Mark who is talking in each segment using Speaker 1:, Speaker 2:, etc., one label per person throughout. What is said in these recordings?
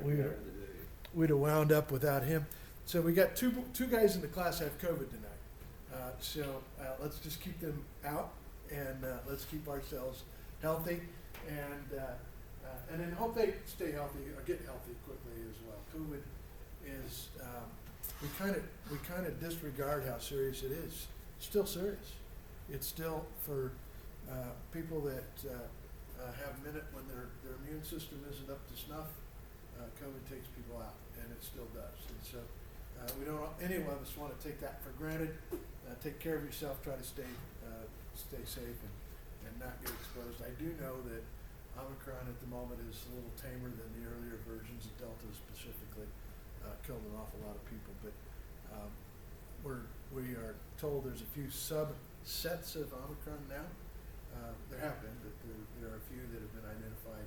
Speaker 1: we'd have wound up without him. So we got two guys in the class have COVID tonight. Let's just keep them out and let's keep ourselves healthy and then hope they stay healthy or get healthy quickly as well. COVID is we kind of disregard how serious it is. It's still serious. It's still for people that have a minute when their immune system isn't up to snuff. COVID takes people out, and it still does. And so we don't, any one of us want to take that for granted. Take care of yourself. Try to stay safe and not get exposed. I do know that Omicron at the moment is a little tamer than the earlier versions. Delta specifically killed an awful lot of people, but we are told there's a few subsets of Omicron now. There have been, but there are a few that have been identified.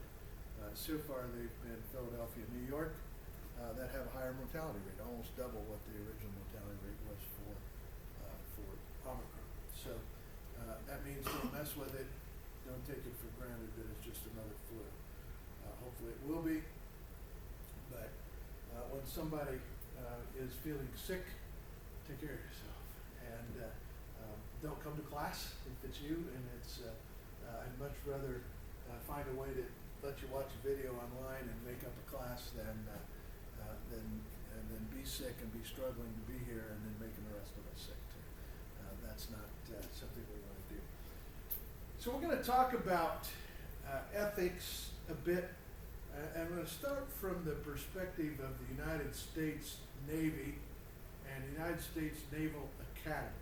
Speaker 1: So far, they've been Philadelphia, New York, that have a higher mortality rate, almost double what the original mortality rate was for Omicron. So that means don't mess with it. Don't take it for granted that it's just another flu. Hopefully it will be. But when somebody is feeling sick, take care of yourself. And don't come to class if it's you. And I'd much rather find a way to let you watch a video online and make up a class than be sick and be struggling to be here and then making the rest of us sick too. That's not something we want to do. So we're going to talk about ethics a bit, and I'm going to start from the perspective of the United States Navy and the United States Naval Academy.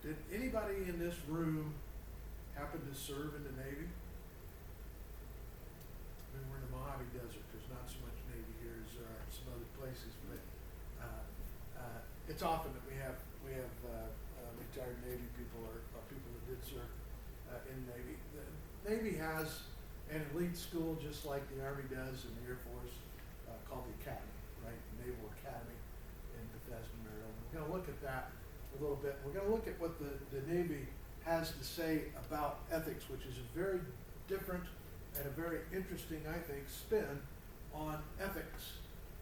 Speaker 1: Did anybody in this room happen to serve in the Navy? I mean, we're in the Mojave Desert. There's not so much Navy here as there are some other places, but it's often that we have retired Navy people or people that did serve in the Navy. The Navy has an elite school just like the Army does and the Air Force called the Academy, right? The Naval Academy in Bethesda, Maryland. We're going to look at that a little bit. We're going to look at what the Navy has to say about ethics, which is a very different and a very interesting, I think, spin on ethics.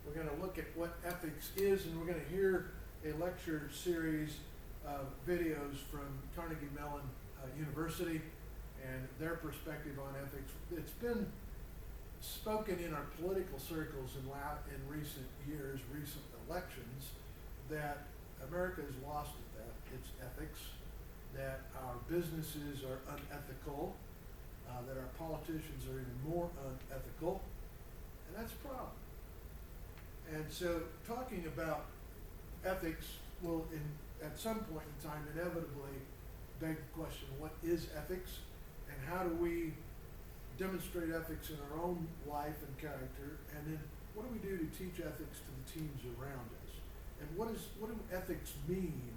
Speaker 1: We're going to look at what ethics is, and we're going to hear a lecture series of videos from Carnegie Mellon University and their perspective on ethics. It's been spoken in our political circles in recent years, recent elections, that America has lost its ethics, that our businesses are unethical, that our politicians are even more unethical, and that's a problem. And so talking about ethics will, at some point in time, inevitably beg the question, what is ethics, and how do we demonstrate ethics in our own life and character, and then what do we do to teach ethics to the teams around us? And what do ethics mean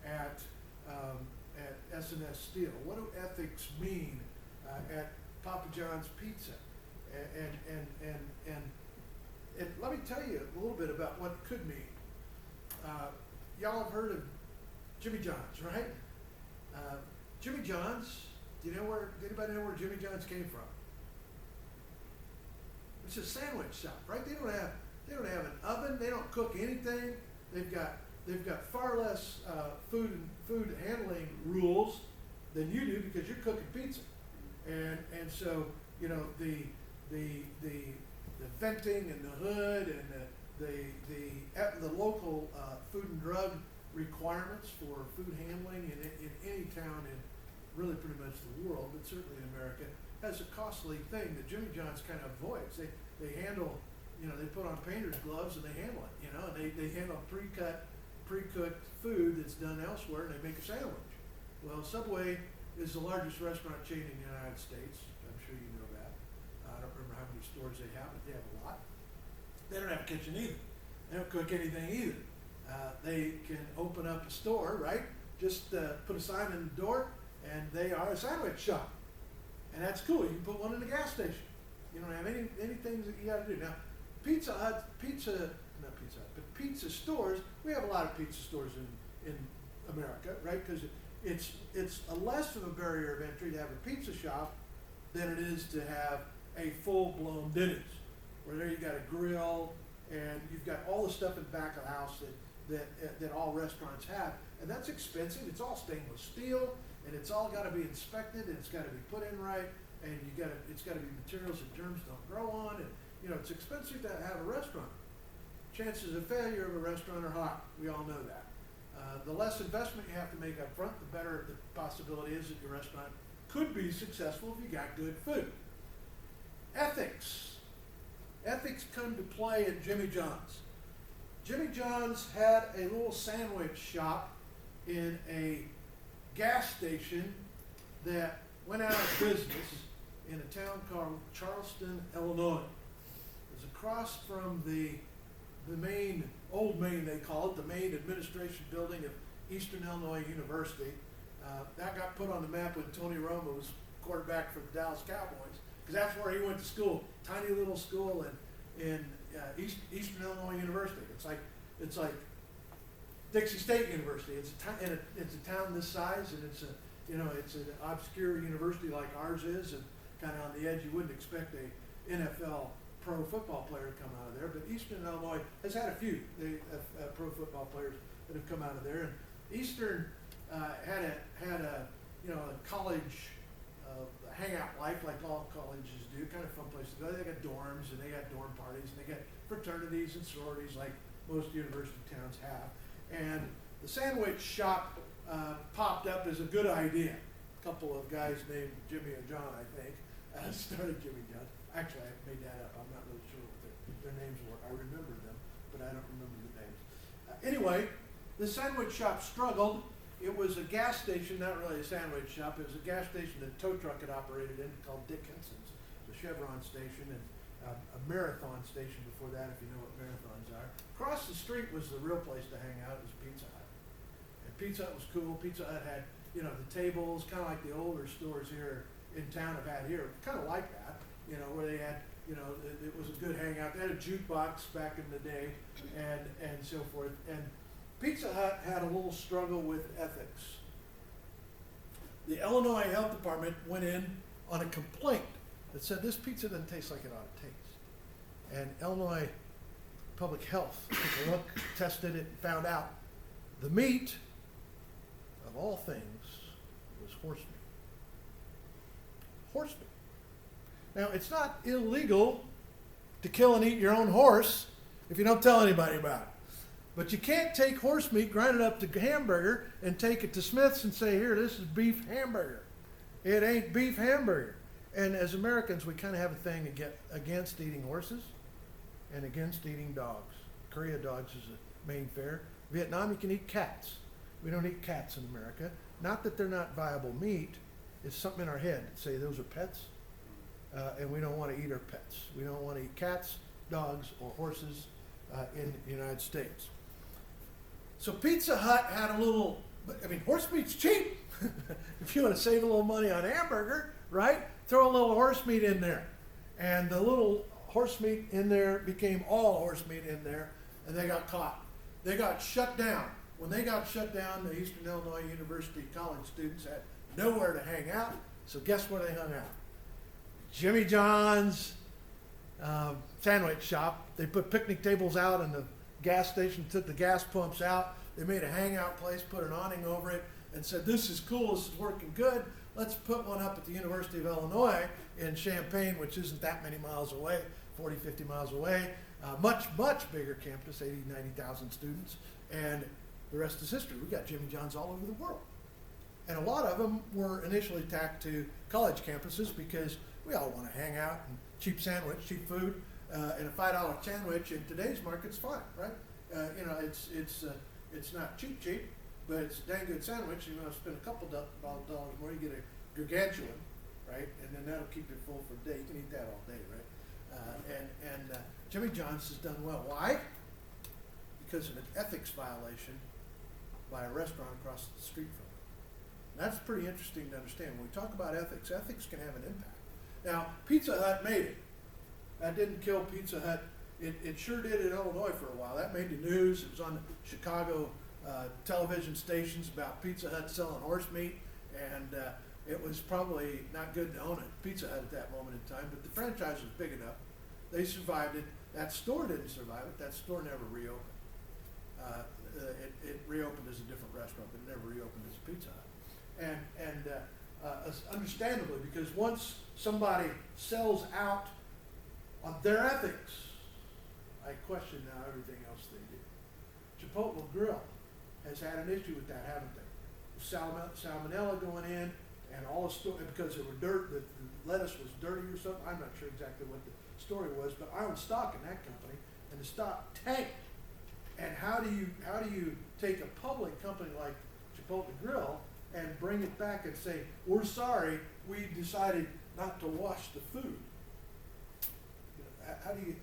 Speaker 1: at S&S Steel? What do ethics mean at Papa John's Pizza? And let me tell you a little bit about what it could mean. Y'all have heard of Jimmy John's, right? Jimmy John's, did anybody know where Jimmy John's came from? It's a sandwich shop, right? They don't have an oven. They don't cook anything. They've got far less food handling rules than you do because you're cooking pizza. And so, you know, the venting and the hood and the local food and drug requirements for food handling in any town in really pretty much the world, but certainly in America, has a costly thing that Jimmy John's kind of avoids. They handle, you know, they put on painter's gloves and they handle it, you know, and they handle pre-cooked food that's done elsewhere, and they make a sandwich. Well, Subway is the largest restaurant chain in the United States. I'm sure you know that. I don't remember how many stores they have, but they have a lot. They don't have a kitchen either. They don't cook anything either. They can open up a store, right? Just put a sign in the door, and they are a sandwich shop. And that's cool. You can put one in the gas station. You don't have any things that you got to do. Now, pizza stores, we have a lot of pizza stores in America, right? Because it's a less of a barrier of entry to have a pizza shop than it is to have a full-blown Denny's. where there you got a grill, and you've got all the stuff in the back of the house that all restaurants have, and that's expensive. It's all stainless steel, and it's all got to be inspected, and it's got to be put in right, and it's got to be materials that germs don't grow on, and it's expensive to have a restaurant. Chances of failure of a restaurant are high. We all know that. The less investment you have to make up front, the better the possibility is that your restaurant could be successful if you got good food. Ethics. Ethics come to play at Jimmy John's. Jimmy John's had a little sandwich shop in a gas station that went out of business in a town called Charleston, Illinois. It was across from the old Main, they call it, the main administration building of Eastern Illinois University. That got put on the map when Tony Romo was quarterback for the Dallas Cowboys, because that's where he went to school. Tiny little school in Eastern Illinois University. It's like Dixie State University. It's a town this size, and it's an obscure university like ours is, and kind of on the edge. You wouldn't expect a NFL pro football player to come out of there, but Eastern Illinois has had a few pro football players that have come out of there. And Eastern had a college hangout life like all colleges do, kind of fun place to go. They got dorms, and they got dorm parties, and they got fraternities and sororities like most university towns have. And the sandwich shop popped up as a good idea. A couple of guys named Jimmy and John, I think, started Jimmy John's. Actually, I made that up. I'm not really sure what their names were. I remember them, but I don't remember the names. Anyway, the sandwich shop struggled. It was a gas station, not really a sandwich shop. It was a gas station that a tow truck had operated in called Dickinson's, the Chevron station, and a Marathon station before that, if you know what marathons are. Across the street was the real place to hang out. It was Pizza Hut. And Pizza Hut was cool. Pizza Hut had, the tables, kind of like the older stores here in town have had here, kind of like that. Where they had, it was a good hangout. They had a jukebox back in the day, and so forth. And Pizza Hut had a little struggle with ethics. The Illinois Health Department went in on a complaint that said this pizza doesn't taste like it ought to taste. And Illinois Public Health took a look, tested it, and found out the meat, of all things, was horse meat. Horse meat. Now, it's not illegal to kill and eat your own horse if you don't tell anybody about it. But you can't take horse meat, grind it up to hamburger, and take it to Smith's and say, here, this is beef hamburger. It ain't beef hamburger. And as Americans, we kind of have a thing against eating horses and against eating dogs. Korea dogs is a main fare. Vietnam, you can eat cats. We don't eat cats in America. Not that they're not viable meat. It's something in our head that say those are pets. And we don't want to eat our pets. We don't want to eat cats, dogs, or horses in the United States. So Pizza Hut had a little, horse meat's cheap. If you want to save a little money on hamburger, right? Throw a little horse meat in there. And the little horse meat in there became all horse meat in there, and they got caught. They got shut down. When they got shut down, the Eastern Illinois University college students had nowhere to hang out, so guess where they hung out? Jimmy John's sandwich shop. They put picnic tables out in the gas station, took the gas pumps out. They made a hangout place, put an awning over it, and said, this is cool, this is working good. Let's put one up at the University of Illinois in Champaign, which isn't that many miles away, 40, 50 miles away. Much, much bigger campus, 80, 90,000 students. And the rest is history. We got Jimmy John's all over the world. And a lot of them were initially tacked to college campuses because we all want to hang out and cheap sandwich, cheap food, and a $5 sandwich in today's market's fine, right? It's not cheap, but it's a dang good sandwich. You want to spend a couple dollars more, you get a gargantuan, right? And then that'll keep you full for a day. You can eat that all day, right? Jimmy John's has done well. Why? Because of an ethics violation by a restaurant across the street from it. And that's pretty interesting to understand. When we talk about ethics, ethics can have an impact. Now, Pizza Hut made it. That didn't kill Pizza Hut. It sure did in Illinois for a while. That made the news. It was on the Chicago television stations about Pizza Hut selling horse meat, and it was probably not good to own a Pizza Hut at that moment in time, but the franchise was big enough They survived it. That store didn't survive it. That store never reopened. It reopened as a different restaurant, but it never reopened as a Pizza Hut. Understandably, because once somebody sells out on their ethics, I question now everything else they do. Chipotle Grill has had an issue with that, haven't they? Salmonella going in, and all the store, because it were dirt, the lettuce was dirty or something. I'm not sure exactly what the story was, but I own stock in that company, and the stock tanked. And how do you take a public company like Chipotle Grill and bring it back and say, we're sorry, we decided not to wash the food? How do you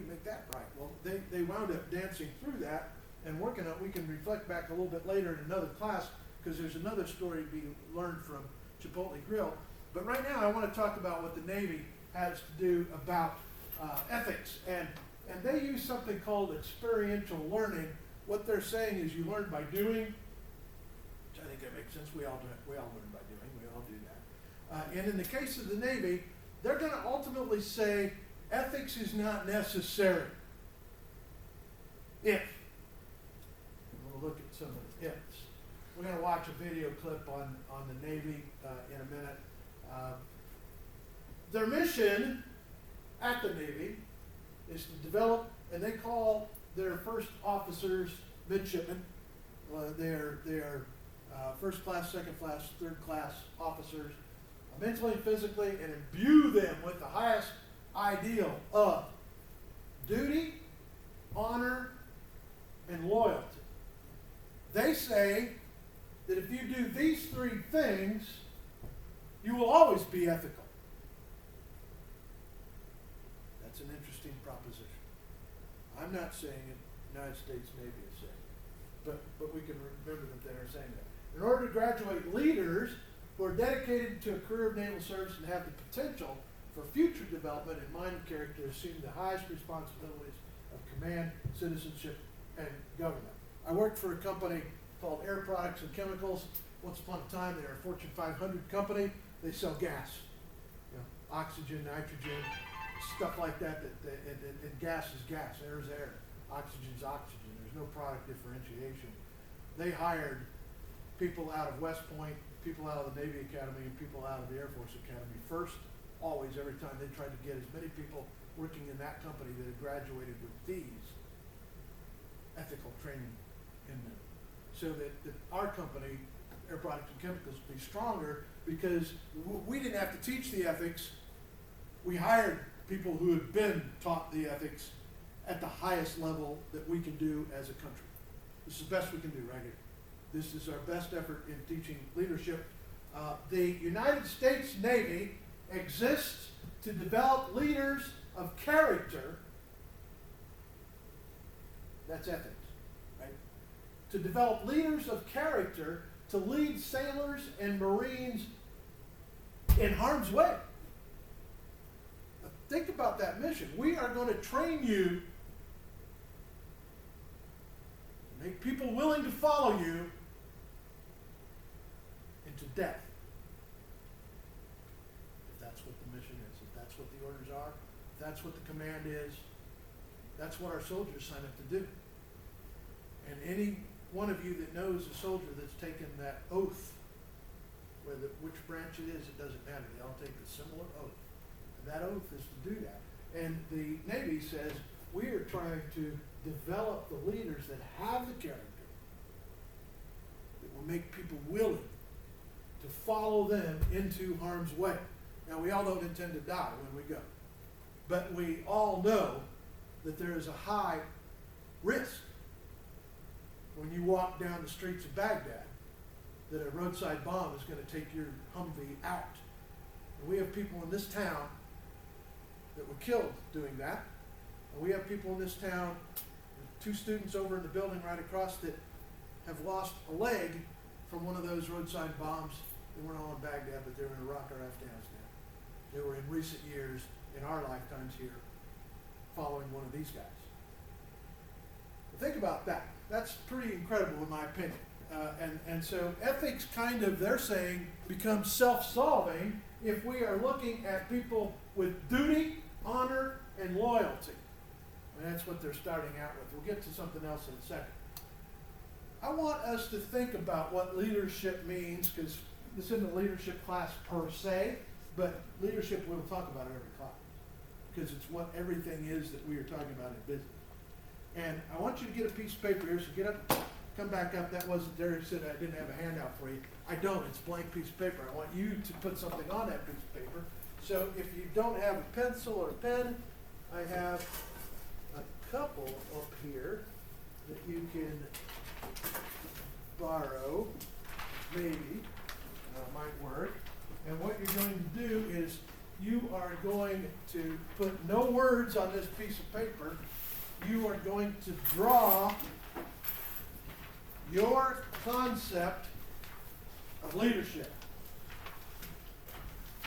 Speaker 1: make that right? Well, they wound up dancing through that and working on. We can reflect back a little bit later in another class, because there's another story to be learned from Chipotle Grill. But right now I want to talk about what the Navy has to do about ethics. And they use something called experiential learning. What they're saying is you learn by doing, which I think that makes sense. We all learn by doing. We all do that. And in the case of the Navy, they're going to ultimately say ethics is not necessary if. We'll look at some of the ifs. We're going to watch a video clip on the Navy in a minute. Their mission at the Navy is to develop, and they call their first officers midshipmen. They're first class, second class, third class officers, mentally and physically, and imbue them with the highest ideal of duty, honor, and loyalty. They say that if you do these three things, you will always be ethical. That's an interesting proposition. I'm not saying it, the United States Navy is saying it, but we can remember that they are saying that. In order to graduate leaders who are dedicated to a career of naval service and have the potential for future development in mind and character, assume the highest responsibilities of command, citizenship, and government. I worked for a company called Air Products and Chemicals. Once upon a time, they were a Fortune 500 company. They sell gas, oxygen, nitrogen, stuff like that. And gas is gas, air is air, oxygen's oxygen. There's no product differentiation. They hired people out of West Point, people out of the Navy Academy, and people out of the Air Force Academy first. Always, every time they tried to get as many people working in that company that had graduated with these ethical training in them, so that our company, Air Products and Chemicals, would be stronger, because we didn't have to teach the ethics. We hired people who had been taught the ethics at the highest level that we can do as a country. This is the best we can do right here. This is our best effort in teaching leadership. The United States Navy exists to develop leaders of character. That's ethics, right? To develop leaders of character to lead sailors and Marines in harm's way. Now, think about that mission. We are going to train you to make people willing to follow you into death. If that's what the mission is, if that's what the orders are, if that's what the command is, that's what our soldiers sign up to do. And any one of you that knows a soldier that's taken that oath, which branch it is, it doesn't matter. They all take a similar oath. And that oath is to do that. And the Navy says, we are trying to develop the leaders that have the character that will make people willing to follow them into harm's way. Now, we all don't intend to die when we go. But we all know that there is a high risk when you walk down the streets of Baghdad that a roadside bomb is going to take your Humvee out. And we have people in this town that were killed doing that. And we have people in this town, 2 students over in the building right across, that have lost a leg from one of those roadside bombs. They weren't all in Baghdad, but they were in Iraq or Afghanistan. They were in recent years, in our lifetimes here, following one of these guys. But think about that. That's pretty incredible in my opinion. And so ethics kind of, they're saying, becomes self-solving if we are looking at people with duty, honor, and loyalty. And that's what they're starting out with. We'll get to something else in a second. I want us to think about what leadership means, because this isn't a leadership class per se, but leadership we'll talk about in every class, because it's what everything is that we are talking about in business. And I want you to get a piece of paper here, so get up, come back up. That wasn't there, it said I didn't have a handout for you. I don't, it's a blank piece of paper. I want you to put something on that piece of paper. So if you don't have a pencil or a pen, I have a couple up here that you can borrow, maybe, might work. And what you're going to do is you are going to put no words on this piece of paper. You are going to draw your concept of leadership.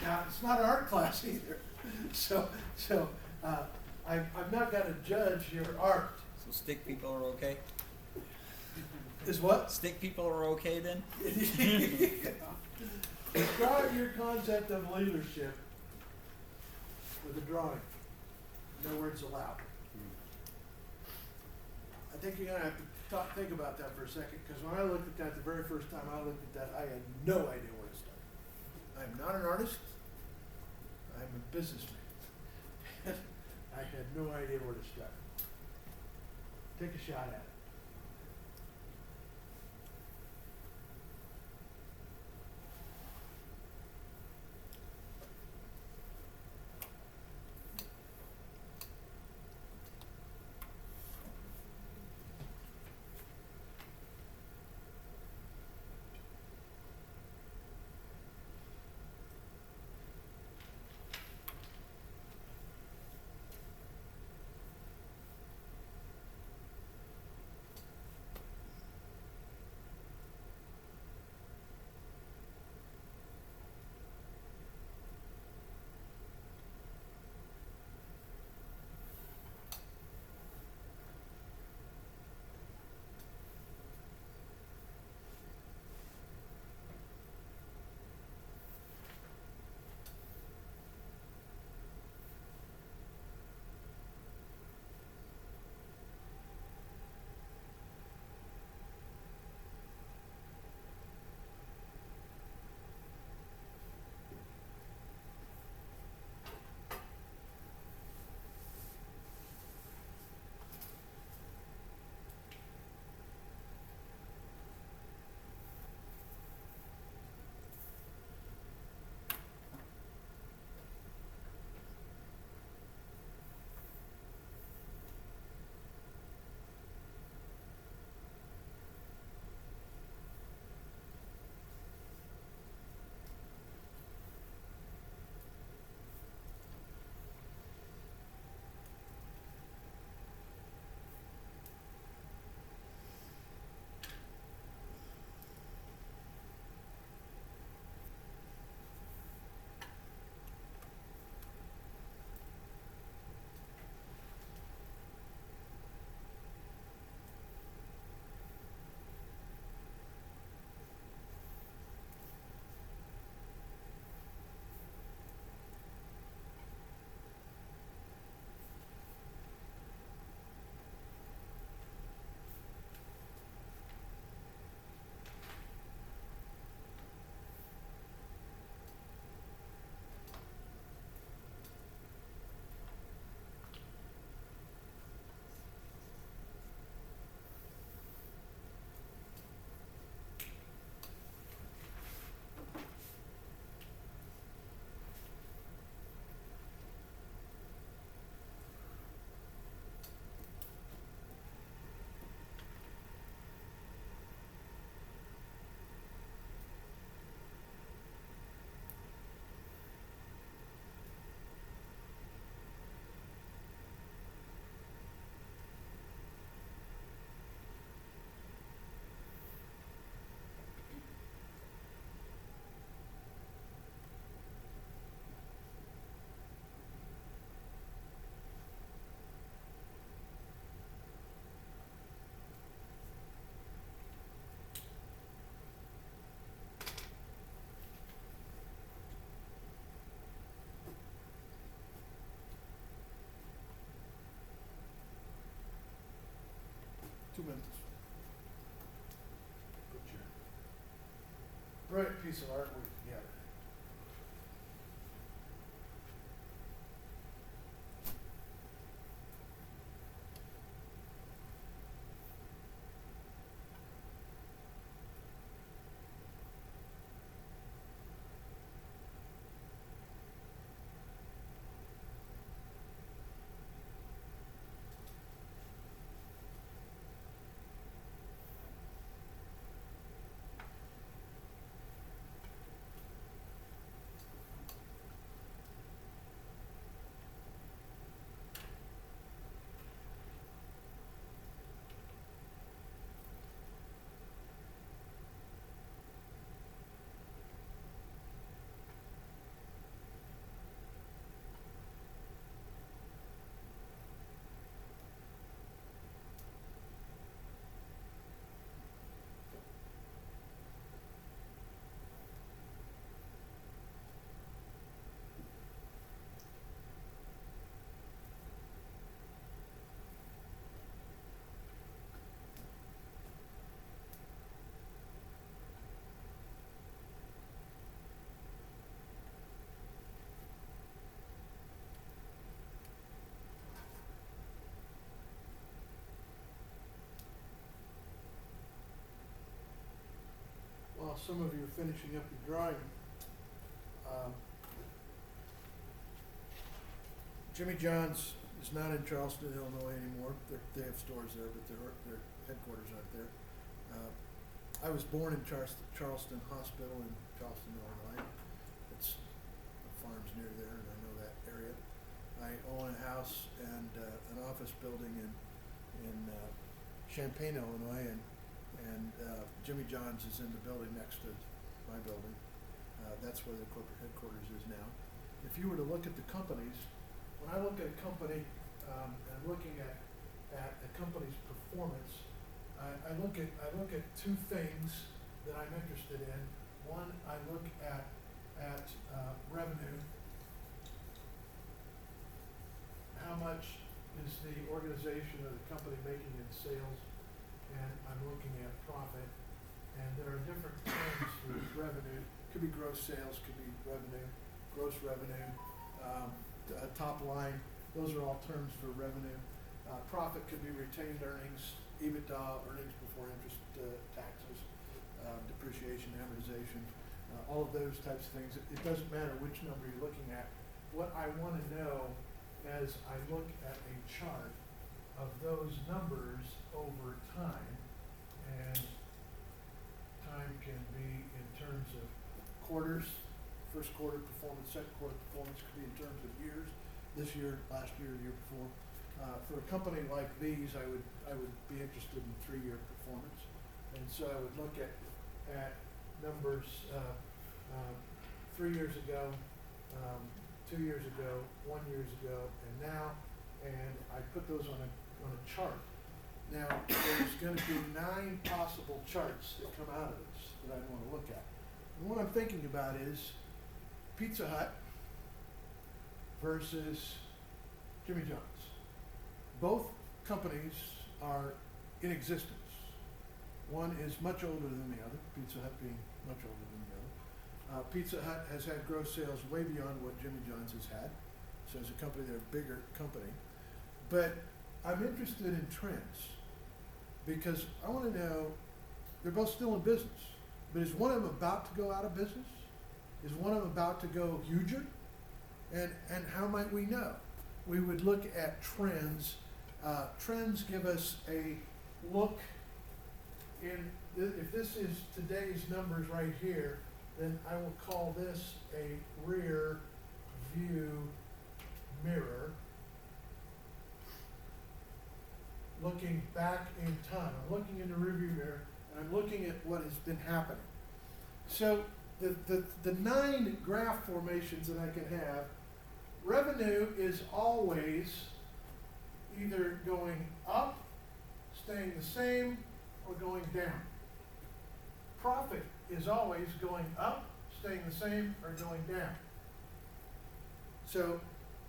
Speaker 1: Now, it's not an art class either, so I'm not going to judge your art.
Speaker 2: So stick people are okay?
Speaker 1: Is what?
Speaker 2: Stick people are okay then?
Speaker 1: Describe your concept of leadership with a drawing. No words allowed. I think you're going to have to think about that for a second, because when I looked at that the very first time I looked at that, I had no idea where to start. I'm not an artist. I'm a businessman. I had no idea where to start. Take a shot at it. 2 minutes. Good chair. Brilliant piece of artwork together. While some of you are finishing up your drawing, um, Jimmy John's is not in Charleston, Illinois anymore. They have stores there, but their headquarters aren't there. I was born in Charleston Hospital in Charleston, Illinois. It's the farm's near there, and I know that area. I own a house and an office building in Champaign, Illinois, and Jimmy John's is in the building next to my building. That's where the corporate headquarters is now. If you were to look at the companies, when I look at a company and looking at a company's performance, I look at two things that I'm interested in. One, I look at revenue. How much is the organization or the company making in sales? And I'm looking at profit. And there are different terms for revenue. Could be gross sales, could be revenue, gross revenue, top line. Those are all terms for revenue. Profit could be retained earnings, EBITDA, earnings before interest, taxes, depreciation, amortization, all of those types of things. It doesn't matter which number you're looking at. What I want to know as I look at a chart of those numbers over time, and time can be in terms of quarters, first quarter performance, second quarter performance, could be in terms of years, this year, last year, year before. For a company like these, I would be interested in 3-year performance, and so I would look at numbers 3 years ago, 2 years ago, 1 year ago, and now, and I put those on a chart. Now, there's going to be 9 possible charts that come out of this that I want to look at. And what I'm thinking about is Pizza Hut versus Jimmy John's. Both companies are in existence. One is much older than the other, Pizza Hut being much older than the other. Pizza Hut has had gross sales way beyond what Jimmy John's has had. So as a company, they're a bigger company. But I'm interested in trends because I want to know, they're both still in business, but is one of them about to go out of business? Is one of them about to go huger? And how might we know? We would look at trends. Trends give us a look in, if this is today's numbers right here, then I will call this a rear view mirror. Looking back in time. I'm looking in the rearview mirror and I'm looking at what has been happening. So the 9 graph formations that I can have, revenue is always either going up, staying the same, or going down. Profit is always going up, staying the same, or going down. So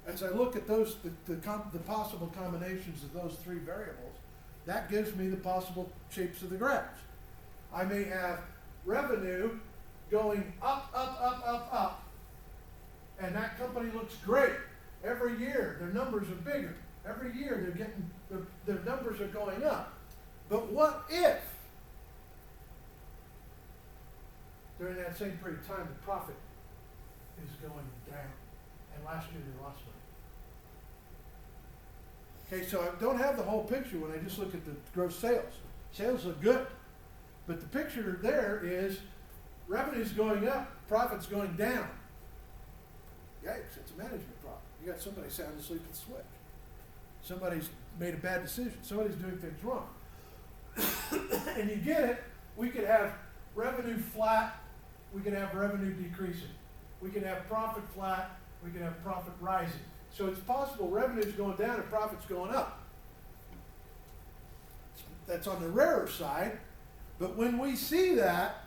Speaker 1: as I look at those, the possible combinations of those 3 variables, That gives me the possible shapes of the graphs. I may have revenue going up, up, up, up, up, and that company looks great. Every year, their numbers are bigger. Every year, they're getting, their numbers are going up. But what if, during that same period of time, the profit is going down, and last year they lost money? Okay, so I don't have the whole picture when I just look at the gross sales. Sales look good, but the picture there is revenue's going up, profit's going down. Yikes, it's a management problem. You got somebody sound asleep at the switch. Somebody's made a bad decision. Somebody's doing things wrong. And you get it, we could have revenue flat, we could have revenue decreasing. We could have profit flat, we could have profit rising. So it's possible revenue's going down and profit's going up. That's on the rarer side. But when we see that,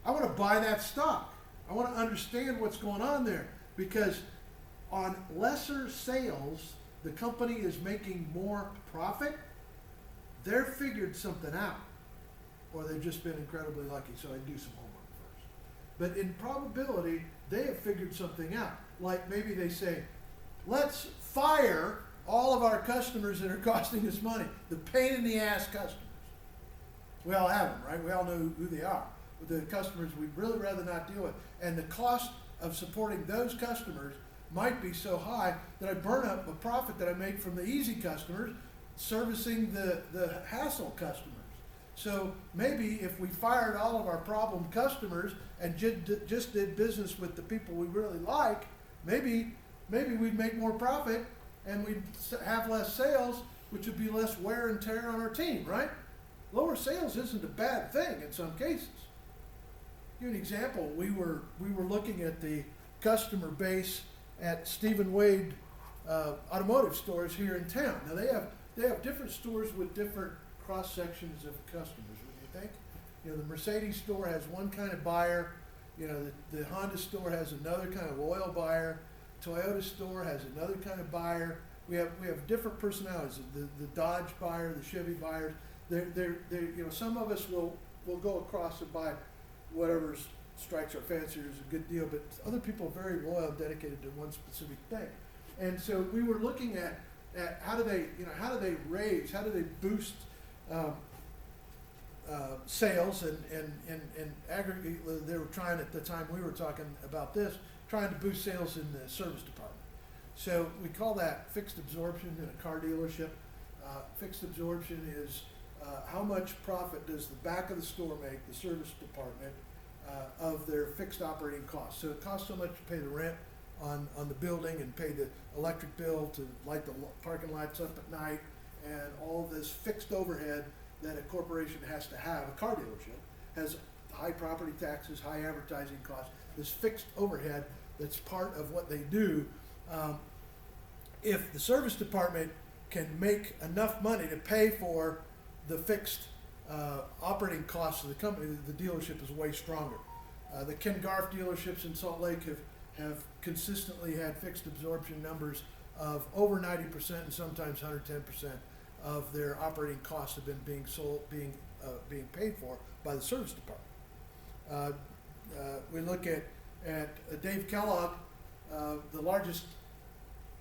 Speaker 1: I want to buy that stock. I want to understand what's going on there. Because on lesser sales, the company is making more profit. They're figured something out. Or they've just been incredibly lucky, so I do some homework first. But in probability, they have figured something out. Like maybe they say, let's fire all of our customers that are costing us money. The pain in the ass customers. We all have them, right? We all know who they are. But the customers we'd really rather not deal with. And the cost of supporting those customers might be so high that I burn up a profit that I make from the easy customers servicing the hassle customers. So maybe if we fired all of our problem customers and just did business with the people we really like, maybe we'd make more profit and we'd have less sales, which would be less wear and tear on our team, right? Lower sales isn't a bad thing in some cases. Give you an example. We were looking at the customer base at Stephen Wade automotive stores here in town. Now they have different stores with different cross sections of customers. What do you think? You know, the Mercedes store has one kind of buyer. You know, the Honda store has another kind of loyal buyer. Toyota store has another kind of buyer. We have different personalities. The Dodge buyer, the Chevy buyers. They're you know, some of us will go across and buy whatever strikes our fancy is a good deal, but other people are very loyal, dedicated to one specific thing. And so we were looking at how do they raise, how do they boost sales and aggregate. They were trying at the time we were talking about this, trying to boost sales in the service department. So we call that fixed absorption in a car dealership. Fixed absorption is how much profit does the back of the store make, the service department, of their fixed operating costs. So it costs so much to pay the rent on the building and pay the electric bill to light the parking lights up at night and all this fixed overhead that a corporation has to have. A car dealership has high property taxes, high advertising costs, this fixed overhead that's part of what they do. If the service department can make enough money to pay for the fixed operating costs of the company, the dealership is way stronger. The Ken Garff dealerships in Salt Lake have consistently had fixed absorption numbers of over 90% and sometimes 110% of their operating costs have been being paid for by the service department. We look at Dave Kellogg, the largest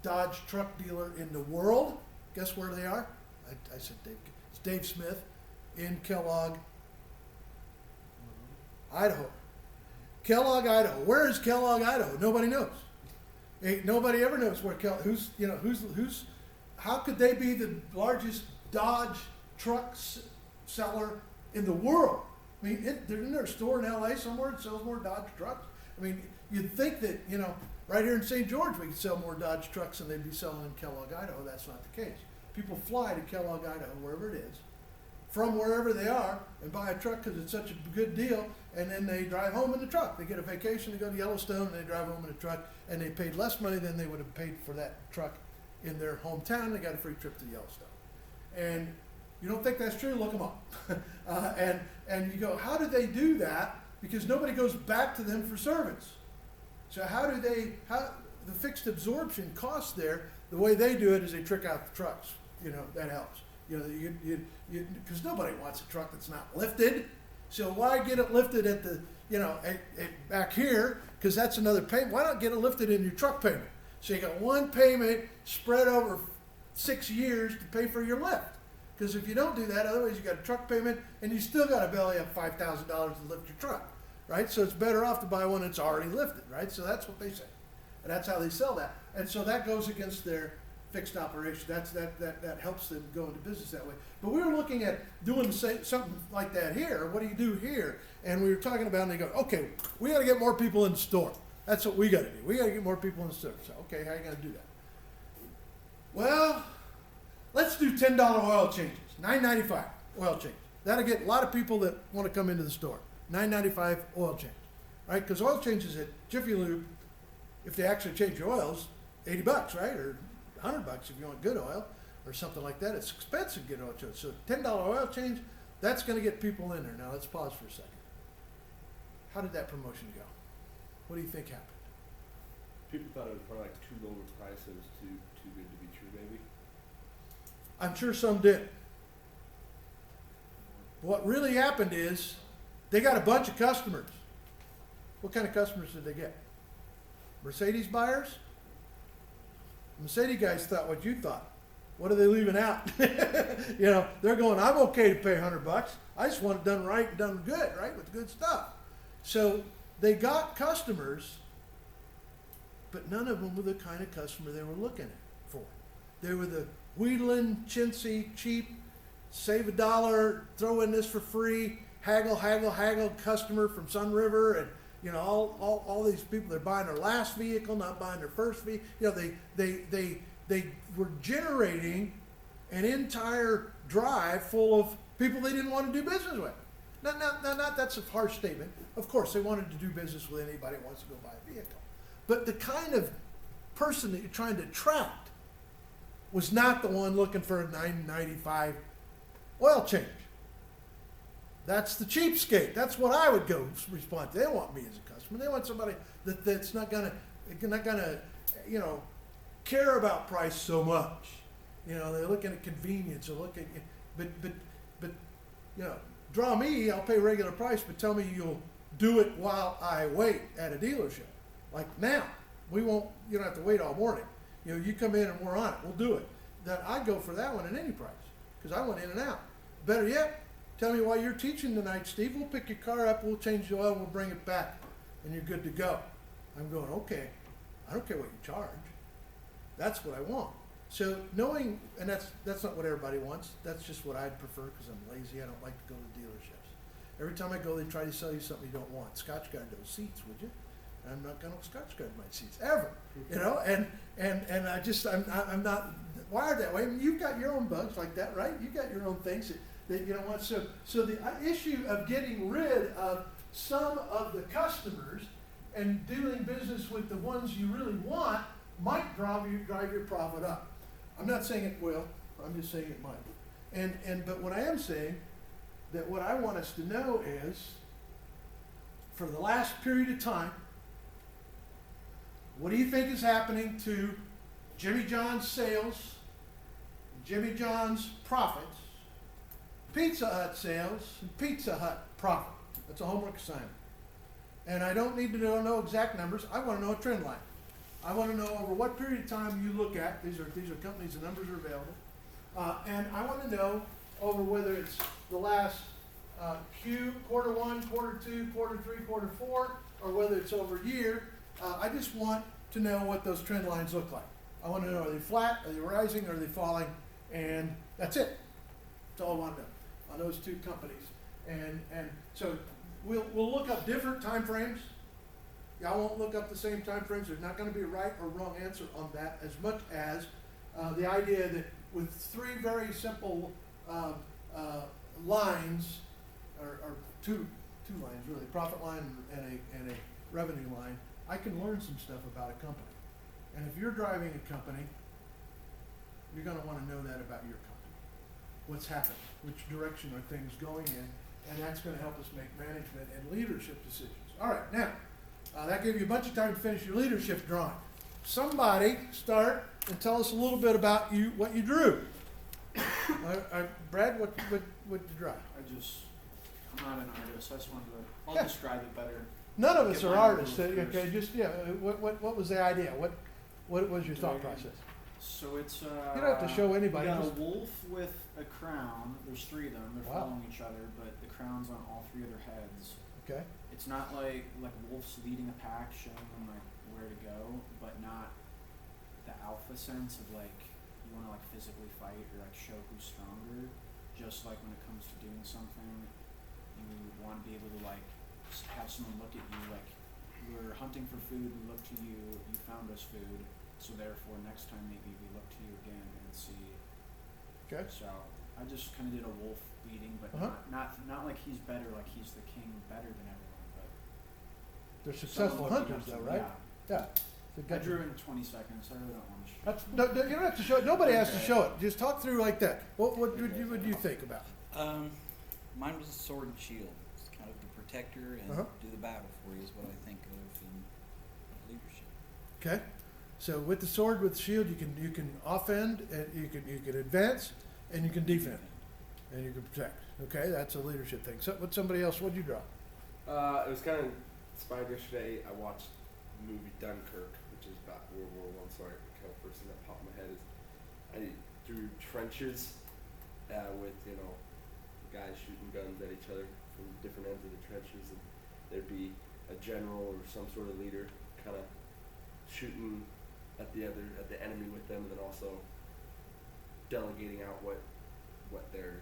Speaker 1: Dodge truck dealer in the world. Guess where they are? I said Dave. It's Dave Smith in Kellogg, Idaho. Kellogg, Idaho. Where is Kellogg, Idaho? Nobody knows. Nobody ever knows where who's. How could they be the largest Dodge truck seller in the world? I mean, isn't there a store in LA somewhere that sells more Dodge trucks? I mean, you'd think that, you know, right here in St. George we could sell more Dodge trucks than they'd be selling in Kellogg, Idaho. That's not the case. People fly to Kellogg, Idaho, wherever it is, from wherever they are, and buy a truck because it's such a good deal, and then they drive home in the truck. They get a vacation, they go to Yellowstone, and they drive home in a truck, and they paid less money than they would have paid for that truck in their hometown. They got a free trip to Yellowstone. And you don't think that's true? Look them up. And you go, how do they do that? Because nobody goes back to them for service. So how the fixed absorption costs there, the way they do it is they trick out the trucks. You know, that helps. You know, because nobody wants a truck that's not lifted. So why get it lifted at the, you know, back here? Because that's another payment. Why not get it lifted in your truck payment? So you got one payment spread over 6 years to pay for your lift. Because if you don't do that, otherwise you got a truck payment and you still got to belly up $5,000 to lift your truck, right? So it's better off to buy one that's already lifted, right? So that's what they say, and that's how they sell that. And so that goes against their fixed operation. That helps them go into business that way. But we were looking at doing something like that here. What do you do here? And we were talking about, and they go, okay, we got to get more people in the store. That's what we got to do. We got to get more people in the store. So, okay, how are you going to do that? Well, let's do $10 oil changes, $9.95 oil change. That'll get a lot of people that want to come into the store. $9.95 oil change, right? Because oil changes at Jiffy Lube, if they actually change your oils, $80, right? Or $100 if you want good oil or something like that. It's expensive to get oil change. So $10 oil change, that's going to get people in there. Now let's pause for a second. How did that promotion go? What do you think happened?
Speaker 3: People thought it was probably like too low a price. It was too good to be true, maybe.
Speaker 1: I'm sure some did. What really happened is they got a bunch of customers. What kind of customers did they get? Mercedes buyers? Mercedes guys thought what you thought. What are they leaving out? You know, they're going, I'm okay to pay $100. I just want it done right and done good, right? With good stuff. So they got customers, but none of them were the kind of customer they were looking for. They were the wheedling, chintzy, cheap, save $1, throw in this for free, haggle customer from Sun River, and you know all these people. They're buying their last vehicle, not buying their first vehicle. You know, they were generating an entire drive full of people they didn't want to do business with. Not that's a harsh statement. Of course, they wanted to do business with anybody who wants to go buy a vehicle. But the kind of person that you're trying to attract was not the one looking for a $9.95 oil change. That's the cheapskate. That's what I would go respond to. They don't want me as a customer. They want somebody that's not gonna, you know, care about price so much. You know, they're looking at convenience. They're looking, but you know, draw me. I'll pay regular price, but tell me you'll do it while I wait at a dealership. Like now, we won't. You don't have to wait all morning. You know, you come in and we're on it. We'll do it. Then I go for that one at any price because I went in and out. Better yet, tell me while you're teaching tonight, Steve. We'll pick your car up. We'll change the oil. We'll bring it back, and you're good to go. I'm going, okay. I don't care what you charge. That's what I want. So knowing, and that's not what everybody wants. That's just what I'd prefer because I'm lazy. I don't like to go to dealerships. Every time I go, they try to sell you something you don't want. Scotch guard those seats, would you? I'm not going to Scotch guard my seats ever, you know. And I'm not wired that way. I mean, you've got your own bugs like that, right? You got your own things that you don't want. So the issue of getting rid of some of the customers and doing business with the ones you really want might drive your profit up. I'm not saying it will. I'm just saying it might. But what I am saying, that what I want us to know is, for the last period of time, what do you think is happening to Jimmy John's sales, Jimmy John's profits, Pizza Hut sales, and Pizza Hut profit? That's a homework assignment. And I don't need to know exact numbers. I want to know a trend line. I want to know over what period of time you look at. These are companies, the numbers are available. And I want to know over whether it's the last quarter one, quarter two, quarter three, quarter four, or whether it's over a year. I just want to know what those trend lines look like. I want to know, are they flat, are they rising, are they falling? And that's it. That's all I want to know on those two companies. And so we'll look up different time frames. Y'all won't look up the same time frames. There's not going to be a right or wrong answer on that, as much as the idea that with three very simple lines, or two lines really, profit line and a revenue line, I can learn some stuff about a company. And if you're driving a company, you're going to want to know that about your company. What's happening? Which direction are things going in? And that's going to help us make management and leadership decisions. All right, now, that gave you a bunch of time to finish your leadership drawing. Somebody start and tell us a little bit about what you drew. Brad, what you draw?
Speaker 4: I'm not an artist, I just wanted to, I'll
Speaker 1: Yeah.
Speaker 4: describe it better.
Speaker 1: None of us
Speaker 4: Get
Speaker 1: are
Speaker 4: my
Speaker 1: artists.
Speaker 4: rules
Speaker 1: Okay,
Speaker 4: first.
Speaker 1: just what was the idea? What was your thought
Speaker 4: Okay.
Speaker 1: process?
Speaker 4: So it's,
Speaker 1: You don't have to show anybody.
Speaker 4: You got a
Speaker 1: Just,
Speaker 4: wolf with a crown, there's three of them, they're
Speaker 1: Wow.
Speaker 4: following each other, but the crown's on all three of their heads.
Speaker 1: okay.
Speaker 4: It's not like wolves leading a pack, showing them like where to go, but not the alpha sense of like you want to like physically fight or like show who's stronger. Just like when it comes to doing something, you want to be able to like have someone look at you like we're hunting for food. We look to you. You found us food, so therefore next time maybe we look to you again and see.
Speaker 1: Okay.
Speaker 4: So I just kind of did a wolf leading, but
Speaker 1: Uh-huh.
Speaker 4: not like he's better, like he's the king better than everyone, but.
Speaker 1: They're successful
Speaker 4: someone looking
Speaker 1: hunters,
Speaker 4: up
Speaker 1: though,
Speaker 4: to-
Speaker 1: right?
Speaker 4: Yeah.
Speaker 1: Yeah. So
Speaker 4: I
Speaker 1: get-
Speaker 4: drew in 20 seconds. I really don't want to show.
Speaker 1: That's, no, you don't have to show it. Nobody has to
Speaker 4: Okay.
Speaker 1: show it. Just talk through like that. What would you think about?
Speaker 2: Mine was a sword and shield. It's kind of the protector and
Speaker 1: Uh-huh.
Speaker 2: do the battle for you is what I think of in leadership.
Speaker 1: Okay. So with the sword, with the shield, you can offend, and you can advance, and you can defend, and you can protect. Okay, that's a leadership thing. So, what somebody else? What'd you draw?
Speaker 3: It was kind of inspired yesterday. I watched the movie Dunkirk, which is about World War One. So the kind of first thing that popped in my head is I drew trenches with guys shooting guns at each other from different ends of the trenches, and there'd be a general or some sort of leader kind of shooting at the enemy with them, and then also delegating out what their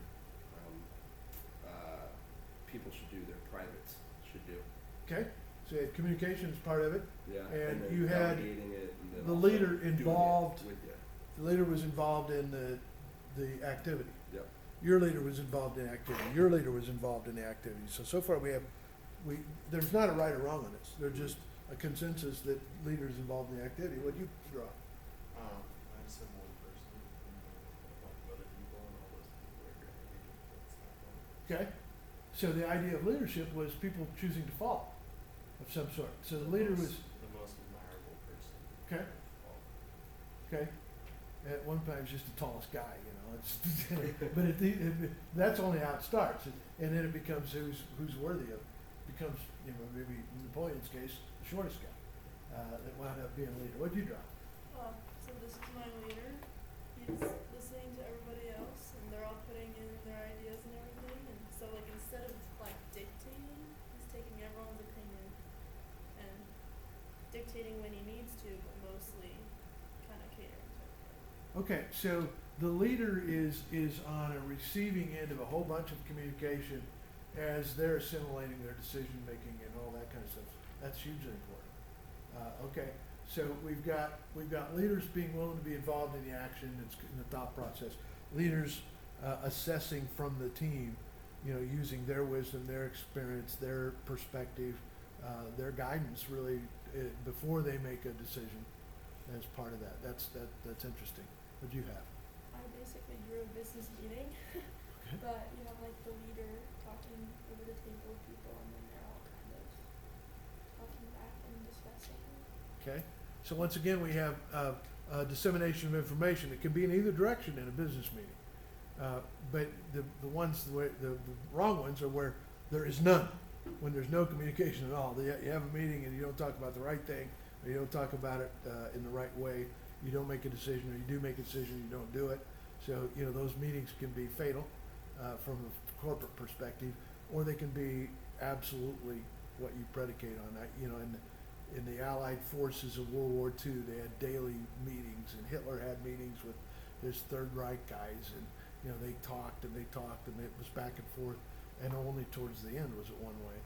Speaker 3: people should do, their privates should do.
Speaker 1: Okay. So you had communication as part of it.
Speaker 3: Yeah,
Speaker 1: And
Speaker 3: then
Speaker 1: you had
Speaker 3: delegating it, and then
Speaker 1: the
Speaker 3: also
Speaker 1: leader
Speaker 3: doing it
Speaker 1: involved.
Speaker 3: with you.
Speaker 1: The leader was involved in the activity.
Speaker 3: Yep.
Speaker 1: Your leader was involved in activity. Your leader was involved in the activity. So far there's not a right or wrong on this. There's just a consensus that leaders involved in the activity. What you draw?
Speaker 5: I just have one person, a bunch of other people, and all those people are great.
Speaker 1: Okay. So the idea of leadership was people choosing to follow of some sort. So the leader was,
Speaker 5: The most admirable person.
Speaker 1: okay, okay. At one time, he was just the tallest guy, but that's only how it starts. And then it becomes who's worthy of, becomes, maybe in Napoleon's case, the shortest guy, that wound up being a leader. What'd you draw?
Speaker 6: So this is my leader. He's listening to everybody else, and they're all putting in their ideas and everything. And so, like, instead of like dictating, he's taking everyone's opinion and dictating when he needs to, but mostly kind of catering to everybody.
Speaker 1: Okay, so the leader is on a receiving end of a whole bunch of communication as they're assimilating their decision making and all that kind of stuff. That's hugely important. Okay, so we've got leaders being willing to be involved in the action, it's in the thought process. Leaders assessing from the team, using their wisdom, their experience, their perspective, their guidance really before they make a decision as part of that. That's interesting. What do you have?
Speaker 6: I basically drew a business meeting, but you have like the leader talking over the table with people, and then they're all kind of talking back and discussing.
Speaker 1: Okay, so once again, we have dissemination of information. It can be in either direction in a business meeting. But the wrong ones are where there is none, when there's no communication at all. You have a meeting and you don't talk about the right thing, or you don't talk about it in the right way. You don't make a decision, or you do make a decision, you don't do it. So, those meetings can be fatal from a corporate perspective, or they can be absolutely what you predicate on that. In the Allied forces of World War II, they had daily meetings, and Hitler had meetings with his Third Reich guys, and they talked and it was back and forth, and only towards the end was it one way.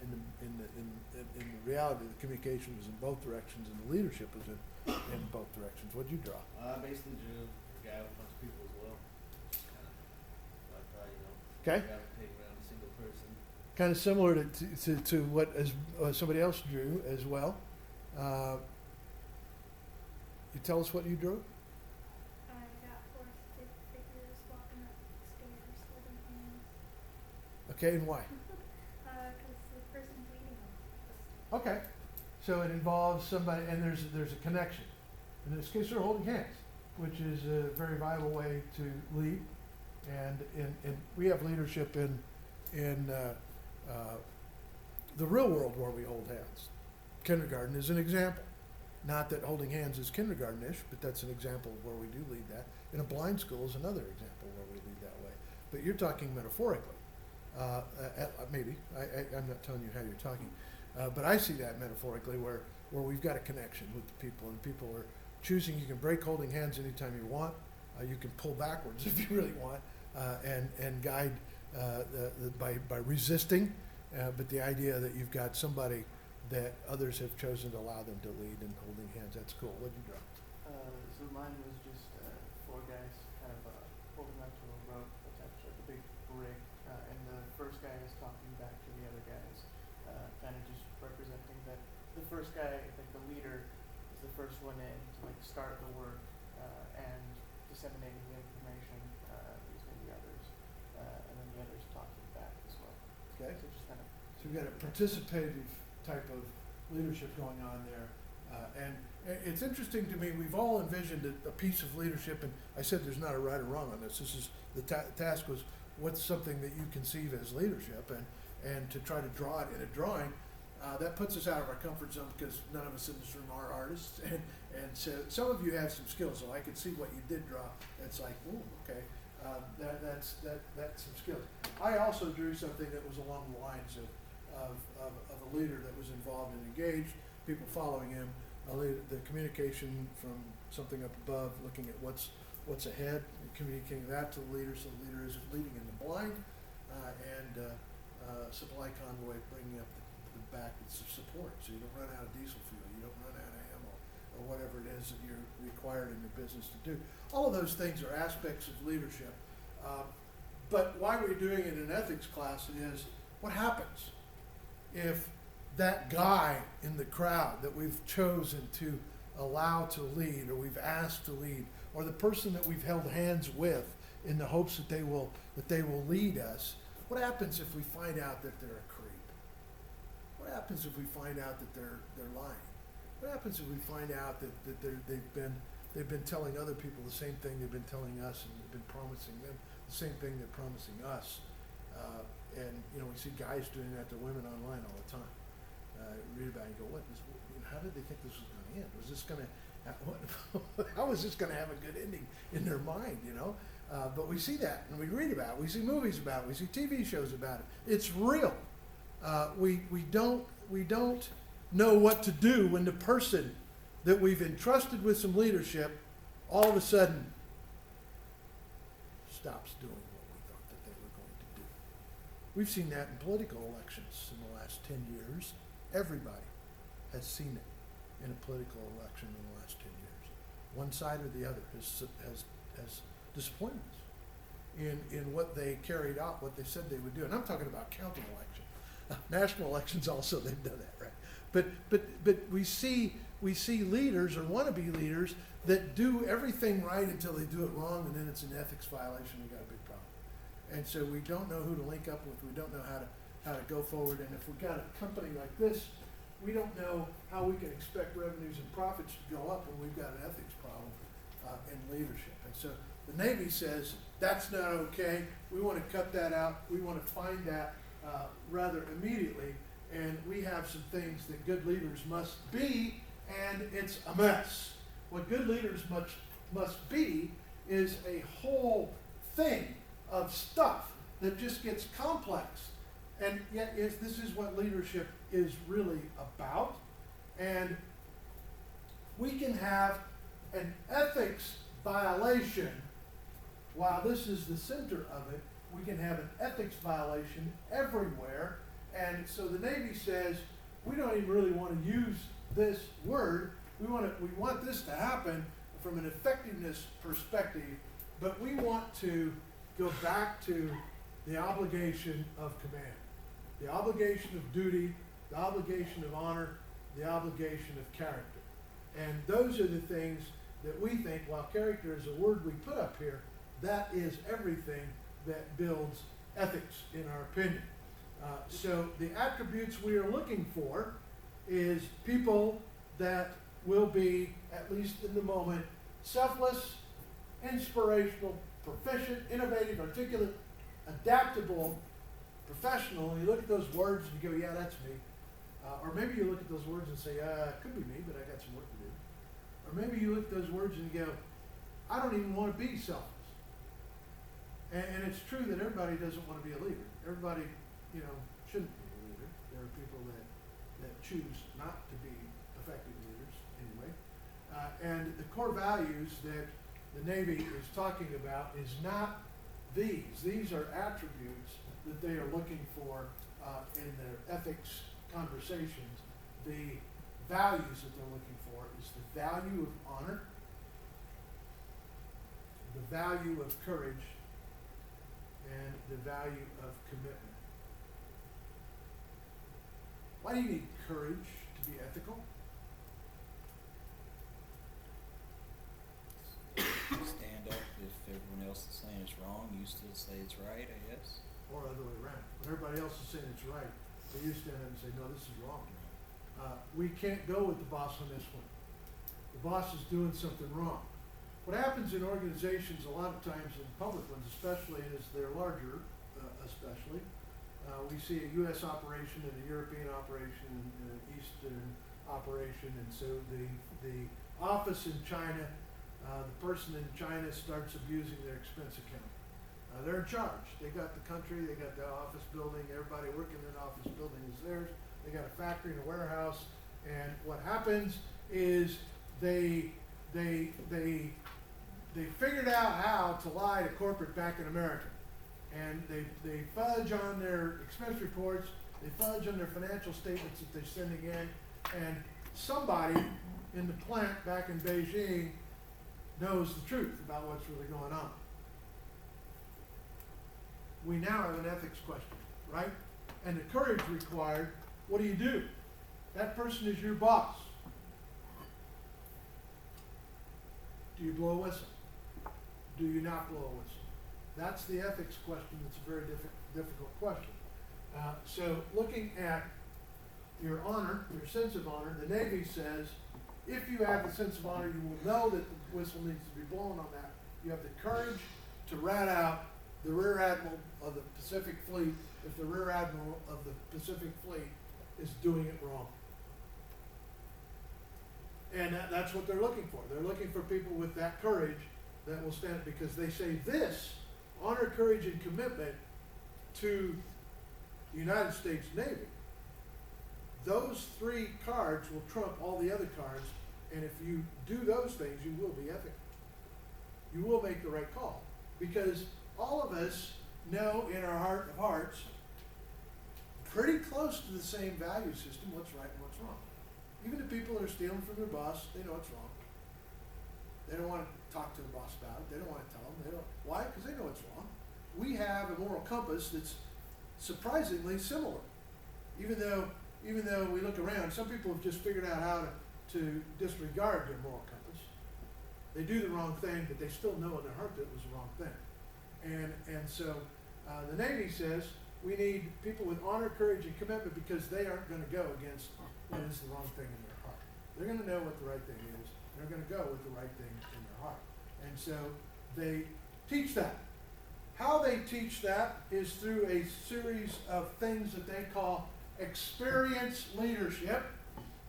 Speaker 1: In the reality, the communication was in both directions, and the leadership was in both directions. What'd you draw?
Speaker 5: I basically drew a guy with a bunch of people as well. I thought,
Speaker 1: Okay,
Speaker 5: you got to take around a single person.
Speaker 1: kind of similar to what somebody else drew as well. You tell us what you drew?
Speaker 7: I got 4 stick figures walking up stairs holding hands.
Speaker 1: Okay, and why?
Speaker 7: Because the person's leading them.
Speaker 1: Okay, so it involves somebody, and there's a connection. In this case, they're holding hands, which is a very viable way to lead. And we have leadership in the real world where we hold hands. Kindergarten is an example. Not that holding hands is kindergartenish, but that's an example of where we do lead that. In a blind school is another example where we lead that way. But you're talking metaphorically. Maybe. I'm not telling you how you're talking. But I see that metaphorically where we've got a connection with the people, and people are choosing. You can break holding hands anytime you want. You can pull backwards if you really want, and guide by resisting. But the idea that you've got somebody that others have chosen to allow them to lead and holding hands, that's cool. What'd you draw?
Speaker 8: So mine was just four guys kind of holding onto a rope attached to the big rig, and the first guy is talking back to the other guys, kind of just representing that the first guy, like the leader, is the first one in to like start the work and disseminating the information using the others, and then the others talking back as well.
Speaker 1: Okay.
Speaker 8: So just kind of.
Speaker 1: So we've got a participative type of leadership going on there. And it's interesting to me, we've all envisioned a piece of leadership, and I said there's not a right or wrong on this. This is, the task was, what's something that you conceive as leadership, and to try to draw it in a drawing, that puts us out of our comfort zone because none of us in this room are artists. And so some of you have some skills, so I could see what you did draw. It's like, ooh, okay, that's some skills. I also drew something that was along the lines of a leader that was involved and engaged, people following him, the communication from something up above, looking at what's ahead, and communicating that to the leader, so the leader isn't leading in the blind, and supply convoy bringing up the back with some support, so you don't run out of diesel fuel, you don't run out of ammo, or whatever it is that you're required in your business to do. All of those things are aspects of leadership, but why we're doing it in ethics class is, what happens if that guy in the crowd that we've chosen to allow to lead, or we've asked to lead, or the person that we've held hands with in the hopes that they will lead us, what happens if we find out that they're a creep? What happens if we find out that they're lying? What happens if we find out that they've been telling other people the same thing they've been telling us, and they've been promising them the same thing they're promising us? And you know, we see guys doing that to women online all the time. Read about it and go, how did they think this was going to end? Was this going to, how is this going to have a good ending in their mind, you know? But we see that, and we read about it. We see movies about it. We see TV shows about it. It's real. We don't know what to do when the person that we've entrusted with some leadership all of a sudden stops doing what we thought that they were going to do. We've seen that in political elections in the last 10 years. Everybody has seen it in a political election in the last 10 years. One side or the other has disappointed us in what they carried out, what they said they would do. And I'm talking about county elections. National elections also, they've done that, right? But we see leaders or wannabe leaders that do everything right until they do it wrong, and then it's an ethics violation. We got a big problem. And so we don't know who to link up with. We don't know how to go forward. And if we've got a company like this, we don't know how we can expect revenues and profits to go up when we've got an ethics problem in leadership. And so the Navy says that's not okay. We want to cut that out. We want to find that rather immediately. And we have some things that good leaders must be, and it's a mess. What good leaders must be is a whole thing of stuff that just gets complex. And yet this is what leadership is really about. And we can have an ethics violation while this is the center of it. We can have an ethics violation everywhere. And so the Navy says, we don't even really want to use this word. We want this to happen from an effectiveness perspective, but we want to go back to the obligation of command, the obligation of duty, the obligation of honor, the obligation of character. And those are the things that we think, while character is a word we put up here, that is everything that builds ethics in our opinion. So the attributes we are looking for is people that will be, at least in the moment, selfless, inspirational, proficient, innovative, articulate, adaptable, professional, and you look at those words and you go, yeah, that's me. Or maybe you look at those words and say, it could be me, but I got some work to do. Or maybe you look at those words and you go, I don't even want to be selfless. And it's true that everybody doesn't want to be a leader. Everybody, shouldn't be a leader. There are people that choose not to be effective leaders anyway. And the core values that the Navy is talking about is not these. These are attributes that they are looking for in their ethics conversations. The values that they're looking for is the value of honor, the value of courage, and the value of commitment. Why do you need courage to be ethical?
Speaker 2: Stand up if everyone else is saying it's wrong, you still say it's right, I guess.
Speaker 1: Or other way around. When everybody else is saying it's right, so you stand up and say, no, this is wrong. We can't go with the boss on this one. The boss is doing something wrong. What happens in organizations a lot of times, in public ones especially, is they're larger, especially. We see a U.S. operation and a European operation and an Eastern operation, and so the office in China, the person in China starts abusing their expense account. They're in charge. They got the country, they got the office building, everybody working in the office building is theirs. They got a factory and a warehouse, and what happens is they figured out how to lie to corporate back in America. And they fudge on their expense reports, they fudge on their financial statements that they're sending in, and somebody in the plant back in Beijing knows the truth about what's really going on. We now have an ethics question, right? And the courage required, what do? That person is your boss. Do you blow a whistle? Do you not blow a whistle? That's the ethics question. That's a very difficult question. So looking at your honor, your sense of honor, the Navy says, if you have the sense of honor, you will know that the whistle needs to be blown on that. You have the courage to rat out the Rear Admiral of the Pacific Fleet if the Rear Admiral of the Pacific Fleet is doing it wrong. And that's what they're looking for. They're looking for people with that courage that will stand, because they say this, honor, courage, and commitment to the United States Navy. Those three cards will trump all the other cards, and if you do those things, you will be ethical. You will make the right call, because all of us know in our heart of hearts, pretty close to the same value system, what's right and what's wrong. Even the people that are stealing from their boss, they know it's wrong. They don't want to talk to the boss about it. They don't want to tell them. They don't. Why? Because they know it's wrong. We have a moral compass that's surprisingly similar. Even though we look around, some people have just figured out how to disregard their moral compass. They do the wrong thing, but they still know in their heart that it was the wrong thing. And so the Navy says we need people with honor, courage, and commitment, because they aren't going to go against what is the wrong thing in their heart. They're going to know what the right thing is. They're going to go with the right thing in their heart. And so they teach that. How they teach that is through a series of things that they call experience leadership,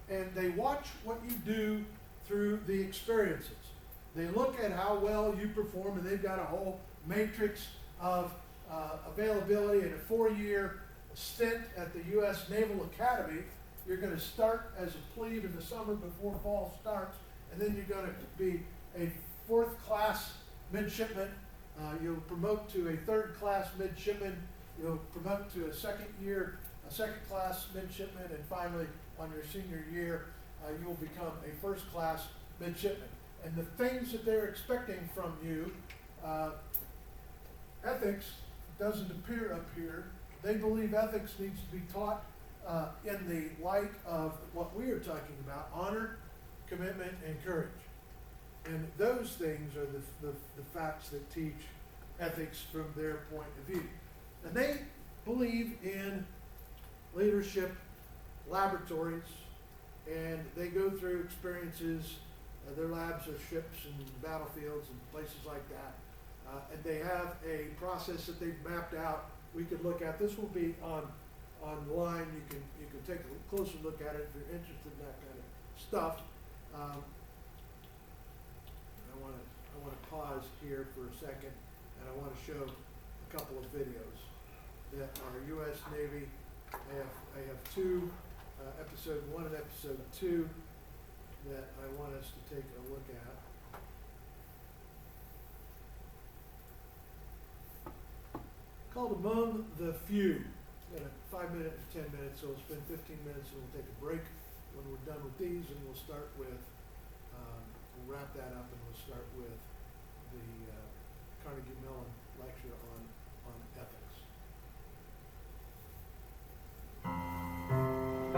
Speaker 1: and they watch what you do through the experiences. They look at how well you perform, and they've got a whole matrix of availability. In a 4-year stint at the U.S. Naval Academy, you're going to start as a plebe in the summer before fall starts, and then you're going to be a 4th class midshipman. You'll promote to a 3rd class midshipman. You'll promote to a 2nd class midshipman, and finally, on your senior year, you will become a 1st class midshipman. And the things that they're expecting from you, ethics doesn't appear up here. They believe ethics needs to be taught in the light of what we are talking about: honor, commitment, and courage. And those things are the facts that teach ethics from their point of view. And they believe in leadership laboratories, and they go through experiences. Their labs are ships and battlefields and places like that. And they have a process that they've mapped out. We could look at. This will be online. You can take a closer look at it if you're interested in that kind of stuff. I want to pause here for a second, and I want to show a couple of videos that are U.S. Navy. I have two, episode 1 and episode 2, that I want us to take a look at. Called Among the Few. Got a 5 minute to 10 minutes, so we'll spend 15 minutes and we'll take a break when we're done with these, and we'll start with, we'll wrap that up and we'll start with the Carnegie Mellon lecture on ethics.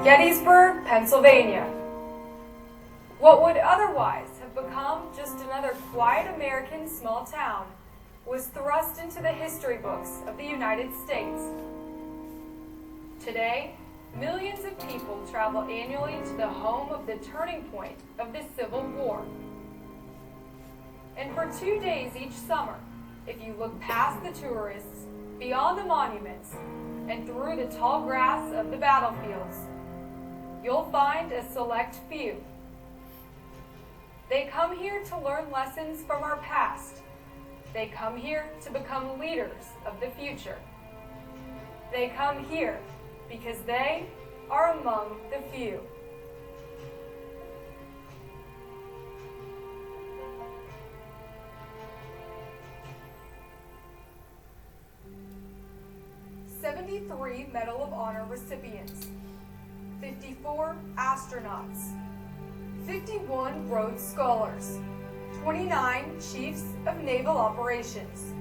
Speaker 9: Gettysburg, Pennsylvania. What would otherwise have become just another quiet American small town was thrust into the history books of the United States. Today, millions of people travel annually to the home of the turning point of the Civil War. And for 2 days each summer, if you look past the tourists, beyond the monuments, and through the tall grass of the battlefields, you'll find a select few. They come here to learn lessons from our past. They come here to become leaders of the future. They come here because they are among the few. "73 Medal of Honor recipients, 54 astronauts, 51 Rhodes Scholars, 29 Chiefs of Naval Operations,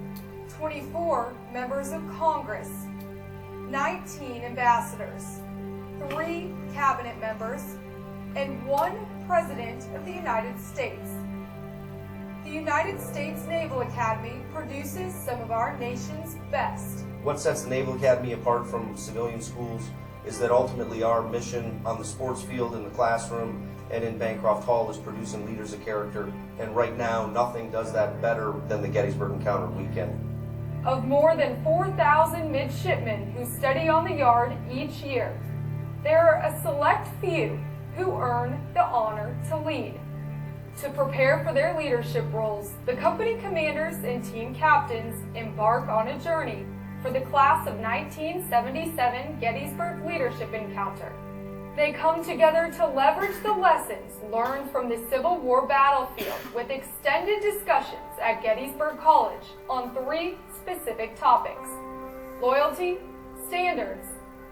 Speaker 9: 24 Members of Congress, 19 Ambassadors, 3 Cabinet Members, and 1 President of the United States. The United States Naval Academy produces some of our nation's best.
Speaker 10: What sets the Naval Academy apart from civilian schools is that ultimately our mission on the sports field, in the classroom, and in Bancroft Hall is producing leaders of character. And right now, nothing does that better than the Gettysburg Encounter weekend.
Speaker 9: Of more than 4,000 midshipmen who study on the yard each year, there are a select few who earn the honor to lead. To prepare for their leadership roles, the company commanders and team captains embark on a journey for the class of 1977 Gettysburg Leadership Encounter. They come together to leverage the lessons learned from the Civil War battlefield with extended discussions at Gettysburg College on 3 specific topics: loyalty, standards,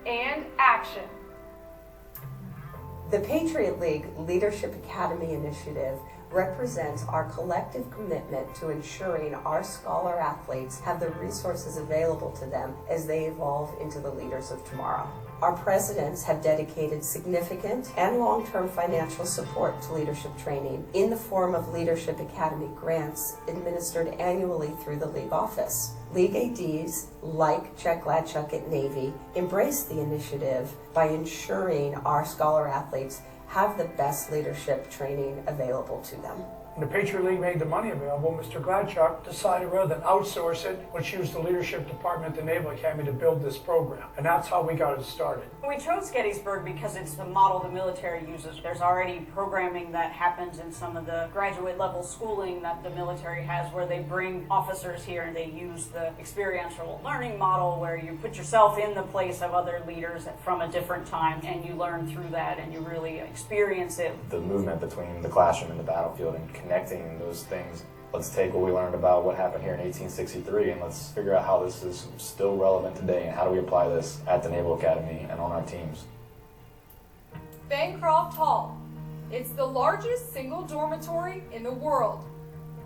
Speaker 9: and action.
Speaker 11: The Patriot League Leadership Academy initiative represents our collective commitment to ensuring our scholar athletes have the resources available to them as they evolve into the leaders of tomorrow. Our presidents have dedicated significant and long-term financial support to leadership training in the form of Leadership Academy grants administered annually through the League office. League ADs, like Chuck Gladchuck at Navy, embrace the initiative by ensuring our scholar athletes have the best leadership training available to them.
Speaker 12: When the Patriot League made the money available, Mr. Gladchuck decided rather than outsource it, let's use the leadership department at the Naval Academy to build this program. And that's how we got it started.
Speaker 13: We chose Gettysburg because it's the model the military uses. There's already programming that happens in some of the graduate level schooling that the military has, where they bring officers here and they use the experiential learning model where you put yourself in the place of other leaders from a different time and you learn through that and you really experience it.
Speaker 14: The movement between the classroom and the battlefield and connecting those things. Let's take what we learned about what happened here in 1863 and let's figure out how this is still relevant today and how do we apply this at the Naval Academy and on our teams.
Speaker 9: Bancroft Hall. It's the largest single dormitory in the world.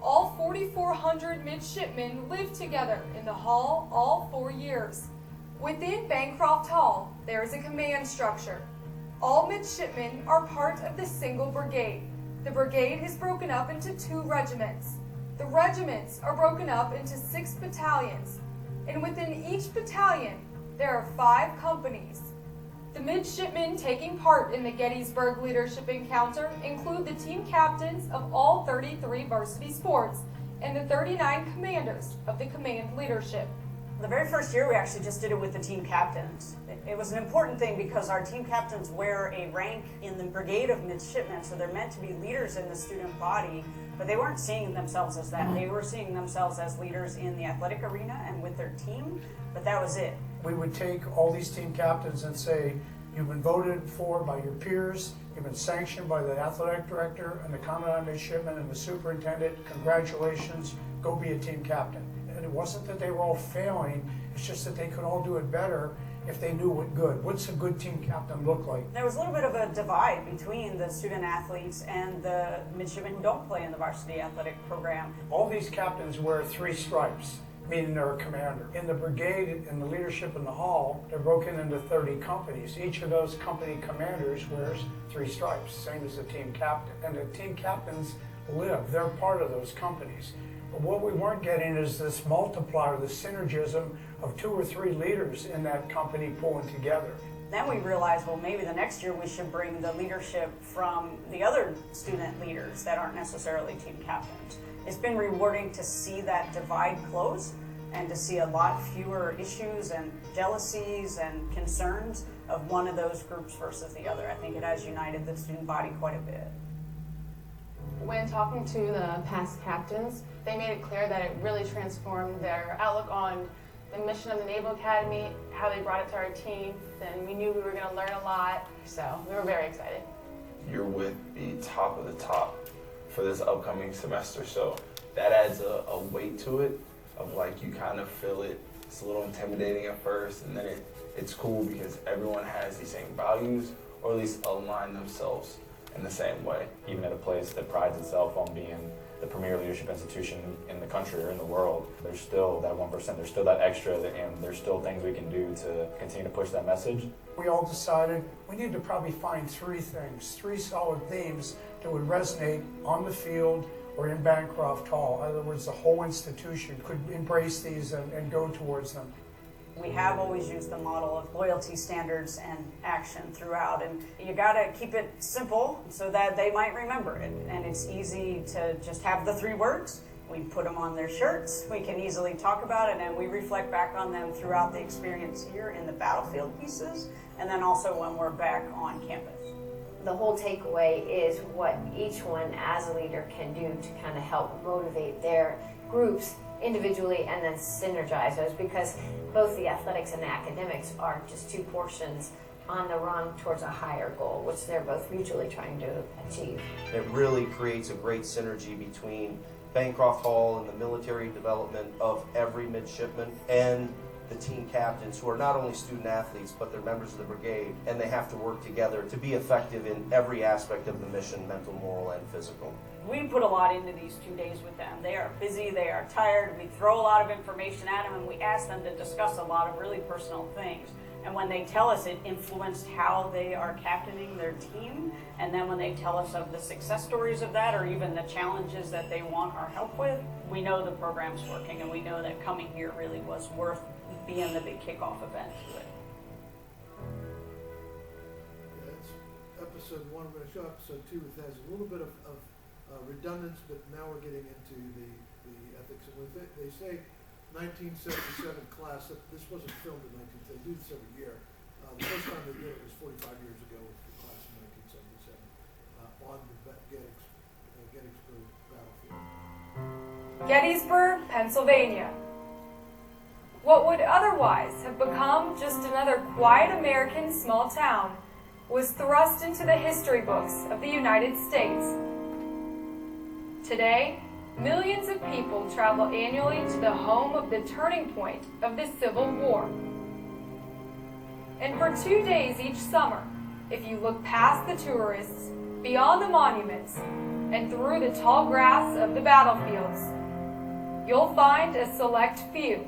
Speaker 9: All 4,400 midshipmen live together in the hall all 4 years. Within Bancroft Hall, there is a command structure. All midshipmen are part of the single brigade. The brigade is broken up into 2 regiments. The regiments are broken up into 6 battalions, and within each battalion, there are 5 companies. The midshipmen taking part in the Gettysburg Leadership Encounter include the team captains of all 33 varsity sports and the 39 commanders of the command leadership.
Speaker 13: The very first year, we actually just did it with the team captains. It was an important thing because our team captains wear a rank in the brigade of midshipmen, so they're meant to be leaders in the student body, but they weren't seeing themselves as that. They were seeing themselves as leaders in the athletic arena and with their team, but that was it.
Speaker 12: We would take all these team captains and say, you've been voted for by your peers, you've been sanctioned by the athletic director and the commandant midshipman and the superintendent. Congratulations, go be a team captain. And it wasn't that they were all failing, it's just that they could all do it better if they knew what good. What's a good team captain look like?
Speaker 13: There was a little bit of a divide between the student athletes and the midshipmen who don't play in the varsity athletic program.
Speaker 12: All these captains wear 3 stripes, meaning they're a commander. In the brigade, in the leadership in the hall, they're broken into 30 companies. Each of those company commanders wears 3 stripes, same as the team captain. And the team captains live, they're part of those companies. But what we weren't getting is this multiplier, the synergism of 2 or 3 leaders in that company pulling together.
Speaker 13: Then we realized, well, maybe the next year we should bring the leadership from the other student leaders that aren't necessarily team captains. It's been rewarding to see that divide close and to see a lot fewer issues and jealousies and concerns of one of those groups versus the other. I think it has united the student body quite a bit.
Speaker 15: When talking to the past captains, they made it clear that it really transformed their outlook on the mission of the Naval Academy, how they brought it to our team, and we knew we were going to learn a lot, so we were very excited.
Speaker 16: You're with the top of the top for this upcoming semester, so that adds a weight to it of like you kind of feel it. It's a little intimidating at first, and then it's cool because everyone has the same values, or at least align themselves in the same way.
Speaker 14: Even at a place that prides itself on being the premier leadership institution in the country or in the world, there's still that 1%, there's still that extra, and there's still things we can do to continue to push that message.
Speaker 12: We all decided we need to probably find 3 things, 3 solid themes that would resonate on the field or in Bancroft Hall. In other words, the whole institution could embrace these and go towards them.
Speaker 13: We have always used the model of loyalty, standards, and action throughout, and you gotta keep it simple so that they might remember it. And it's easy to just have the 3 words. We put them on their shirts, we can easily talk about it, and we reflect back on them throughout the experience here in the battlefield pieces, and then also when we're back on campus.
Speaker 17: The whole takeaway is what each one as a leader can do to kind of help motivate their groups individually and then synergize those, because both the athletics and the academics are just 2 portions on the run towards a higher goal, which they're both mutually trying to achieve.
Speaker 10: It really creates a great synergy between Bancroft Hall and the military development of every midshipman and the team captains, who are not only student athletes, but they're members of the brigade, and they have to work together to be effective in every aspect of the mission, mental, moral, and physical.
Speaker 13: We put a lot into these 2 days with them. They are busy, they are tired, we throw a lot of information at them, and we ask them to discuss a lot of really personal things. And when they tell us it influenced how they are captaining their team, and then when they tell us of the success stories of that, or even the challenges that they want our help with, we know the program's working, and we know that coming here really was worth being the big kickoff event to it.
Speaker 1: That's episode 1. I'm going to show episode 2. It has a little bit of redundance, but now we're getting into the ethics. And they say 1977 class. This wasn't filmed in 1977. They do this every year. The first time they did it was 45 years ago with the class in 1977 on the Gettysburg battlefield.
Speaker 9: Gettysburg, Pennsylvania. What would otherwise have become just another quiet American small town was thrust into the history books of the United States. Today, millions of people travel annually to the home of the turning point of the Civil War. And for 2 days each summer, if you look past the tourists, beyond the monuments, and through the tall grass of the battlefields, you'll find a select few.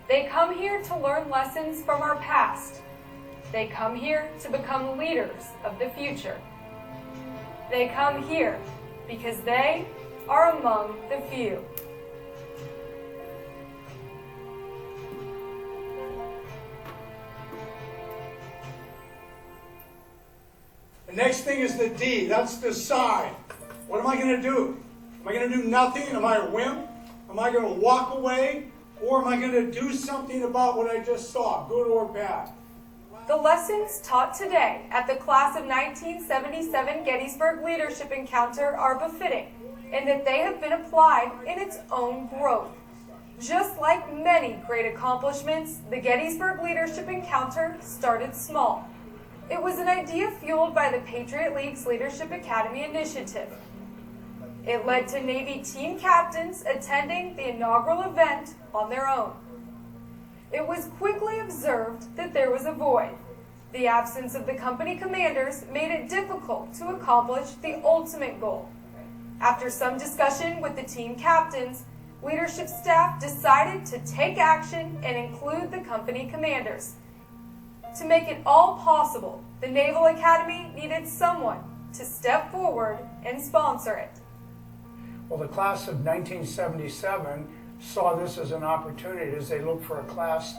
Speaker 9: They come here to learn lessons from our past. They come here to become leaders of the future. They come here because they are among the few.
Speaker 12: The next thing is the D. That's decide. What am I going to do? Am Am I going to do nothing? Am I a wimp? Am I going to walk away? Or am I going to do something about what I just saw, good or bad?
Speaker 9: The lessons taught today at the class of 1977 Gettysburg Leadership Encounter are befitting in that they have been applied in its own growth. Just like many great accomplishments, the Gettysburg Leadership Encounter started small. It was an idea fueled by the Patriot League's Leadership Academy initiative. It led to Navy team captains attending the inaugural event on their own. It was quickly observed that there was a void. The absence of the company commanders made it difficult to accomplish the ultimate goal. After some discussion with the team captains, leadership staff decided to take action and include the company commanders. To make it all possible, the Naval Academy needed someone to step forward and sponsor it.
Speaker 12: Well, the class of 1977 saw this as an opportunity as they looked for a class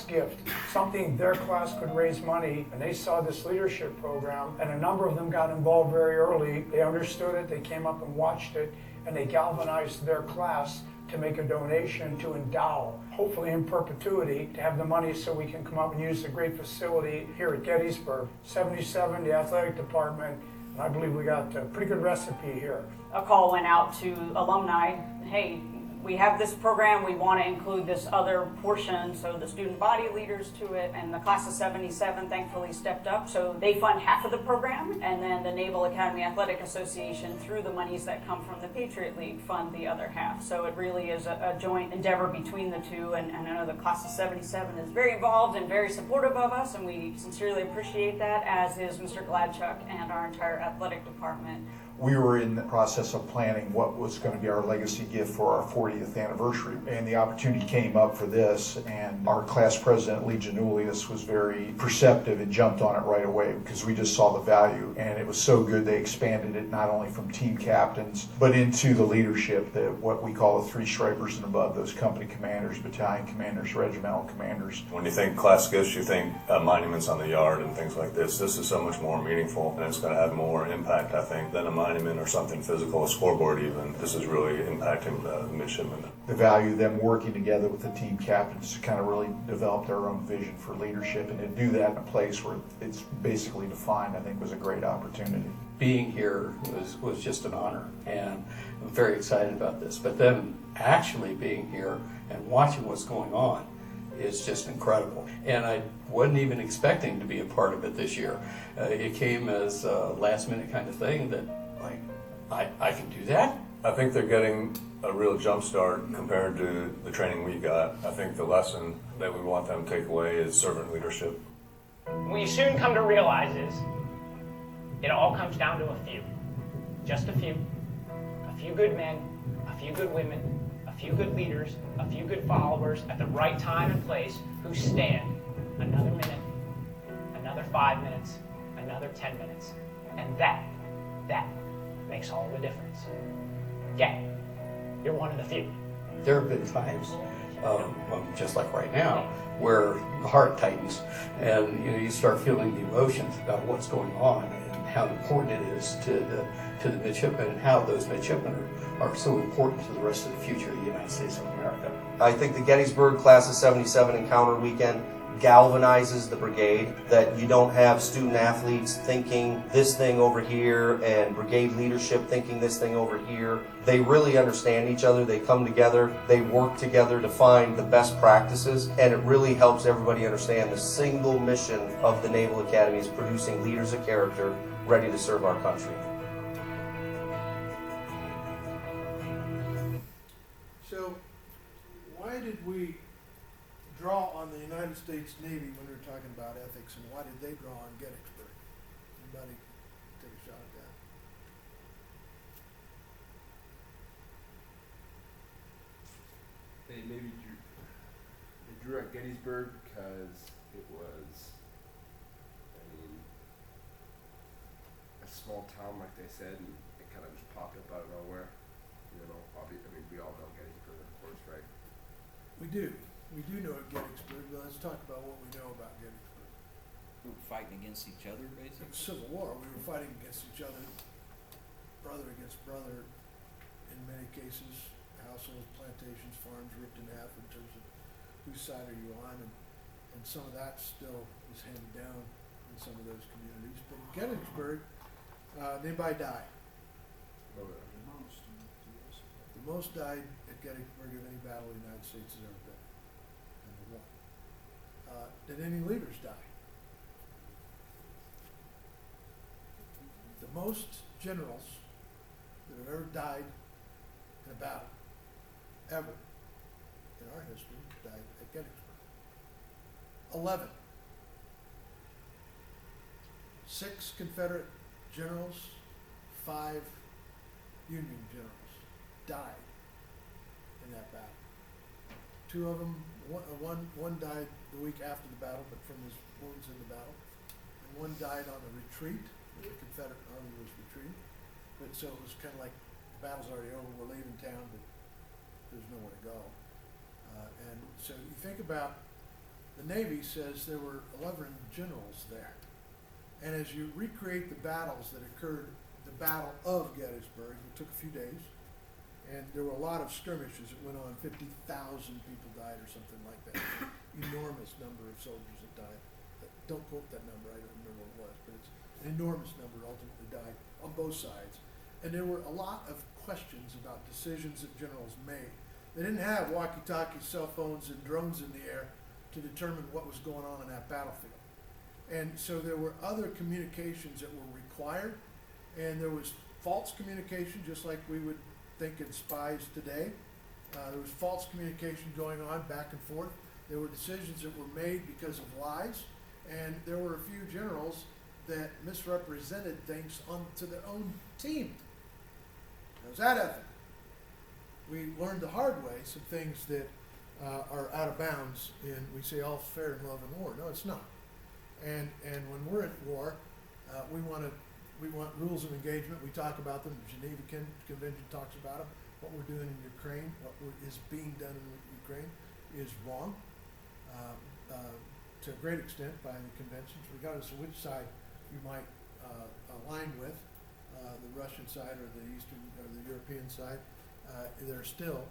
Speaker 12: gift, something their class could raise money, and they saw this leadership program, and a number of them got involved very early. They understood it, they came up and watched it, and they galvanized their class to make a donation to endow, hopefully in perpetuity, to have the money so we can come up and use the great facility here at Gettysburg. 77, the athletic department, and I believe we got a pretty good recipe here.
Speaker 13: A call went out to alumni, hey, we have this program, we want to include this other portion, so the student body leaders to it, and the class of 77 thankfully stepped up, so they fund half of the program, and then the Naval Academy Athletic Association, through the monies that come from the Patriot League, fund the other half. So it really is a joint endeavor between the two, and I know the class of 77 is very involved and very supportive of us, and we sincerely appreciate that, as is Mr. Gladchuck and our entire athletic department.
Speaker 18: We were in the process of planning what was going to be our legacy gift for our 40th anniversary. And the opportunity came up for this, and our class president, Lee Janulius, was very perceptive and jumped on it right away because we just saw the value. And it was so good they expanded it not only from team captains, but into the leadership, what we call the three stripers and above, those company commanders, battalion commanders, regimental commanders.
Speaker 19: When you think class gifts, you think monuments on the yard and things like this. This is so much more meaningful, and it's going to have more impact, I think, than a monument or something physical, a scoreboard even. This is really impacting the midshipmen.
Speaker 18: The value of them working together with the team captains to kind of really develop their own vision for leadership, and to do that in a place where it's basically defined, I think was a great opportunity.
Speaker 20: Being here was just an honor, and I'm very excited about this. But then actually being here and watching what's going on is just incredible. And I wasn't even expecting to be a part of it this year. It came as a last minute kind of thing that, like, I can do that?
Speaker 19: I think they're getting a real jump start compared to the training we got. I think the lesson that we want them to take away is servant leadership.
Speaker 21: What you soon come to realize is it all comes down to a few. Just a few. A few good men, a few good women, a few good leaders, a few good followers at the right time and place who stand another minute, another 5 minutes, another 10 minutes. And that makes all the difference. Yeah, you're one of the few.
Speaker 20: There have been times, just like right now, where the heart tightens and you start feeling the emotions about what's going on and how important it is to the midshipmen, and how those midshipmen are so important to the rest of the future of the United States of America.
Speaker 10: I think the Gettysburg Class of 77 Encounter Weekend galvanizes the brigade, that you don't have student athletes thinking this thing over here and brigade leadership thinking this thing over here. They really understand each other, they come together, they work together to find the best practices, and it really helps everybody understand the single mission of the Naval Academy is producing leaders of character ready to serve our country.
Speaker 1: So, why did we draw on the United States Navy when we were talking about ethics, and why did they draw on Gettysburg? Anybody take a shot at that?
Speaker 3: They drew at Gettysburg because it was, a small town, like they said, and it kind of just popped up out of nowhere. We all know Gettysburg, of course, right?
Speaker 1: We do know at Gettysburg, but let's talk about what we know about Gettysburg.
Speaker 2: We were fighting against each other, basically.
Speaker 1: Civil War, we were fighting against each other, brother against brother, in many cases, households, plantations, farms ripped in half in terms of whose side are you on, and some of that still is handed down in some of those communities. But in Gettysburg, anybody died. The most died at Gettysburg of any battle the United States has ever been. Number one. Did any leaders die? The most generals that have ever died in a battle, ever, in our history, died at Gettysburg. 11. 6 Confederate generals, 5 Union generals died in that battle. 2 of them, one died the week after the battle, but from his wounds in the battle, and 1 died on the retreat. The Confederate army was retreating, but so it was kind of like the battle's already over. We're leaving town, but there's nowhere to go. And so you think about the Navy says there were 11 generals there, and as you recreate the battles that occurred, the Battle of Gettysburg, it took a few days. And there were a lot of skirmishes that went on. 50,000 people died or something like that. Enormous number of soldiers that died. Don't quote that number, I don't remember what it was, but it's an enormous number ultimately died on both sides. And there were a lot of questions about decisions that generals made. They didn't have walkie-talkies, cell phones, and drones in the air to determine what was going on in that battlefield. And so there were other communications that were required, and there was false communication, just like we would think in spies today. There was false communication going on back and forth. There were decisions that were made because of lies, and there were a few generals that misrepresented things to their own team. How's that ethic? We learned the hard way some things that are out of bounds, and we say all fair in love and war. No, it's not. And when we're at war, we want rules of engagement. We talk about them. The Geneva Convention talks about them. What we're doing in Ukraine, is being done in Ukraine, is wrong to a great extent by the conventions, regardless of which side you might align with, the Russian side or the Eastern or the European side. There are still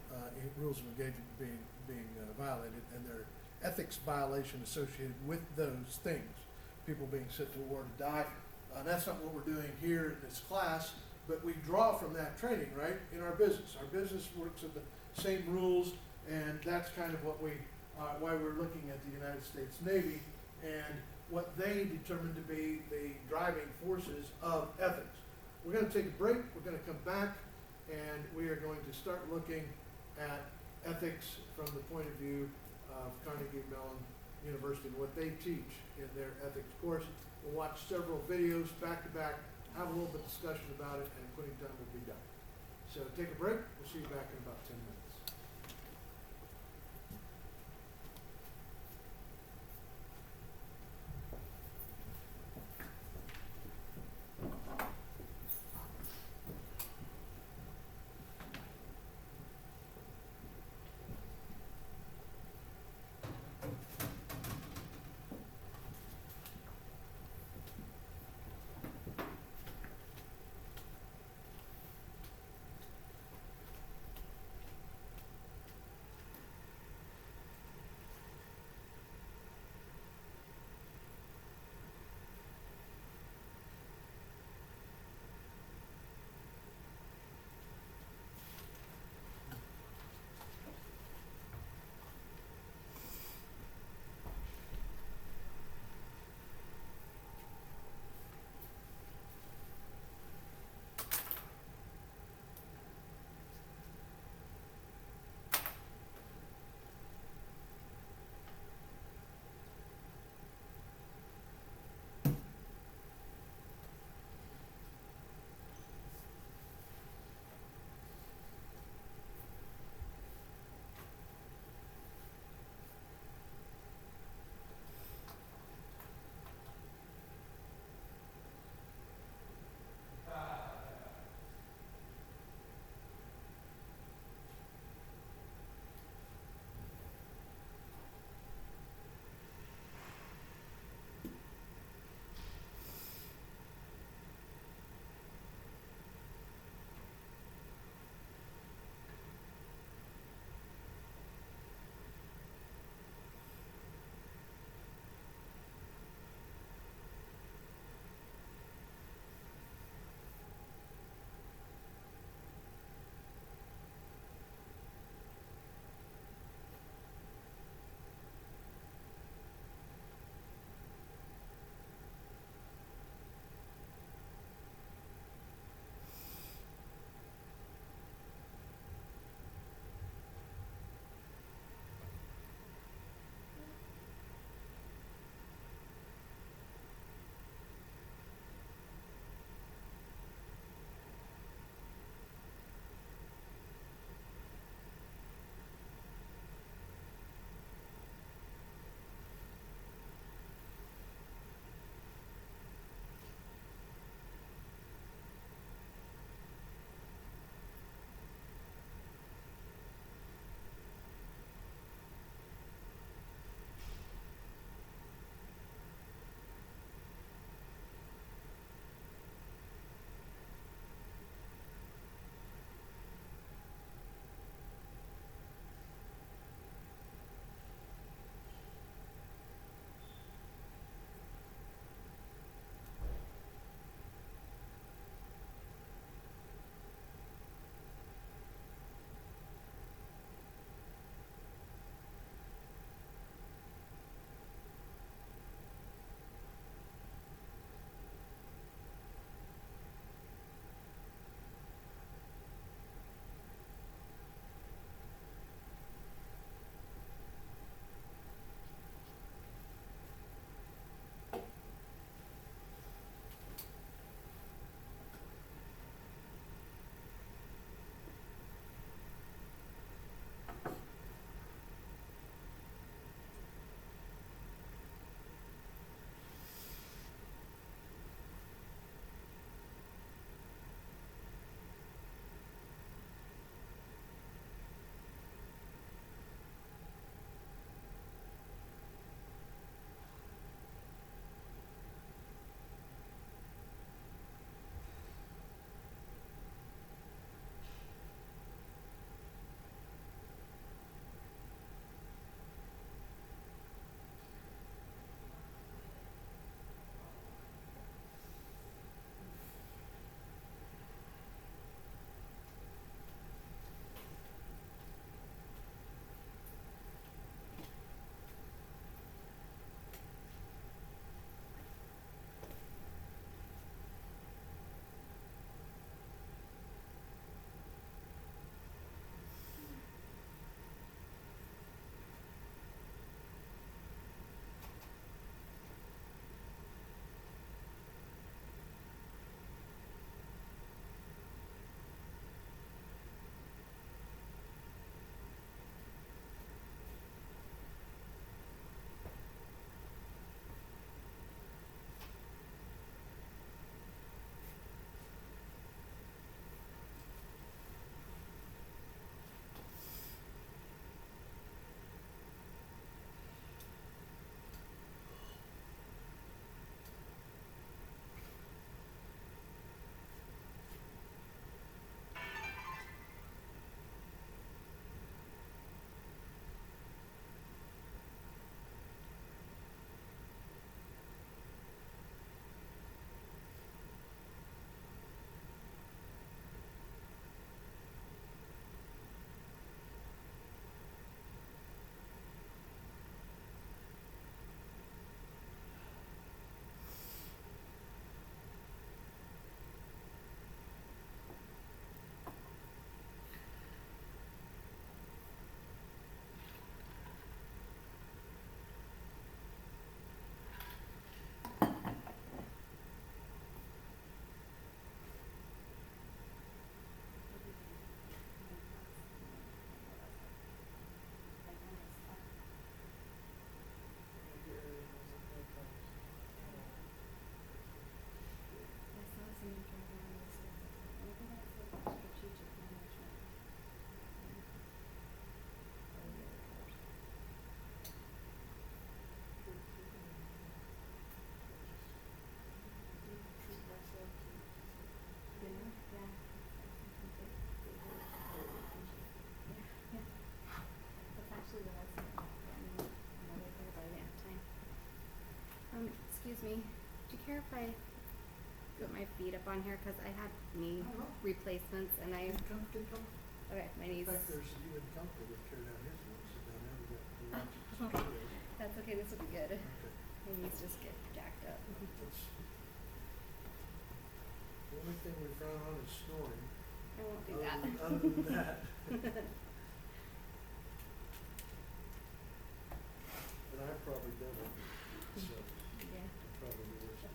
Speaker 1: rules of engagement being violated, and there are ethics violations associated with those things. People being sent to war to die. That's not what we're doing here in this class, but we draw from that training, right, in our business. Our business works at the same rules, and that's kind of what why we're looking at the United States Navy and what they determine to be the driving forces of ethics. We're going to take a break. We're going to come back, and we are going to start looking at ethics from the point of view of Carnegie Mellon University and what they teach in their ethics course. We'll watch several videos back to back, have a little bit of discussion about it, and quitting time will be done. So take a break. We'll see you back in about 10 minutes.
Speaker 4: care if I put my feet up on here because I had knee replacements and I.
Speaker 1: Get comfortable.
Speaker 4: Okay, my knees.
Speaker 1: In fact, there's even comfortable with chair down here, so we can sit down there, we got the watches.
Speaker 4: That's okay. This will be good.
Speaker 1: Okay.
Speaker 4: My knees just get jacked up.
Speaker 1: That's, the only thing we frown on is snoring.
Speaker 4: I won't do that.
Speaker 1: Other than that. And I've probably done it, so
Speaker 4: Yeah.
Speaker 1: I'm probably the worst.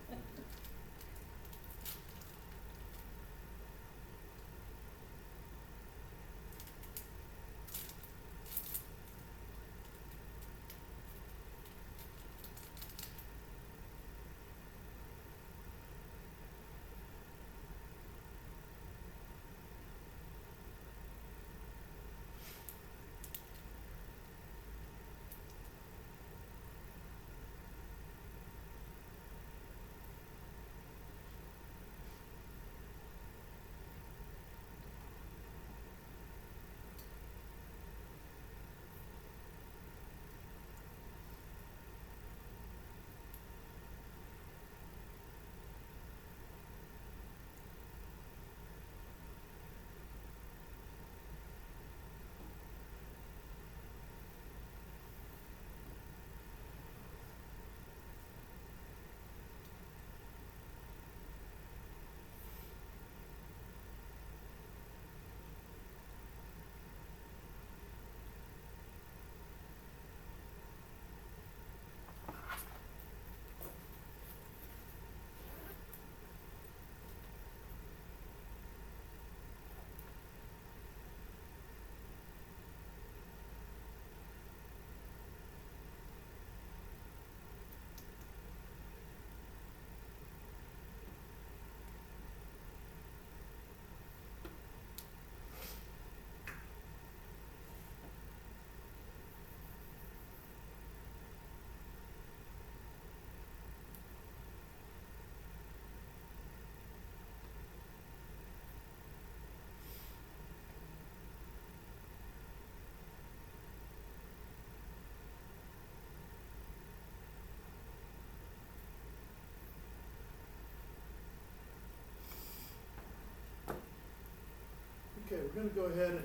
Speaker 1: Okay, we're gonna go ahead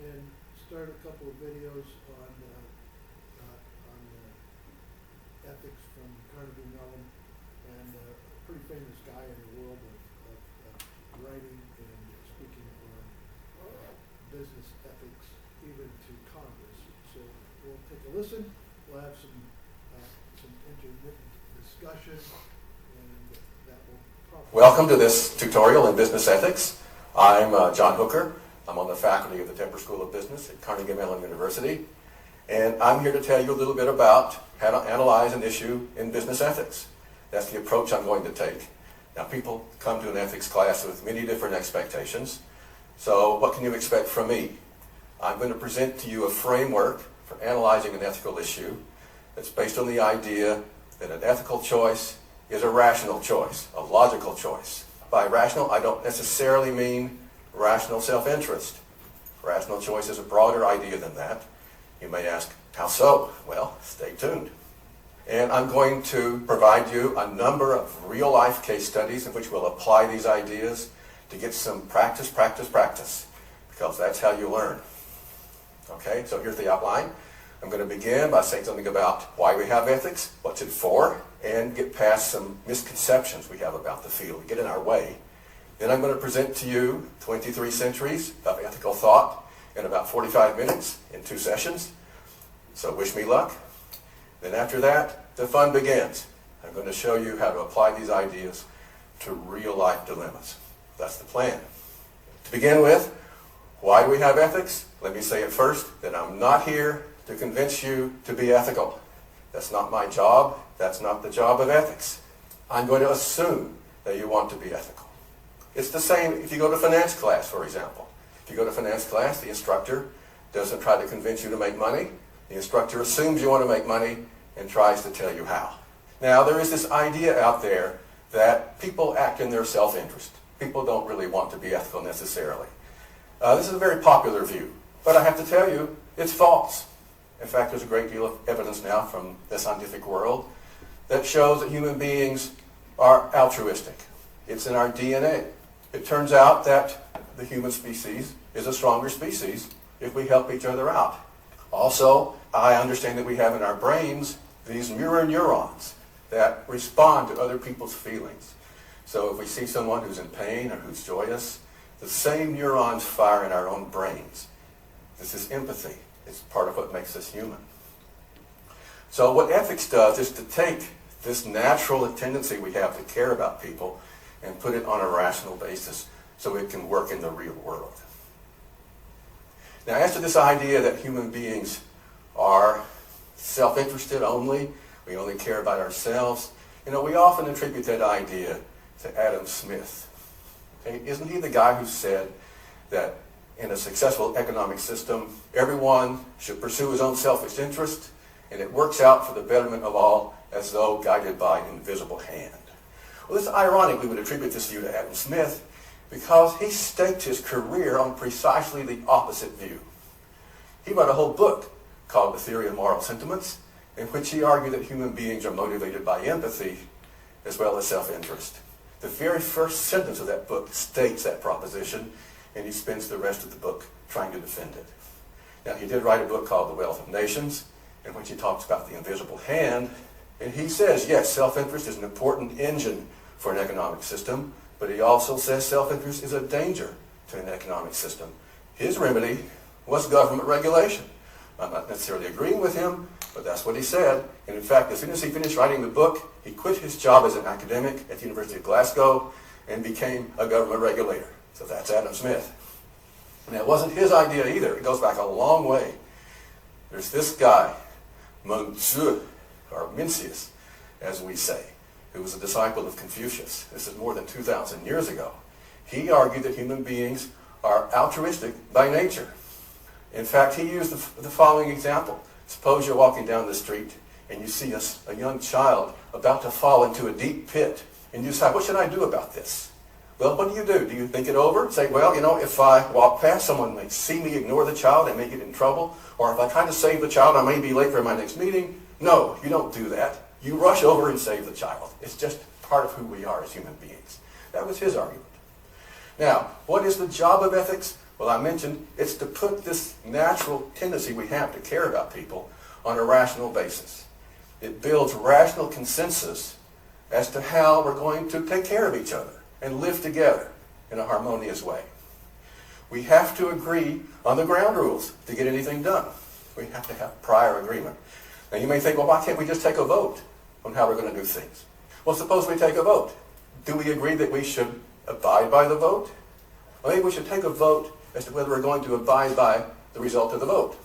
Speaker 1: and start a couple of videos on ethics from Carnegie Mellon, and a pretty famous guy in the world of writing and speaking on business ethics, even to Congress. So we'll take a listen, we'll have some intermittent discussion, and that will probably...
Speaker 22: Welcome to this tutorial in business ethics. I'm John Hooker. I'm on the faculty of the Temper School of Business at Carnegie Mellon University. And I'm here to tell you a little bit about how to analyze an issue in business ethics. That's the approach I'm going to take. Now, people come to an ethics class with many different expectations. So what can you expect from me? I'm going to present to you a framework for analyzing an ethical issue that's based on the idea that an ethical choice is a rational choice, a logical choice. By rational, I don't necessarily mean rational self-interest. Rational choice is a broader idea than that. You may ask, how so? Well, stay tuned. And I'm going to provide you a number of real-life case studies in which we'll apply these ideas to get some practice, because that's how you learn. Okay, so here's the outline. I'm going to begin by saying something about why we have ethics, what's it for, and get past some misconceptions we have about the field, get in our way. Then I'm going to present to you 23 centuries of ethical thought in about 45 minutes in 2 sessions. So wish me luck. Then after that, the fun begins. I'm going to show you how to apply these ideas to real-life dilemmas. That's the plan. To begin with, why do we have ethics? Let me say it first, that I'm not here to convince you to be ethical. That's not my job. That's not the job of ethics. I'm going to assume that you want to be ethical. It's the same if you go to finance class, for example. If you go to finance class, the instructor doesn't try to convince you to make money. The instructor assumes you want to make money and tries to tell you how. Now, there is this idea out there that people act in their self-interest. People don't really want to be ethical necessarily. This is a very popular view, but I have to tell you, it's false. In fact, there's a great deal of evidence now from the scientific world that shows that human beings are altruistic. It's in our DNA. It turns out that the human species is a stronger species if we help each other out. Also, I understand that we have in our brains these mirror neurons that respond to other people's feelings. So if we see someone who's in pain or who's joyous, the same neurons fire in our own brains. This is empathy. It's part of what makes us human. So what ethics does is to take this natural tendency we have to care about people and put it on a rational basis so it can work in the real world. Now, as to this idea that human beings are self-interested only, we only care about ourselves, we often attribute that idea to Adam Smith. Okay? Isn't he the guy who said that in a successful economic system, everyone should pursue his own selfish interest, and it works out for the betterment of all as though guided by an invisible hand? Well, it's ironic we would attribute this view to Adam Smith because he staked his career on precisely the opposite view. He wrote a whole book called The Theory of Moral Sentiments, in which he argued that human beings are motivated by empathy as well as self-interest. The very first sentence of that book states that proposition, and he spends the rest of the book trying to defend it. Now, he did write a book called The Wealth of Nations, in which he talks about the invisible hand, and he says, yes, self-interest is an important engine for an economic system, but he also says self-interest is a danger to an economic system. His remedy was government regulation. I'm not necessarily agreeing with him, but that's what he said. And in fact, as soon as he finished writing the book, he quit his job as an academic at the University of Glasgow and became a government regulator. So that's Adam Smith. And it wasn't his idea either. It goes back a long way. There's this guy, Monsieur, or Mencius, as we say, who was a disciple of Confucius. This is more than 2,000 years ago. He argued that human beings are altruistic by nature. In fact, he used the following example. Suppose you're walking down the street and you see a young child about to fall into a deep pit, and you decide, what should I do about this? Well, what do? Do you think it over and say, well, if I walk past, someone may see me ignore the child and may get in trouble, or if I try to save the child, I may be late for my next meeting? No, you don't do that. You rush over and save the child. It's just part of who we are as human beings. That was his argument. Now, what is the job of ethics? Well, I mentioned it's to put this natural tendency we have to care about people on a rational basis. It builds rational consensus as to how we're going to take care of each other and live together in a harmonious way. We have to agree on the ground rules to get anything done. We have to have prior agreement. Now, you may think, well, why can't we just take a vote on how we're going to do things? Well, suppose we take a vote. Do we agree that we should abide by the vote? Well, maybe we should take a vote as to whether we're going to abide by the result of the vote.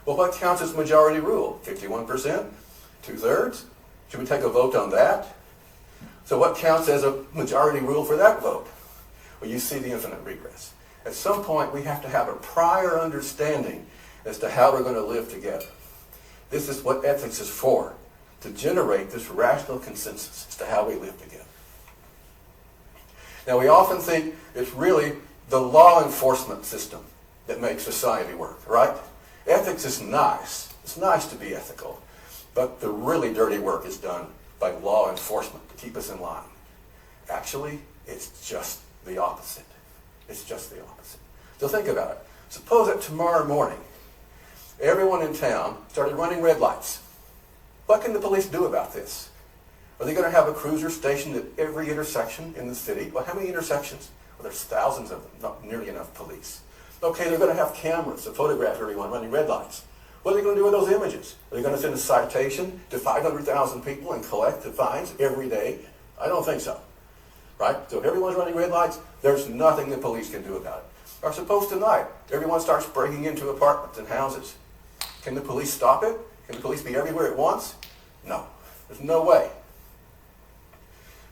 Speaker 22: Well, what counts as majority rule? 51%? 2/3? Should we take a vote on that? So what counts as a majority rule for that vote? Well, you see the infinite regress. At some point, we have to have a prior understanding as to how we're going to live together. This is what ethics is for, to generate this rational consensus as to how we live together. Now, we often think it's really the law enforcement system that makes society work, right? Ethics is nice. It's nice to be ethical. But the really dirty work is done by law enforcement to keep us in line. Actually, it's just the opposite. It's just the opposite. So think about it. Suppose that tomorrow morning, everyone in town started running red lights. What can the police do about this? Are they going to have a cruiser stationed at every intersection in the city? Well, how many intersections? Well, there's thousands of them, not nearly enough police. Okay, they're going to have cameras to photograph everyone running red lights. What are they going to do with those images? Are they going to send a citation to 500,000 people and collect the fines every day? I don't think so. Right? So if everyone's running red lights, there's nothing the police can do about it. Or suppose tonight, everyone starts breaking into apartments and houses. Can the police stop it? Can the police be everywhere at once? No. There's no way.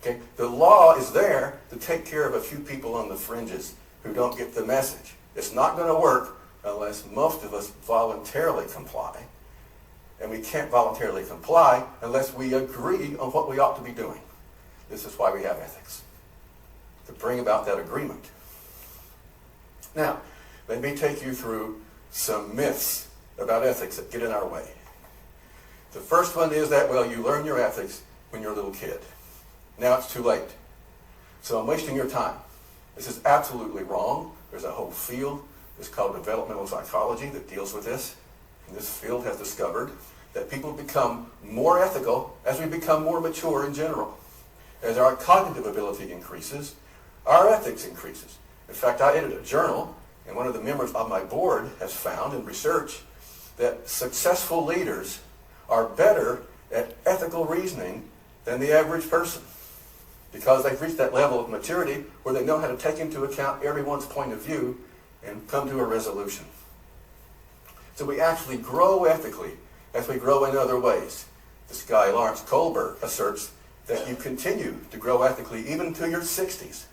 Speaker 22: Okay? The law is there to take care of a few people on the fringes who don't get the message. It's not going to work unless most of us voluntarily comply. And we can't voluntarily comply unless we agree on what we ought to be doing. This is why we have ethics, to bring about that agreement. Now, let me take you through some myths about ethics that get in our way. The first one is that, well, you learn your ethics when you're a little kid. Now it's too late. So I'm wasting your time. This is absolutely wrong. There's a whole field. It's called developmental psychology that deals with this. And this field has discovered that people become more ethical as we become more mature in general. As our cognitive ability increases, our ethics increases. In fact, I edit a journal, and one of the members of my board has found in research that successful leaders are better at ethical reasoning than the average person, because they've reached that level of maturity where they know how to take into account everyone's point of view and come to a resolution. So we actually grow ethically as we grow in other ways. This guy, Lawrence Kohlberg, asserts that you continue to grow ethically even to your 60s.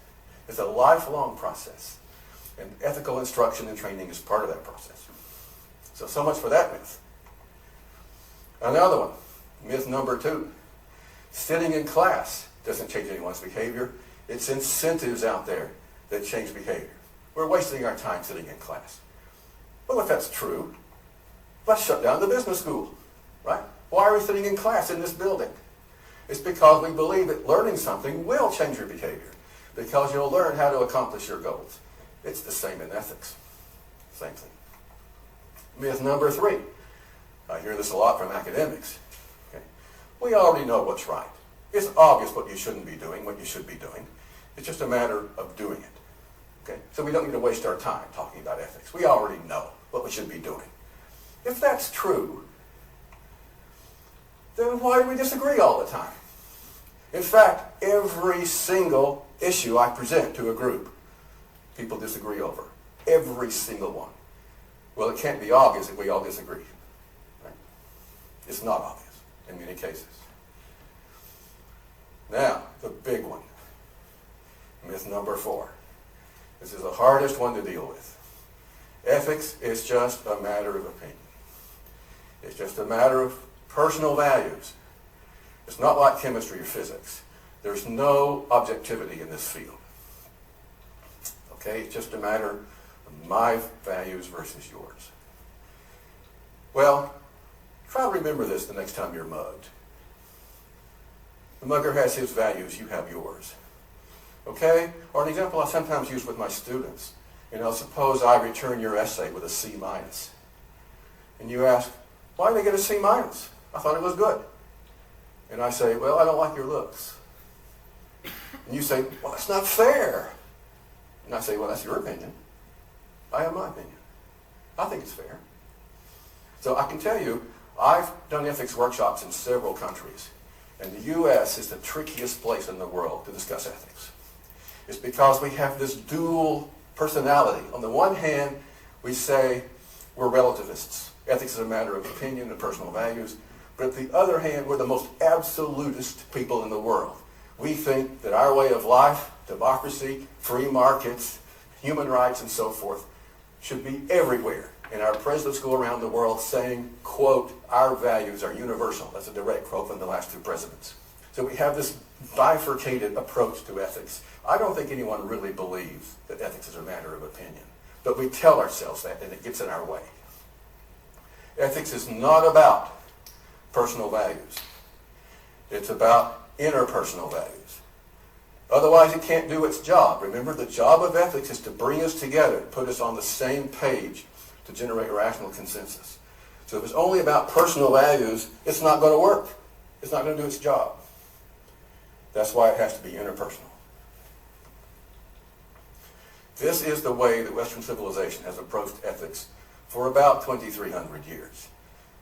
Speaker 22: It's a lifelong process. And ethical instruction and training is part of that process. So much for that myth. Another one, myth number 2. Sitting in class doesn't change anyone's behavior. It's incentives out there that change behavior. We're wasting our time sitting in class. Well, if that's true, let's shut down the business school, right? Why are we sitting in class in this building? It's because we believe that learning something will change your behavior, because you'll learn how to accomplish your goals. It's the same in ethics. Same thing. Myth number 3. I hear this a lot from academics. Okay? We already know what's right. It's obvious what you shouldn't be doing, what you should be doing. It's just a matter of doing it. Okay? So we don't need to waste our time talking about ethics. We already know what we should be doing. If that's true, then why do we disagree all the time? In fact, every single issue I present to a group, people disagree over. Every single one. Well, it can't be obvious if we all disagree. Right? It's not obvious in many cases. Now, the big one. Myth number 4. This is the hardest one to deal with. Ethics is just a matter of opinion. It's just a matter of personal values. It's not like chemistry or physics. There's no objectivity in this field. Okay, it's just a matter of my values versus yours. Well, try to remember this the next time you're mugged. The mugger has his values, you have yours. Okay? Or an example I sometimes use with my students. Suppose I return your essay with a C-. And you ask, why did they get a C-? I thought it was good. And I say, well, I don't like your looks. And you say, well, that's not fair. And I say, well, that's your opinion. I have my opinion. I think it's fair. So I can tell you, I've done ethics workshops in several countries. And the U.S. is the trickiest place in the world to discuss ethics. It's because we have this dual personality. On the one hand, we say we're relativists. Ethics is a matter of opinion and personal values. But at the other hand, we're the most absolutist people in the world. We think that our way of life, democracy, free markets, human rights, and so forth, should be everywhere. And our presidents go around the world saying, quote, our values are universal. That's a direct quote from the last 2 presidents. So we have this bifurcated approach to ethics. I don't think anyone really believes that ethics is a matter of opinion. But we tell ourselves that, and it gets in our way. Ethics is not about personal values. It's about interpersonal values. Otherwise, it can't do its job. Remember, the job of ethics is to bring us together, put us on the same page to generate rational consensus. So if it's only about personal values, it's not going to work. It's not going to do its job. That's why it has to be interpersonal. This is the way that Western civilization has approached ethics for about 2,300 years.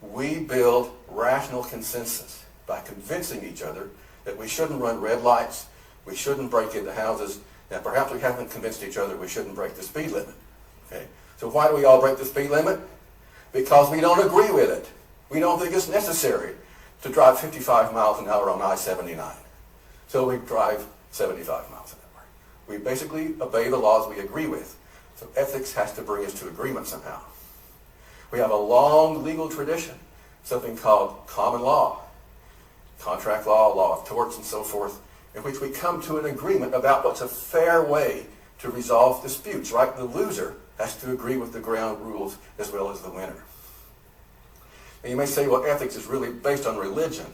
Speaker 22: We build rational consensus by convincing each other that we shouldn't run red lights, we shouldn't break into houses, and perhaps we haven't convinced each other we shouldn't break the speed limit. Okay? So why do we all break the speed limit? Because we don't agree with it. We don't think it's necessary to drive 55 miles an hour on I-79. So we drive 75 miles an hour. We basically obey the laws we agree with. So ethics has to bring us to agreement somehow. We have a long legal tradition, something called common law, contract law, law of torts, and so forth, in which we come to an agreement about what's a fair way to resolve disputes, right? The loser has to agree with the ground rules as well as the winner. And you may say, well, ethics is really based on religion.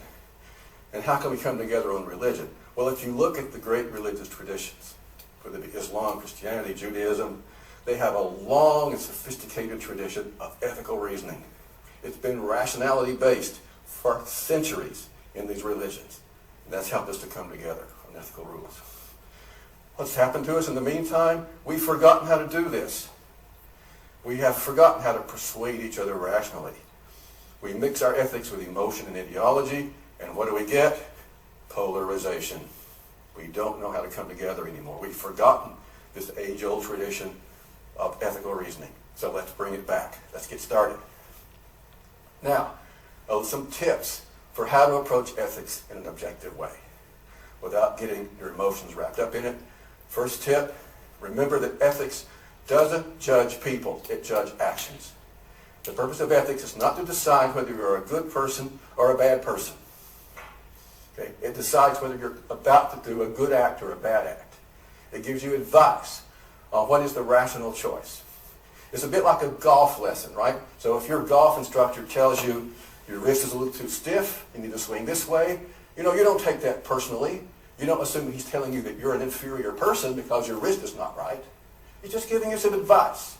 Speaker 22: And how can we come together on religion? Well, if you look at the great religious traditions, whether it be Islam, Christianity, Judaism, they have a long and sophisticated tradition of ethical reasoning. It's been rationality-based for centuries in these religions. And that's helped us to come together on ethical rules. What's happened to us in the meantime? We've forgotten how to do this. We have forgotten how to persuade each other rationally. We mix our ethics with emotion and ideology, and what do we get? Polarization. We don't know how to come together anymore. We've forgotten this age-old tradition of ethical reasoning. So let's bring it back. Let's get started. Now, some tips for how to approach ethics in an objective way without getting your emotions wrapped up in it. First tip, remember that ethics doesn't judge people, it judges actions. The purpose of ethics is not to decide whether you're a good person or a bad person. Okay? It decides whether you're about to do a good act or a bad act. It gives you advice on what is the rational choice. It's a bit like a golf lesson, right? So if your golf instructor tells you your wrist is a little too stiff, you need to swing this way, you don't take that personally. You don't assume he's telling you that you're an inferior person because your wrist is not right. He's just giving you some advice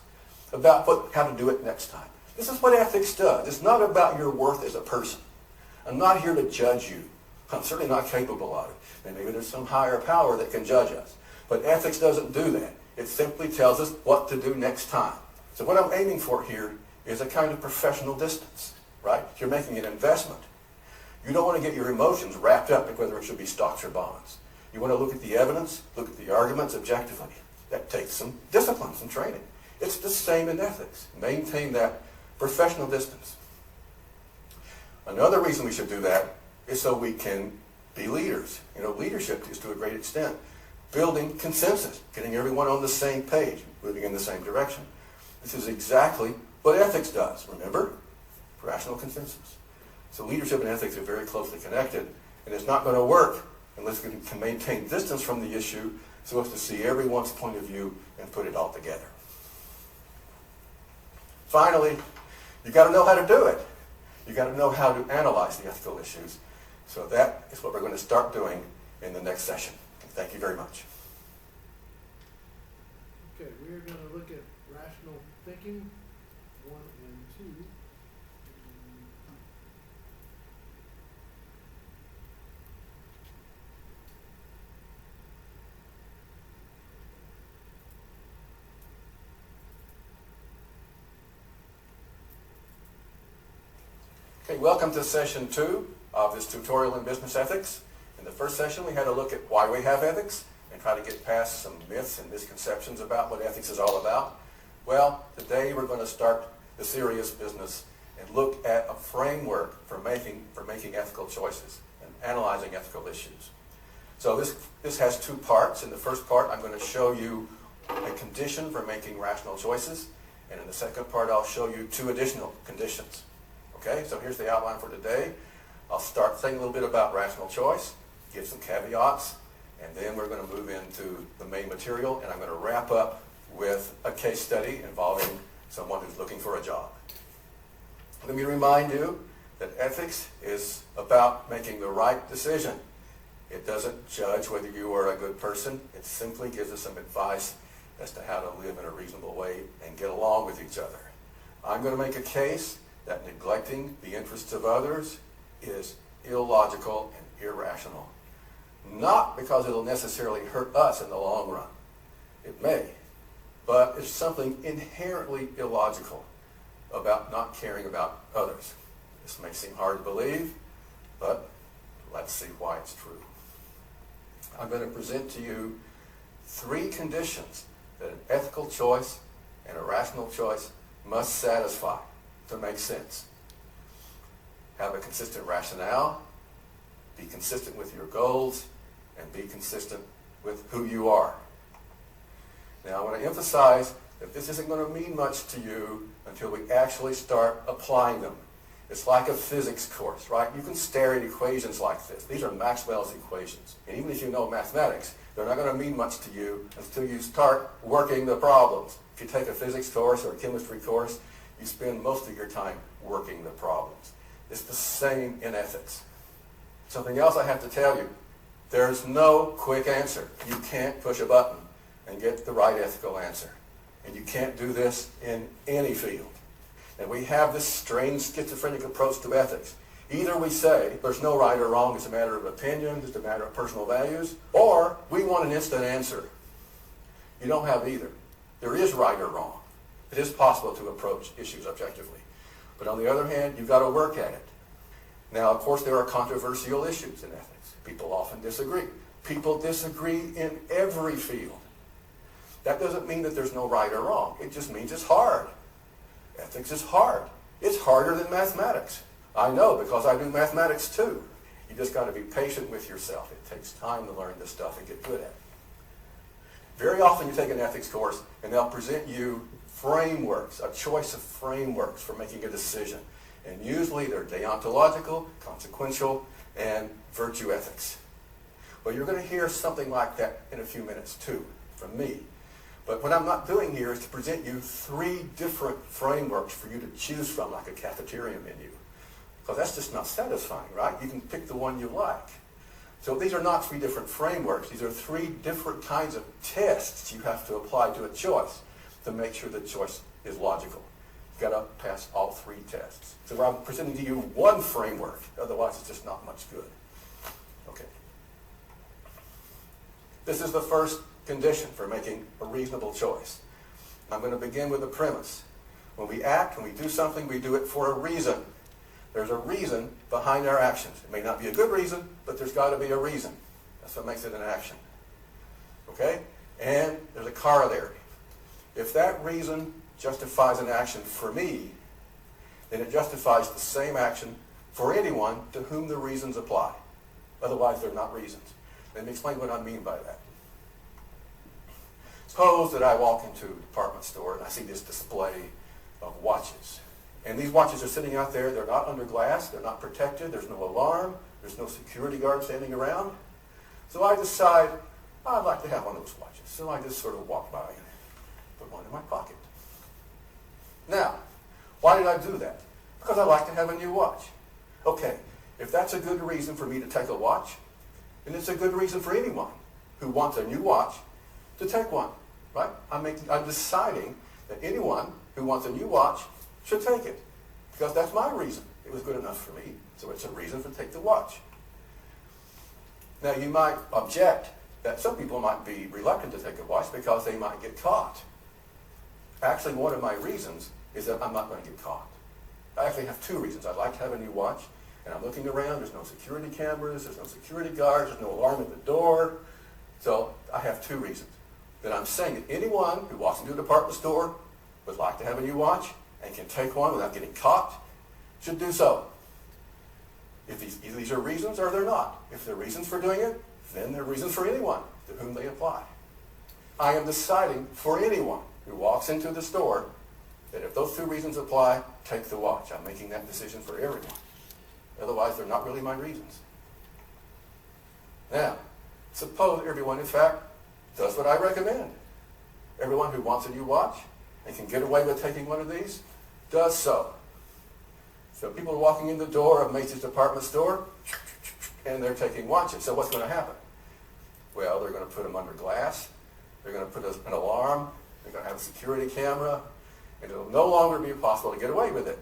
Speaker 22: about how to do it next time. This is what ethics does. It's not about your worth as a person. I'm not here to judge you. I'm certainly not capable of it. And maybe there's some higher power that can judge us. But ethics doesn't do that. It simply tells us what to do next time. So what I'm aiming for here is a kind of professional distance, right? You're making an investment. You don't want to get your emotions wrapped up in whether it should be stocks or bonds. You want to look at the evidence, look at the arguments objectively. That takes some discipline, some training. It's the same in ethics. Maintain that professional distance. Another reason we should do that is so we can be leaders. Leadership is to a great extent building consensus, getting everyone on the same page, moving in the same direction. This is exactly what ethics does, remember? Rational consensus. So leadership and ethics are very closely connected, and it's not going to work unless we can maintain distance from the issue so as to see everyone's point of view and put it all together. Finally, you've got to know how to do it. You've got to know how to analyze the ethical issues. So that is what we're going to start doing in the next session. Thank you very much.
Speaker 1: Okay, we are going to look at rational thinking, 1 and 2.
Speaker 22: Okay, welcome to session 2 of this tutorial in business ethics. In the first session, we had a look at why we have ethics and try to get past some myths and misconceptions about what ethics is all about. Well, today we're going to start the serious business and look at a framework for making ethical choices and analyzing ethical issues. So this has 2 parts. In the first part, I'm going to show you a condition for making rational choices, and in the second part, I'll show you 2 additional conditions. Okay, so here's the outline for today. I'll start saying a little bit about rational choice, give some caveats, and then we're going to move into the main material, and I'm going to wrap up with a case study involving someone who's looking for a job. Let me remind you that ethics is about making the right decision. It doesn't judge whether you are a good person. It simply gives us some advice as to how to live in a reasonable way and get along with each other. I'm going to make a case that neglecting the interests of others is illogical and irrational. Not because it'll necessarily hurt us in the long run. It may. But it's something inherently illogical about not caring about others. This may seem hard to believe, but let's see why it's true. I'm going to present to you 3 conditions that an ethical choice and a rational choice must satisfy to make sense. Have a consistent rationale, be consistent with your goals, and be consistent with who you are. Now, I want to emphasize that this isn't going to mean much to you until we actually start applying them. It's like a physics course, right? You can stare at equations like this. These are Maxwell's equations. And even if you know mathematics, they're not going to mean much to you until you start working the problems. If you take a physics course or a chemistry course, you spend most of your time working the problems. It's the same in ethics. Something else I have to tell you. There's no quick answer. You can't push a button and get the right ethical answer. And you can't do this in any field. And we have this strange schizophrenic approach to ethics. Either we say there's no right or wrong, it's a matter of opinion, it's a matter of personal values, or we want an instant answer. You don't have either. There is right or wrong. It is possible to approach issues objectively. But on the other hand, you've got to work at it. Now, of course, there are controversial issues in ethics. People often disagree. People disagree in every field. That doesn't mean that there's no right or wrong. It just means it's hard. Ethics is hard. It's harder than mathematics. I know because I do mathematics too. You just got to be patient with yourself. It takes time to learn this stuff and get good at it. Very often you take an ethics course and they'll present you frameworks, a choice of frameworks for making a decision. And usually they're deontological, consequential, and virtue ethics. Well, you're going to hear something like that in a few minutes too, from me. But what I'm not doing here is to present you 3 different frameworks for you to choose from, like a cafeteria menu. Because that's just not satisfying, right? You can pick the one you like. So these are not 3 different frameworks. These are 3 different kinds of tests you have to apply to a choice to make sure the choice is logical. You've got to pass all 3 tests. So I'm presenting to you one framework. Otherwise, it's just not much good. Okay. This is the first condition for making a reasonable choice. I'm going to begin with the premise. When we act, when we do something, we do it for a reason. There's a reason behind our actions. It may not be a good reason, but there's got to be a reason. That's what makes it an action. Okay? And there's a corollary. If that reason justifies an action for me, then it justifies the same action for anyone to whom the reasons apply. Otherwise, they're not reasons. Let me explain what I mean by that. Suppose that I walk into a department store and I see this display of watches. And these watches are sitting out there. They're not under glass. They're not protected. There's no alarm. There's no security guard standing around. So I decide, I'd like to have one of those watches. So I just sort of walk by and put one in my pocket. Now, why did I do that? Because I like to have a new watch. Okay, if that's a good reason for me to take a watch, then it's a good reason for anyone who wants a new watch to take one, right? I'm deciding that anyone who wants a new watch should take it, because that's my reason. It was good enough for me, so it's a reason to take the watch. Now, you might object that some people might be reluctant to take a watch because they might get caught. Actually, one of my reasons is that I'm not going to get caught. I actually have 2 reasons. I'd like to have a new watch, and I'm looking around. There's no security cameras. There's no security guards. There's no alarm at the door. So I have 2 reasons. That I'm saying that anyone who walks into a department store would like to have a new watch and can take one without getting caught should do so. If either these are reasons or they're not. If they're reasons for doing it, then they're reasons for anyone to whom they apply. I am deciding for anyone who walks into the store that if those 2 reasons apply, take the watch. I'm making that decision for everyone. Otherwise, they're not really my reasons. Now, suppose everyone, in fact, does what I recommend. Everyone who wants a new watch and can get away with taking one of these does so. So people are walking in the door of Macy's department store and they're taking watches. So what's going to happen? Well, they're going to put them under glass. They're going to put an alarm. They're going to have a security camera. And it'll no longer be possible to get away with it.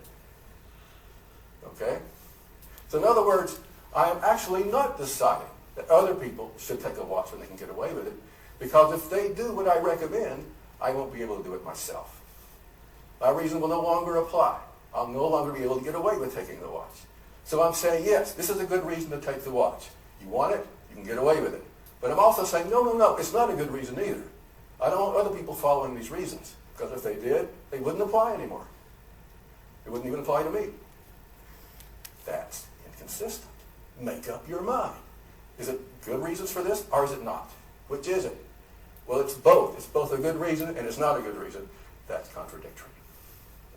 Speaker 22: Okay? So in other words, I am actually not deciding that other people should take a watch when they can get away with it, because if they do what I recommend, I won't be able to do it myself. My reason will no longer apply. I'll no longer be able to get away with taking the watch. So I'm saying, yes, this is a good reason to take the watch. You want it, you can get away with it. But I'm also saying, no, it's not a good reason either. I don't want other people following these reasons, because if they did, they wouldn't apply anymore. It wouldn't even apply to me. That's inconsistent. Make up your mind. Is it good reasons for this, or is it not? Which is it? Well, it's both. It's both a good reason and it's not a good reason. That's contradictory.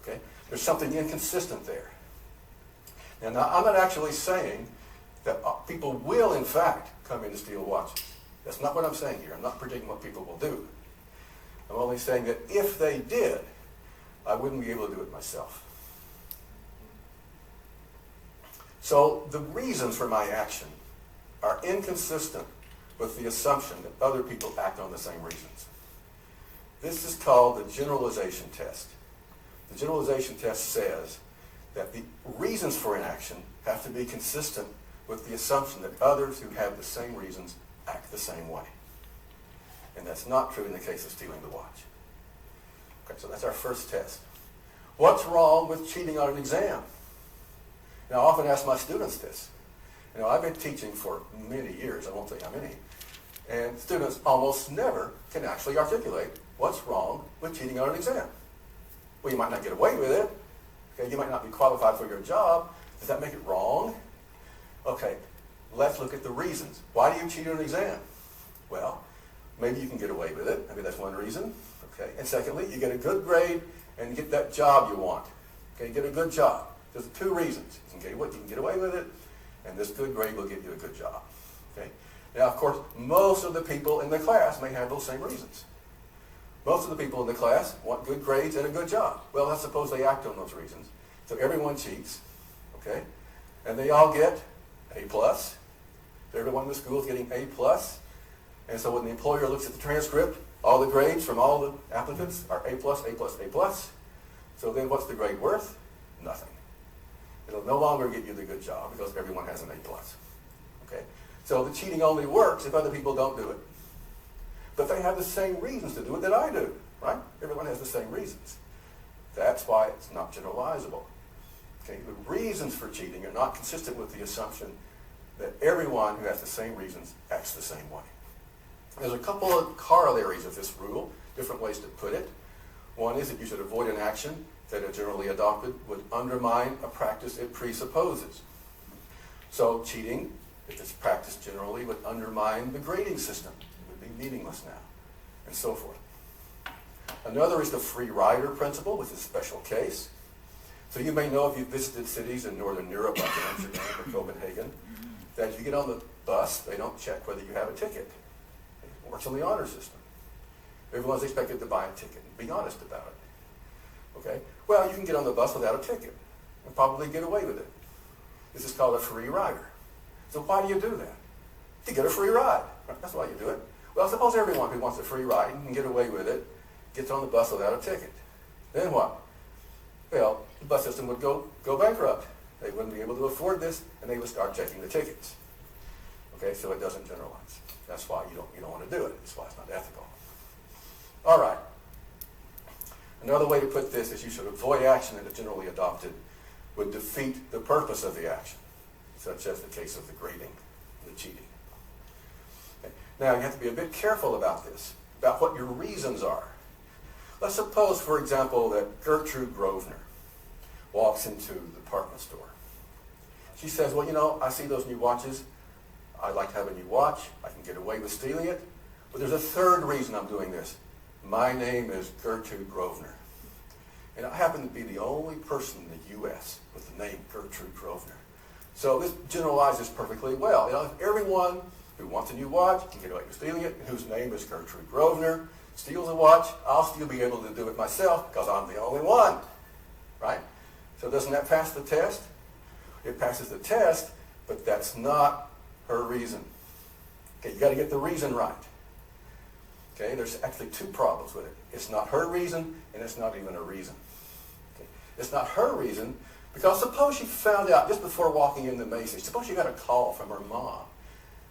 Speaker 22: Okay? There's something inconsistent there. And now, I'm not actually saying that people will, in fact, come in to steal watches. That's not what I'm saying here. I'm not predicting what people will do. I'm only saying that if they did, I wouldn't be able to do it myself. So the reasons for my action are inconsistent with the assumption that other people act on the same reasons. This is called the generalization test. The generalization test says that the reasons for an action have to be consistent with the assumption that others who have the same reasons act the same way. And that's not true in the case of stealing the watch. Okay, so that's our first test. What's wrong with cheating on an exam? Now, I often ask my students this. You know, I've been teaching for many years, I won't tell you how many, and students almost never can actually articulate what's wrong with cheating on an exam. Well, you might not get away with it. Okay, you might not be qualified for your job. Does that make it wrong? Okay, let's look at the reasons. Why do you cheat on an exam? Well, maybe you can get away with it. Maybe that's one reason. Okay, and secondly, you get a good grade and get that job you want. Okay, get a good job. There's two reasons. You can get away with it, and this good grade will get you a good job. Okay. Now, of course, most of the people in the class may have those same reasons. Most of the people in the class want good grades and a good job. Well, let's suppose they act on those reasons. So everyone cheats, okay? And they all get A+. Everyone in the school is getting A+. And so when the employer looks at the transcript, all the grades from all the applicants are A+, A+, A+. So then what's the grade worth? Nothing. It'll no longer get you the good job because everyone has an A+. Okay? So the cheating only works if other people don't do it. But they have the same reasons to do it that I do, right? Everyone has the same reasons. That's why it's not generalizable. Okay? The reasons for cheating are not consistent with the assumption that everyone who has the same reasons acts the same way. There's a couple of corollaries of this rule, different ways to put it. One is that you should avoid an action that, if generally adopted, would undermine a practice it presupposes. So cheating, if it's practiced generally, would undermine the grading system. It would be meaningless now, and so forth. Another is the free rider principle, which is a special case. So you may know if you've visited cities in Northern Europe, like Amsterdam or Copenhagen, that if you get on the bus, they don't check whether you have a ticket. It works on the honor system. Everyone's expected to buy a ticket and be honest about it. Okay? Well, you can get on the bus without a ticket and probably get away with it. This is called a free rider. So why do you do that? To get a free ride. That's why you do it. Well, suppose everyone who wants a free ride and can get away with it gets on the bus without a ticket. Then what? Well, the bus system would go bankrupt. They wouldn't be able to afford this, and they would start checking the tickets. Okay, so it doesn't generalize. That's why you don't want to do it. That's why it's not ethical. All right. Another way to put this is you should avoid action that, if generally adopted, would defeat the purpose of the action, such as the case of the grading, the cheating. Okay. Now, you have to be a bit careful about this, about what your reasons are. Let's suppose, for example, that Gertrude Grosvenor walks into the department store. She says, well, you know, I see those new watches. I'd like to have a new watch. I can get away with stealing it. But there's a third reason I'm doing this. My name is Gertrude Grosvenor. And I happen to be the only person in the U.S. with the name Gertrude Grosvenor. So this generalizes perfectly well. You know, if everyone who wants a new watch can get away with stealing it, and whose name is Gertrude Grosvenor, steals a watch, I'll still be able to do it myself because I'm the only one. Right? So doesn't that pass the test? It passes the test, but that's not her reason. Okay, you got to get the reason right. Okay, there's actually two problems with it. It's not her reason, and it's not even a reason. Okay. It's not her reason because suppose she found out just before walking into Macy's, suppose she got a call from her mom,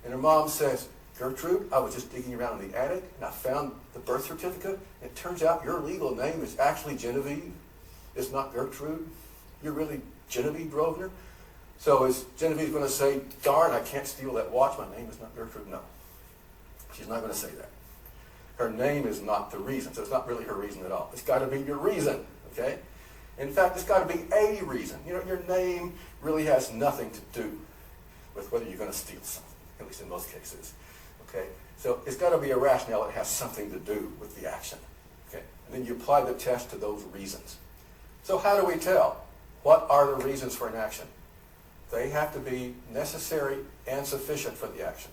Speaker 22: and her mom says, Gertrude, I was just digging around in the attic, and I found the birth certificate, and it turns out your legal name is actually Genevieve. It's not Gertrude. You're really Genevieve Grosvenor. So is Genevieve going to say, darn, I can't steal that watch, my name is not Gertrude? No. She's not going to say that. Her name is not the reason, so it's not really her reason at all. It's got to be your reason, okay? In fact, it's got to be a reason. You know, your name really has nothing to do with whether you're going to steal something, at least in most cases, okay? So it's got to be a rationale that has something to do with the action, okay? And then you apply the test to those reasons. So how do we tell? What are the reasons for an action? They have to be necessary and sufficient for the action.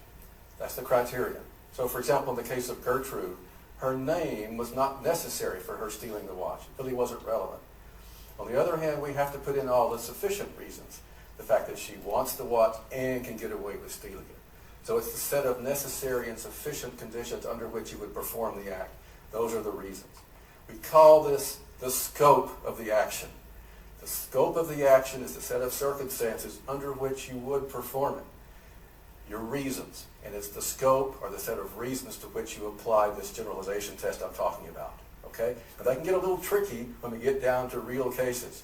Speaker 22: That's the criteria. So, for example, in the case of Gertrude, her name was not necessary for her stealing the watch. It really wasn't relevant. On the other hand, we have to put in all the sufficient reasons. the fact that she wants to watch and can get away with stealing it. So it's the set of necessary and sufficient conditions under which you would perform the act. Those are the reasons. We call this the scope of the action. The scope of the action is the set of circumstances under which you would perform it. Your reasons. And it's the scope or the set of reasons to which you apply this generalization test I'm talking about. Okay? Now that can get a little tricky when we get down to real cases.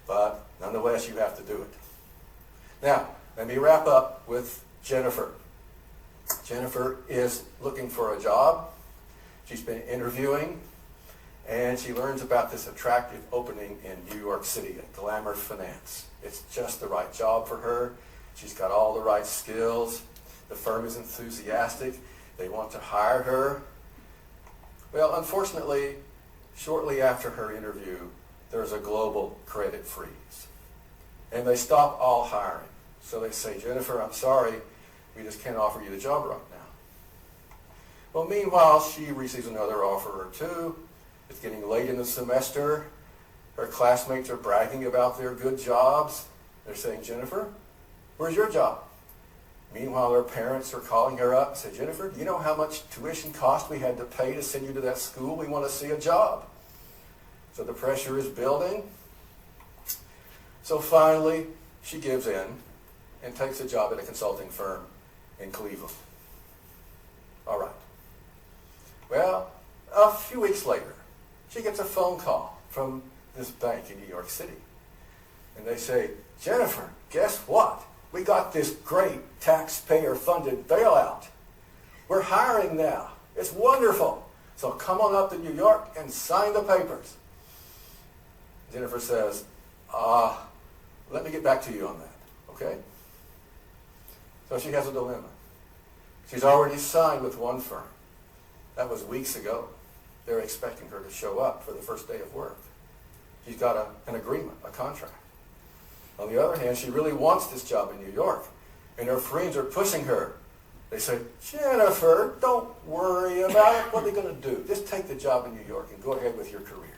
Speaker 22: But nonetheless, you have to do it. Now, let me wrap up with Jennifer. Jennifer is looking for a job. She's been interviewing, and she learns about this attractive opening in New York City at Glamour Finance. It's just the right job for her. She's got all the right skills. The firm is enthusiastic. They want to hire her. Well, unfortunately, shortly after her interview, there's a global credit freeze. And they stop all hiring. So they say, Jennifer, I'm sorry, we just can't offer you the job right now. Well, meanwhile, she receives another offer or two. It's getting late in the semester. Her classmates are bragging about their good jobs. They're saying, Jennifer, where's your job? Meanwhile, her parents are calling her up and say, Jennifer, do you know how much tuition cost we had to pay to send you to that school? We want to see a job. So the pressure is building. So finally, she gives in and takes a job at a consulting firm in Cleveland. All right. Well, a few weeks later, she gets a phone call from this bank in New York City. And they say, Jennifer, guess what? We got this great taxpayer-funded bailout. We're hiring now. It's wonderful. So come on up to New York and sign the papers. Jennifer says, let me get back to you on that, okay? So she has a dilemma. She's already signed with one firm. That was weeks ago. They're expecting her to show up for the first day of work. She's got an agreement, a contract. On the other hand, she really wants this job in New York, and her friends are pushing her. They say, Jennifer, don't worry about it. What are they going to do? Just take the job in New York and go ahead with your career.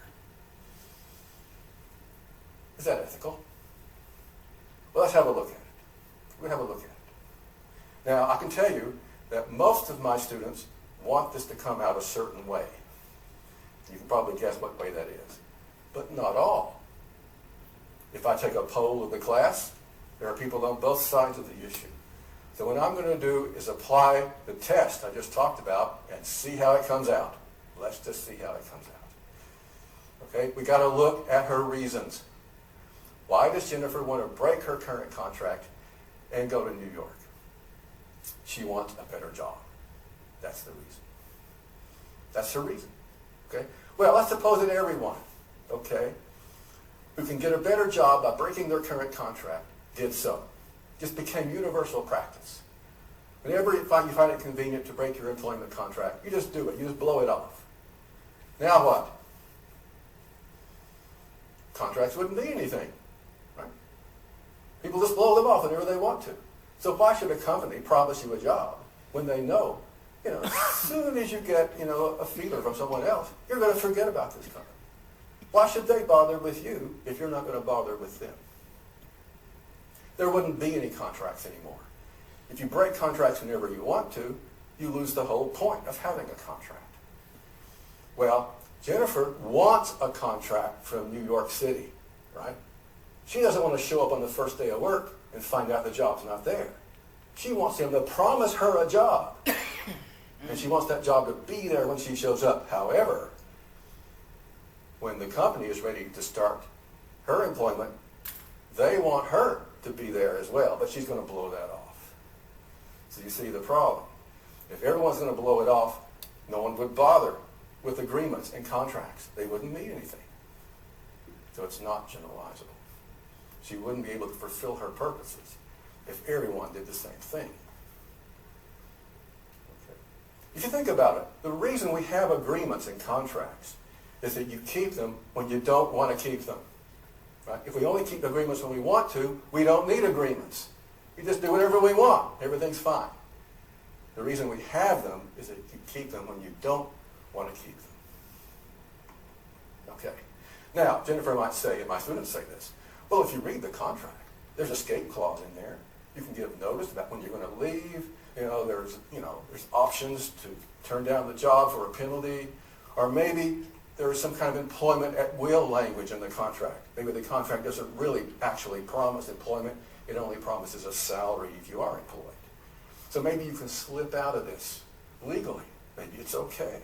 Speaker 22: Is that ethical? Well, let's have a look at it. We'll have a look at it. Now, I can tell you that most of my students want this to come out a certain way. You can probably guess what way that is. But not all. If I take a poll of the class, there are people on both sides of the issue. So what I'm going to do is apply the test I just talked about and see how it comes out. Let's just see how it comes out. Okay, we got to look at her reasons. Why does Jennifer want to break her current contract and go to New York? She wants a better job. That's the reason. That's her reason. Okay? Well, let's suppose that everyone, okay, who can get a better job by breaking their current contract did so. Just became universal practice. Whenever you find it convenient to break your employment contract, you just do it. You just blow it off. Now what? Contracts wouldn't mean anything. Right? People just blow them off whenever they want to. So why should a company promise you a job when they know, as soon as you get, a feeler from someone else, you're going to forget about this company. Why should they bother with you if you're not going to bother with them? There wouldn't be any contracts anymore. If you break contracts whenever you want to, you lose the whole point of having a contract. Well, Jennifer wants a contract from New York City, right? She doesn't want to show up on the first day of work and find out the job's not there. She wants them to promise her a job. And she wants that job to be there when she shows up. However, when the company is ready to start her employment, they want her to be there as well, but she's going to blow that off. So you see the problem. If everyone's going to blow it off, no one would bother with agreements and contracts. They wouldn't mean anything. So it's not generalizable. She wouldn't be able to fulfill her purposes if everyone did the same thing. Okay. If you think about it, the reason we have agreements and contracts is that you keep them when you don't want to keep them. Right? If we only keep agreements when we want to, we don't need agreements. We just do whatever we want. Everything's fine. The reason we have them is that you keep them when you don't want to keep them. Okay. Now, Jennifer might say, and my students say this, well, if you read the contract, There's escape clause in there. You can give notice about when you're going to leave. There's options to turn down the job for a penalty, or maybe there is some kind of employment at will language in the contract. Maybe the contract doesn't really actually promise employment. It only promises a salary if you are employed. So maybe you can slip out of this legally. Maybe it's okay.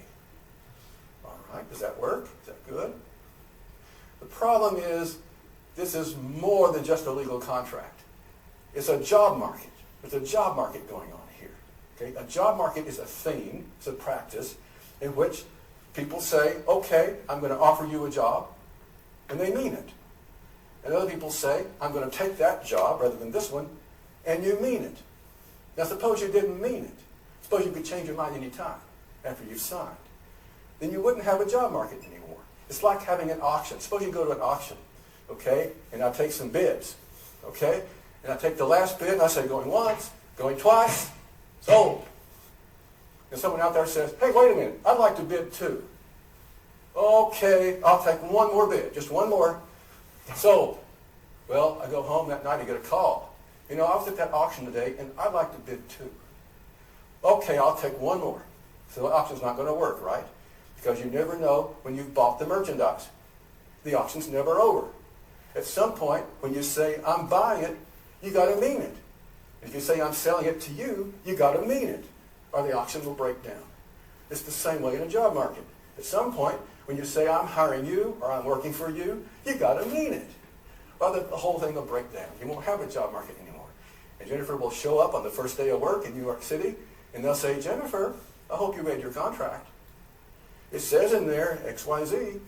Speaker 22: All right, does that work? Is that good? The problem is, this is more than just a legal contract. It's a job market. There's a job market going on here. Okay? A job market is a theme, it's a practice in which people say, okay, I'm going to offer you a job, and they mean it. And other people say, I'm going to take that job rather than this one, and you mean it. Now suppose you didn't mean it. Suppose you could change your mind any time after you've signed. Then you wouldn't have a job market anymore. It's like having an auction. Suppose you go to an auction, okay, and I take some bids, okay, and I take the last bid and I say going once, going twice, sold. And someone out there says, hey, wait a minute, I'd like to bid too. Okay, I'll take one more bid, just one more, sold. Well, I go home that night and get a call. I was at that auction today and I'd like to bid too. Okay, I'll take one more. So the auction's not going to work, right? Because you never know when you've bought the merchandise. The auction's never over. At some point, when you say, I'm buying it, you got to mean it. If you say, I'm selling it to you, you got to mean it, or the auction will break down. It's the same way in a job market. At some point, when you say, I'm hiring you, or I'm working for you, you got to mean it, or the whole thing will break down. You won't have a job market anymore. And Jennifer will show up on the first day of work in New York City, and they'll say, Jennifer, I hope you read your contract. It says in there, XYZ,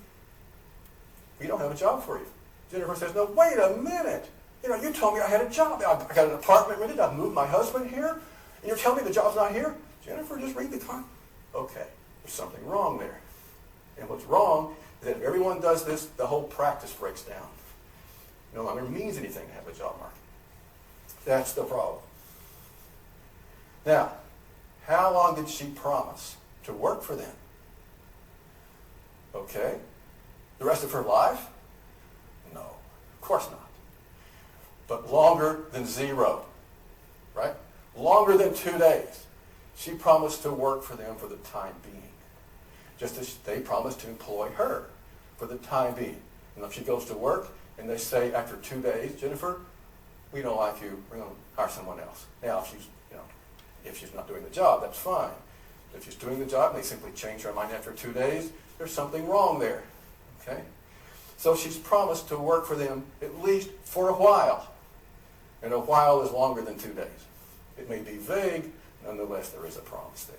Speaker 22: we don't have a job for you. Jennifer says, no, wait a minute. You told me I had a job. I got an apartment rented. I've moved my husband here. And you're telling me the job's not here? Jennifer, just read the contract. Okay, there's something wrong there. And what's wrong is that if everyone does this, the whole practice breaks down. No longer means anything to have a job market. That's the problem. Now, how long did she promise to work for them? Okay. The rest of her life? No, of course not. But longer than 0, right? Longer than 2 days. She promised to work for them for the time being. Just as they promised to employ her for the time being. And if she goes to work and they say after 2 days, Jennifer, we don't like you, we're going to hire someone else. Now, if she's not doing the job, that's fine. If she's doing the job and they simply change her mind after 2 days, there's something wrong there. Okay? So she's promised to work for them at least for a while. And a while is longer than 2 days. It may be vague, nonetheless there is a promise there.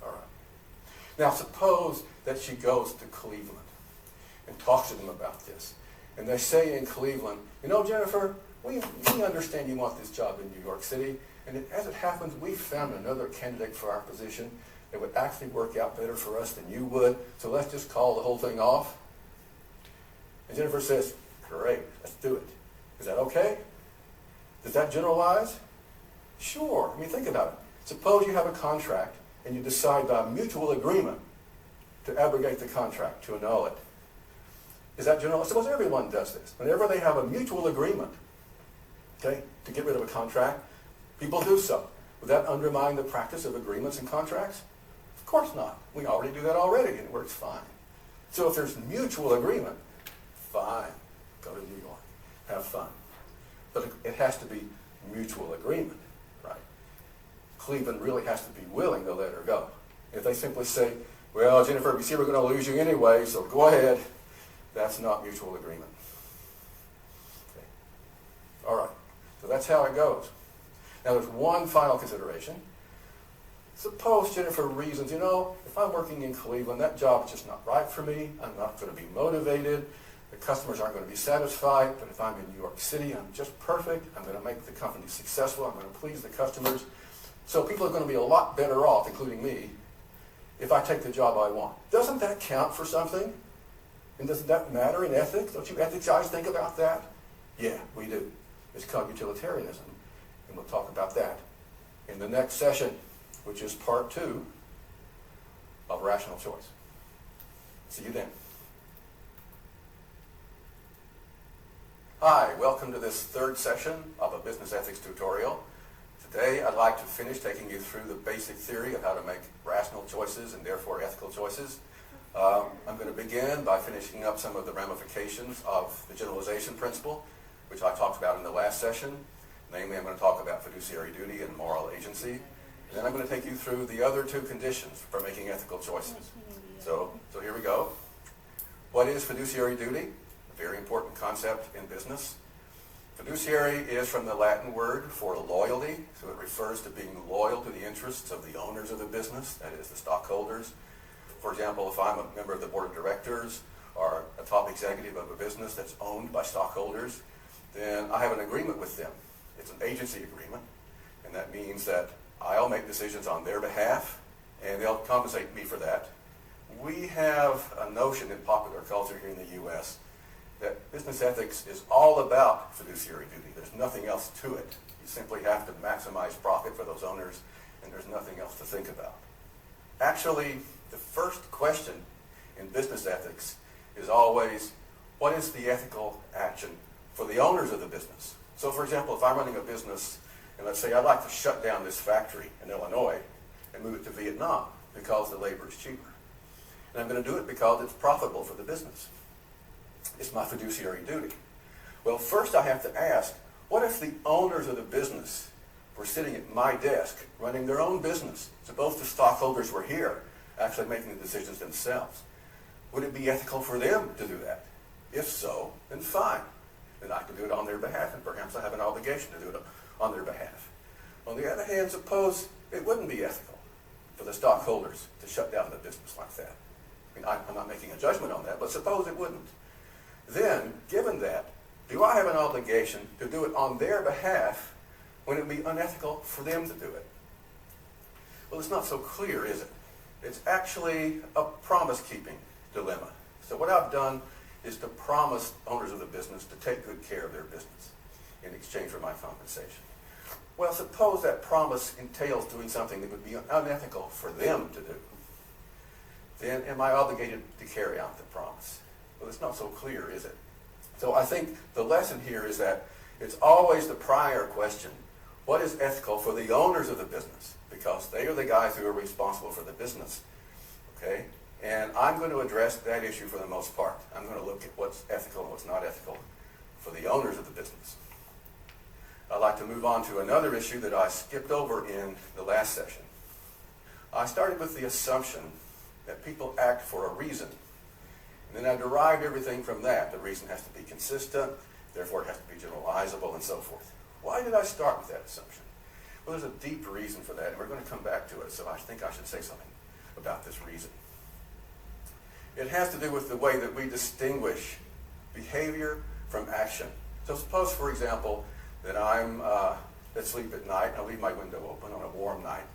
Speaker 22: All right. Now suppose that she goes to Cleveland and talks to them about this. And they say in Cleveland, Jennifer, we understand you want this job in New York City, and as it happens, we found another candidate for our position that would actually work out better for us than you would, so let's just call the whole thing off. And Jennifer says, great, let's do it. Is that okay? Does that generalize? Sure. Think about it. Suppose you have a contract and you decide by mutual agreement to abrogate the contract, to annul it. Is that general? Suppose everyone does this. Whenever they have a mutual agreement, okay, to get rid of a contract, people do so. Would that undermine the practice of agreements and contracts? Of course not. We already do that already, and it works fine. So if there's mutual agreement, fine. Go to New York. Have fun. But it has to be mutual agreement, right? Cleveland really has to be willing to let her go. If they simply say, well, Jennifer, we see we're going to lose you anyway, so go ahead, that's not mutual agreement. Okay. All right. So that's how it goes. Now there's one final consideration. Suppose Jennifer reasons, if I'm working in Cleveland, that job is just not right for me. I'm not going to be motivated. The customers aren't going to be satisfied. But if I'm in New York City, I'm just perfect. I'm going to make the company successful. I'm going to please the customers. So people are going to be a lot better off, including me, if I take the job I want. Doesn't that count for something? And doesn't that matter in ethics? Don't you ethics guys think about that? Yeah, we do. It's called utilitarianism. And we'll talk about that in the next session, which is part 2 of rational choice. See you then. Hi, welcome to this third session of a business ethics tutorial. Today I'd like to finish taking you through the basic theory of how to make rational choices and therefore ethical choices. I'm going to begin by finishing up some of the ramifications of the generalization principle, which I talked about in the last session. Namely, I'm going to talk about fiduciary duty and moral agency. And then I'm going to take you through the other two conditions for making ethical choices. So here we go. What is fiduciary duty? A very important concept in business. Fiduciary is from the Latin word for loyalty, so it refers to being loyal to the interests of the owners of the business, that is, the stockholders. For example, if I'm a member of the board of directors or a top executive of a business that's owned by stockholders, then I have an agreement with them. It's an agency agreement, and that means that I'll make decisions on their behalf, and they'll compensate me for that. We have a notion in popular culture here in the U.S. that business ethics is all about fiduciary duty. There's nothing else to it. You simply have to maximize profit for those owners, and there's nothing else to think about. Actually, the first question in business ethics is always, what is the ethical action for the owners of the business? So, for example, if I'm running a business, and let's say I'd like to shut down this factory in Illinois and move it to Vietnam because the labor is cheaper. And I'm going to do it because it's profitable for the business. It's my fiduciary duty. Well, first I have to ask, what if the owners of the business were sitting at my desk running their own business? Suppose the stockholders were here actually making the decisions themselves. Would it be ethical for them to do that? If so, then fine. Then I can do it on their behalf, and perhaps I have an obligation to do it on their behalf. On the other hand, suppose it wouldn't be ethical for the stockholders to shut down the business like that. I mean, I'm not making a judgment on that, but suppose it wouldn't. Then, given that, do I have an obligation to do it on their behalf when it would be unethical for them to do it? Well, it's not so clear, is it? It's actually a promise-keeping dilemma. So what I've done is to promise owners of the business to take good care of their business in exchange for my compensation. Well, suppose that promise entails doing something that would be unethical for them to do. Then am I obligated to carry out the promise? Well, it's not so clear, is it? So I think the lesson here is that it's always the prior question, what is ethical for the owners of the business? Because they are the guys who are responsible for the business. Okay? And I'm going to address that issue for the most part. I'm going to look at what's ethical and what's not ethical for the owners of the business. I'd like to move on to another issue that I skipped over in the last session. I started with the assumption that people act for a reason. And then I derived everything from that. The reason has to be consistent, therefore it has to be generalizable, and so forth. Why did I start with that assumption? Well, there's a deep reason for that, and we're going to come back to it, so I think I should say something about this reason. It has to do with the way that we distinguish behavior from action. So suppose, for example, that I'm asleep at night, and I leave my window open on a warm night,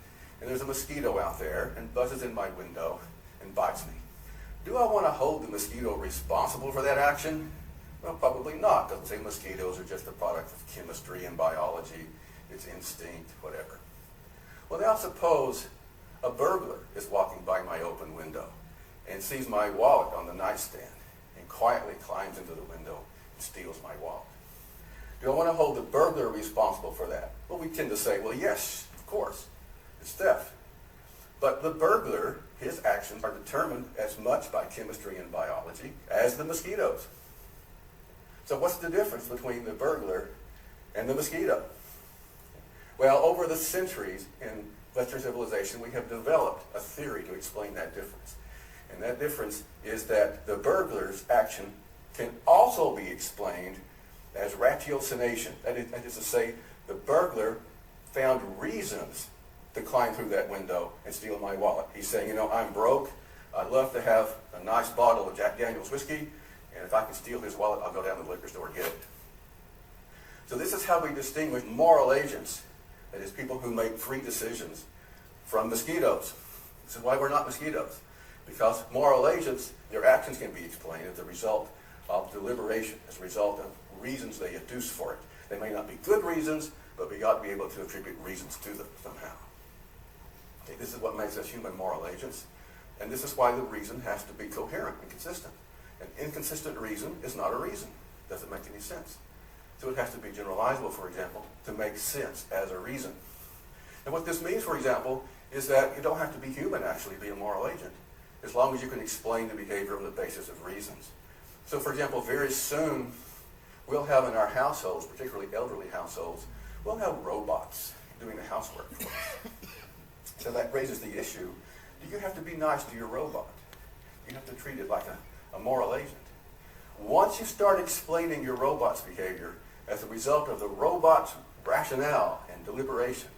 Speaker 22: and there's a mosquito out there and buzzes in my window and bites me. Do I want to hold the mosquito responsible for that action? Well, probably not, because say mosquitoes are just a product of chemistry and biology, it's instinct, whatever. Well, now suppose a burglar is walking by my open window and sees my wallet on the nightstand and quietly climbs into the window and steals my wallet. Do I want to hold the burglar responsible for that? Well, we tend to say, well, yes, of course, it's theft. But the burglar, his actions are determined as much by chemistry and biology as the mosquitoes. So what's the difference between the burglar and the mosquito? Well, over the centuries in Western civilization, we have developed a theory to explain that difference. And that difference is that the burglar's action can also be explained as ratiocination. That is to say, the burglar found reasons to climb through that window and steal my wallet. He's saying, you know, I'm broke. I'd love to have a nice bottle of Jack Daniel's whiskey, and if I can steal his wallet, I'll go down to the liquor store and get it. So this is how we distinguish moral agents, that is, people who make free decisions, from mosquitoes. This is why we're not mosquitoes. Because moral agents, their actions can be explained as a result of deliberation, as a result of reasons they adduce for it. They may not be good reasons, but we ought to be able to attribute reasons to them somehow. Okay, this is what makes us human moral agents, and this is why the reason has to be coherent and consistent. An inconsistent reason is not a reason. Doesn't make any sense. So it has to be generalizable, for example, to make sense as a reason. And what this means, for example, is that you don't have to be human, actually, to be a moral agent, as long as you can explain the behavior on the basis of reasons. So, for example, very soon, we'll have in our households, particularly elderly households, we'll have robots doing the housework for us. So that raises the issue, do you have to be nice to your robot? You have to treat it like a moral agent. Once you start explaining your robot's behavior as a result of the robot's rationale and deliberation,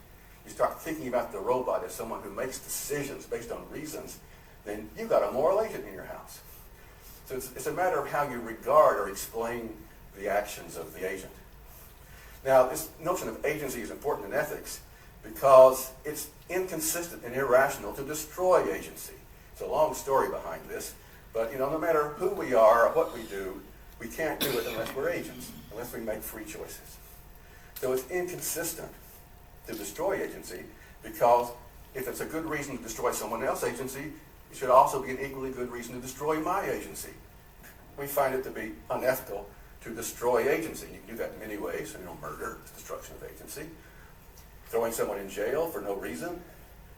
Speaker 22: you start thinking about the robot as someone who makes decisions based on reasons, then you've got a moral agent in your house. So it's a matter of how you regard or explain the actions of the agent. Now, this notion of agency is important in ethics because it's inconsistent and irrational to destroy agency. It's a long story behind this, but no matter who we are or what we do, we can't do it unless we're agents, unless we make free choices. So it's inconsistent to destroy agency because if it's a good reason to destroy someone else's agency, it should also be an equally good reason to destroy my agency. We find it to be unethical to destroy agency. You can do that in many ways. Murder is destruction of agency. Throwing someone in jail for no reason,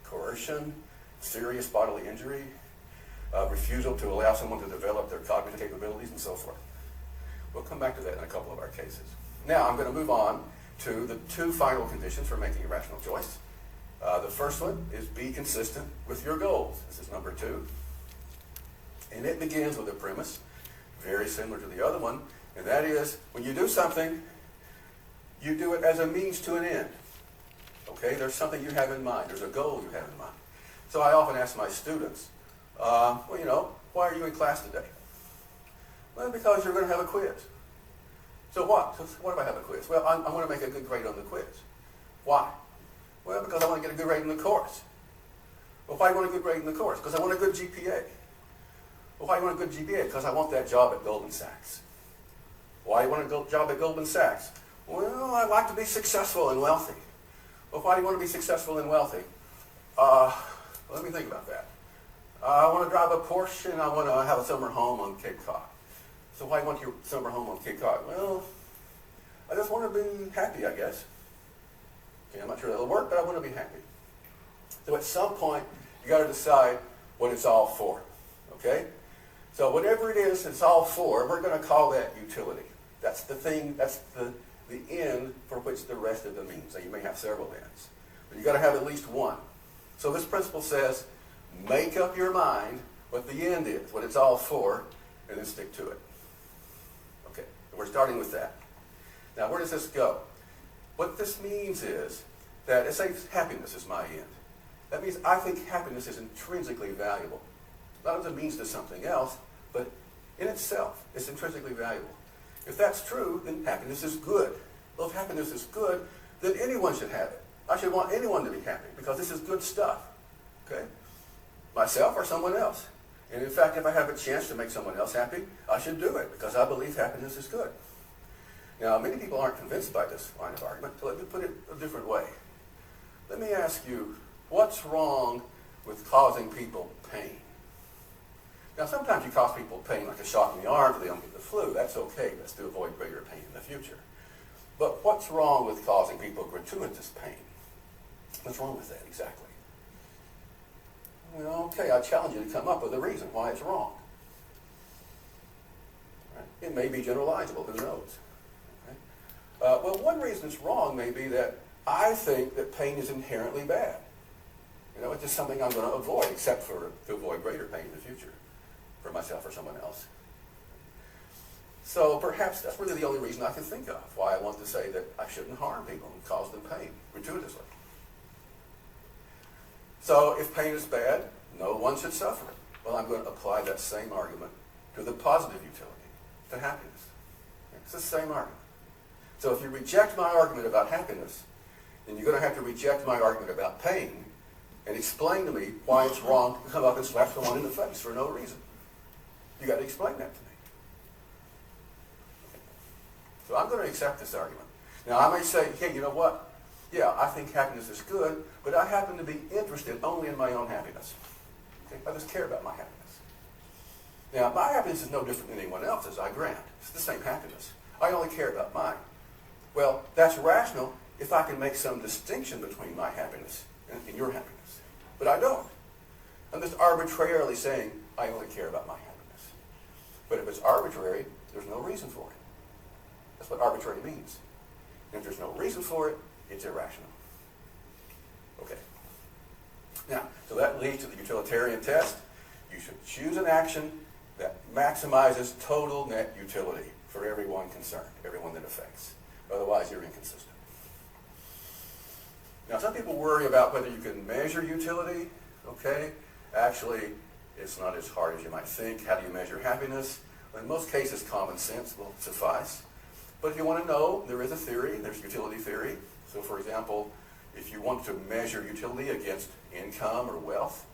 Speaker 22: coercion, serious bodily injury, refusal to allow someone to develop their cognitive capabilities, and so forth. We'll come back to that in a couple of our cases. Now, I'm going to move on to the two final conditions for making a rational choice. The first one is be consistent with your goals. This is number 2. And it begins with a premise very similar to the other one, and that is when you do something, you do it as a means to an end. Okay? There's something you have in mind. There's a goal you have in mind. So I often ask my students, why are you in class today? Well, because you're going to have a quiz. So what? So what if I have a quiz? Well, I want to make a good grade on the quiz. Why? Well, because I want to get a good grade in the course. Well, why do you want a good grade in the course? Because I want a good GPA. Well, why do you want a good GPA? Because I want that job at Goldman Sachs. Why do you want a job at Goldman Sachs? Well, I'd like to be successful and wealthy. Well, why do you want to be successful and wealthy? Let me think about that. I want to drive a Porsche and I want to have a summer home on Cape Cod. So why do you want your summer home on Cape Cod? Well, I just want to be happy, I guess. Okay, I'm not sure that'll work, but I want to be happy. So at some point, you got to decide what it's all for. Okay? So whatever it is it's all for, we're going to call that utility. That's the thing, that's the end for which the rest of the means. Now you may have several ends, but you got to have at least one. So this principle says, make up your mind what the end is, what it's all for, and then stick to it. Okay, we're starting with that. Now where does this go? What this means is that, let's say happiness is my end. That means I think happiness is intrinsically valuable. Not as a means to something else, but in itself, it's intrinsically valuable. If that's true, then happiness is good. Well, if happiness is good, then anyone should have it. I should want anyone to be happy because this is good stuff. Okay? Myself or someone else. And in fact, if I have a chance to make someone else happy, I should do it because I believe happiness is good. Now, many people aren't convinced by this line of argument, so let me put it a different way. Let me ask you, what's wrong with causing people pain? Now, sometimes you cause people pain, like a shock in the arm, so they don't get the flu. That's okay. That's to avoid greater pain in the future. But what's wrong with causing people gratuitous pain? What's wrong with that exactly? Well, okay, I challenge you to come up with a reason why it's wrong. Right? It may be generalizable. Who knows? Okay? Well, one reason it's wrong may be that I think that pain is inherently bad. It's just something I'm going to avoid, except to avoid greater pain in the future for myself or someone else. So perhaps that's really the only reason I can think of why I want to say that I shouldn't harm people and cause them pain gratuitously. So if pain is bad, no one should suffer. Well, I'm going to apply that same argument to the positive utility, to happiness. It's the same argument. So if you reject my argument about happiness, then you're going to have to reject my argument about pain and explain to me why it's wrong to come up and slap someone in the face for no reason. You got to explain that to me. So I'm going to accept this argument. Now I may say, hey, you know what? Yeah, I think happiness is good, but I happen to be interested only in my own happiness. Okay? I just care about my happiness. Now, my happiness is no different than anyone else's, I grant. It's the same happiness. I only care about mine. Well, that's rational if I can make some distinction between my happiness and your happiness. But I don't. I'm just arbitrarily saying I only care about my happiness. But if it's arbitrary, there's no reason for it. That's what arbitrary means. And if there's no reason for it, it's irrational. Okay. Now, so that leads to the utilitarian test. You should choose an action that maximizes total net utility for everyone concerned, everyone that affects. Otherwise, you're inconsistent. Now, some people worry about whether you can measure utility. Okay. Actually, it's not as hard as you might think. How do you measure happiness? Well, in most cases, common sense will suffice. But if you want to know, there is a theory. There's utility theory. So, for example, if you want to measure utility against income or wealth,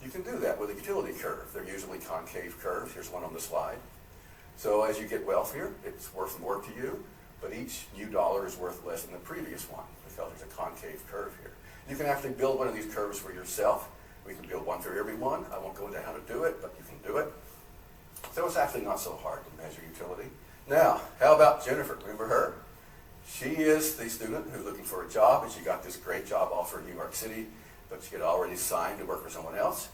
Speaker 22: you can do that with a utility curve. They're usually concave curves. Here's one on the slide. So as you get wealthier, it's worth more to you, but each new dollar is worth less than the previous one because there's a concave curve here. You can actually build one of these curves for yourself. We can build one for everyone. I won't go into how to do it, but you can do it. So it's actually not so hard to measure utility. Now, how about Jennifer? Remember her? She is the student who's looking for a job, and she got this great job offer in New York City, but she had already signed to work for someone else.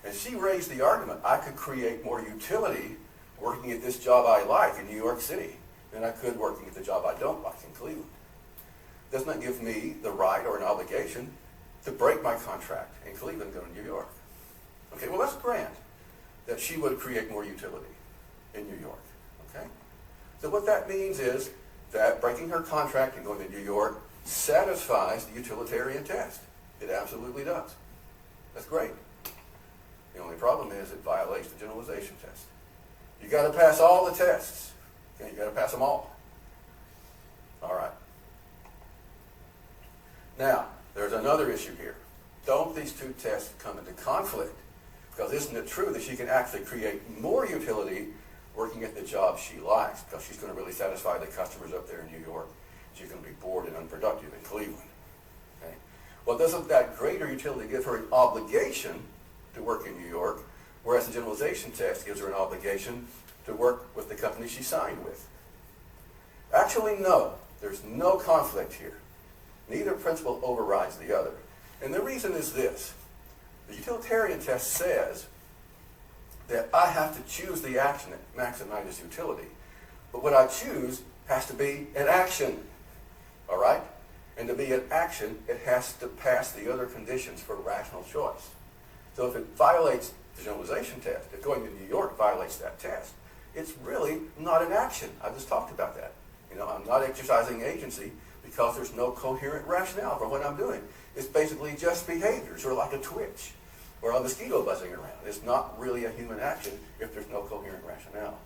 Speaker 22: And she raised the argument, I could create more utility working at this job I like in New York City than I could working at the job I don't like in Cleveland. Doesn't that give me the right or an obligation to break my contract in Cleveland and go to New York? Okay, well, let's grant that she would create more utility in New York. Okay? So what that means is that breaking her contract and going to New York satisfies the utilitarian test. It absolutely does. That's great. The only problem is it violates the generalization test. You got to pass all the tests. Okay, you got to pass them all. All right. Now, there's another issue here. Don't these two tests come into conflict? Because isn't it true that she can actually create more utility working at the job she likes, because she's going to really satisfy the customers up there in New York. She's going to be bored and unproductive in Cleveland. Okay? Well, doesn't that greater utility give her an obligation to work in New York, whereas the generalization test gives her an obligation to work with the company she signed with? Actually, no. There's no conflict here. Neither principle overrides the other. And the reason is this. The utilitarian test says that I have to choose the action that maximizes utility. But what I choose has to be an action. All right? And to be an action, it has to pass the other conditions for rational choice. So if it violates the generalization test, if going to New York violates that test, it's really not an action. I just talked about that. You know, I'm not exercising agency because there's no coherent rationale for what I'm doing. It's basically just behaviors, or like a twitch, or a mosquito buzzing around. It's not really a human action if there's no coherent rationale.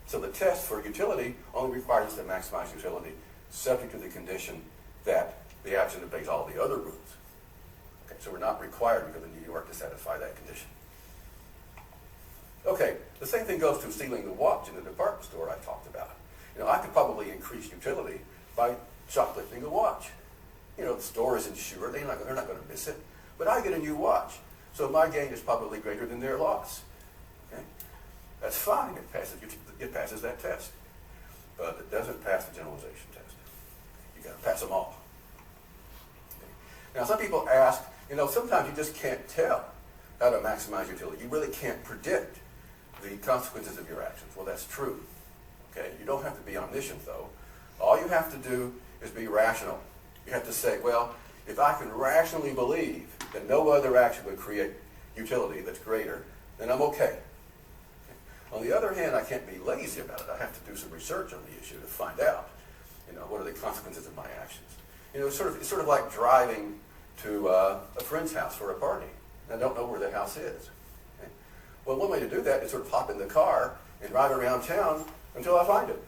Speaker 22: So the test for utility only requires us to maximize utility, subject to the condition that the action obeys all the other rules. Okay, so we're not required to go to New York to satisfy that condition. Okay, the same thing goes to stealing the watch in the department store I talked about. You know, I could probably increase utility by shoplifting a watch. You know, the store is insured, they're not going to miss it. But I get a new watch, so my gain is probably greater than their loss. Okay? That's fine, it passes that test. But it doesn't pass the generalization test. You got to pass them all. Okay? Now, some people ask, you know, sometimes you just can't tell how to maximize utility. You really can't predict the consequences of your actions. Well, that's true. Okay? You don't have to be omniscient, though. All you have to do is be rational. You have to say, well, if I can rationally believe that no other action would create utility that's greater, then I'm okay. On the other hand, I can't be lazy about it. I have to do some research on the issue to find out, you know, what are the consequences of my actions. You know, it's sort of like driving to a friend's house for a party. And I don't know where the house is. Okay? Well, one way to do that is sort of hop in the car and drive around town until I find it.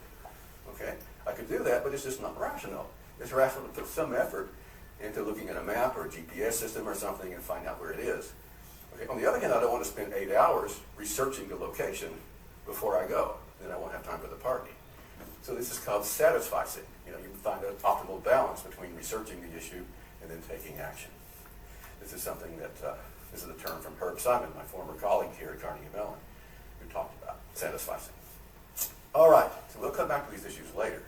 Speaker 22: Okay? I could do that, but it's just not rational. It's rational to put some effort into looking at a map or a GPS system or something and find out where it is. Okay? On the other hand, I don't want to spend 8 hours researching the location before I go. Then I won't have time for the party. So this is called satisficing. You know, you find an optimal balance between researching the issue and then taking action. This is something that, this is a term from Herb Simon, my former colleague here at Carnegie Mellon, who talked about satisficing. All right, so we'll come back to these issues later.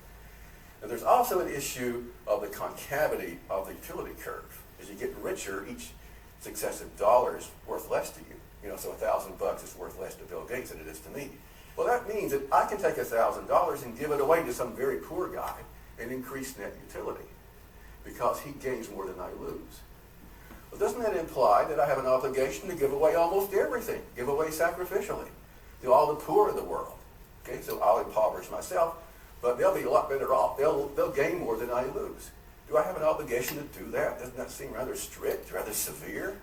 Speaker 22: And there's also an issue of the concavity of the utility curve. As you get richer, each successive dollar is worth less to you. So $1,000 is worth less to Bill Gates than it is to me. Well, that means that I can take $1,000 and give it away to some very poor guy and increase net utility because he gains more than I lose. Well, doesn't that imply that I have an obligation to give away almost everything, give away sacrificially to all the poor of the world? Okay, so I'll impoverish myself, but they'll be a lot better off. They'll gain more than I lose. Do I have an obligation to do that? Doesn't that seem rather strict, rather severe?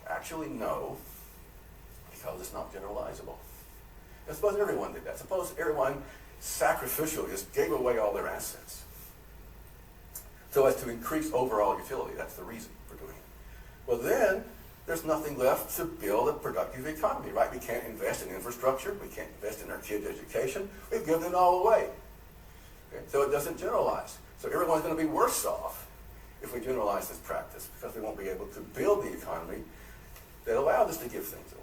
Speaker 22: Actually, no, because it's not generalizable. And suppose everyone did that. Suppose everyone sacrificially just gave away all their assets so as to increase overall utility. That's the reason for doing it. Well, then there's nothing left to build a productive economy, right? We can't invest in infrastructure. We can't invest in our kids' education. We've given it all away. Okay? So it doesn't generalize. So everyone's going to be worse off if we generalize this practice because we won't be able to build the economy that allowed us to give things away.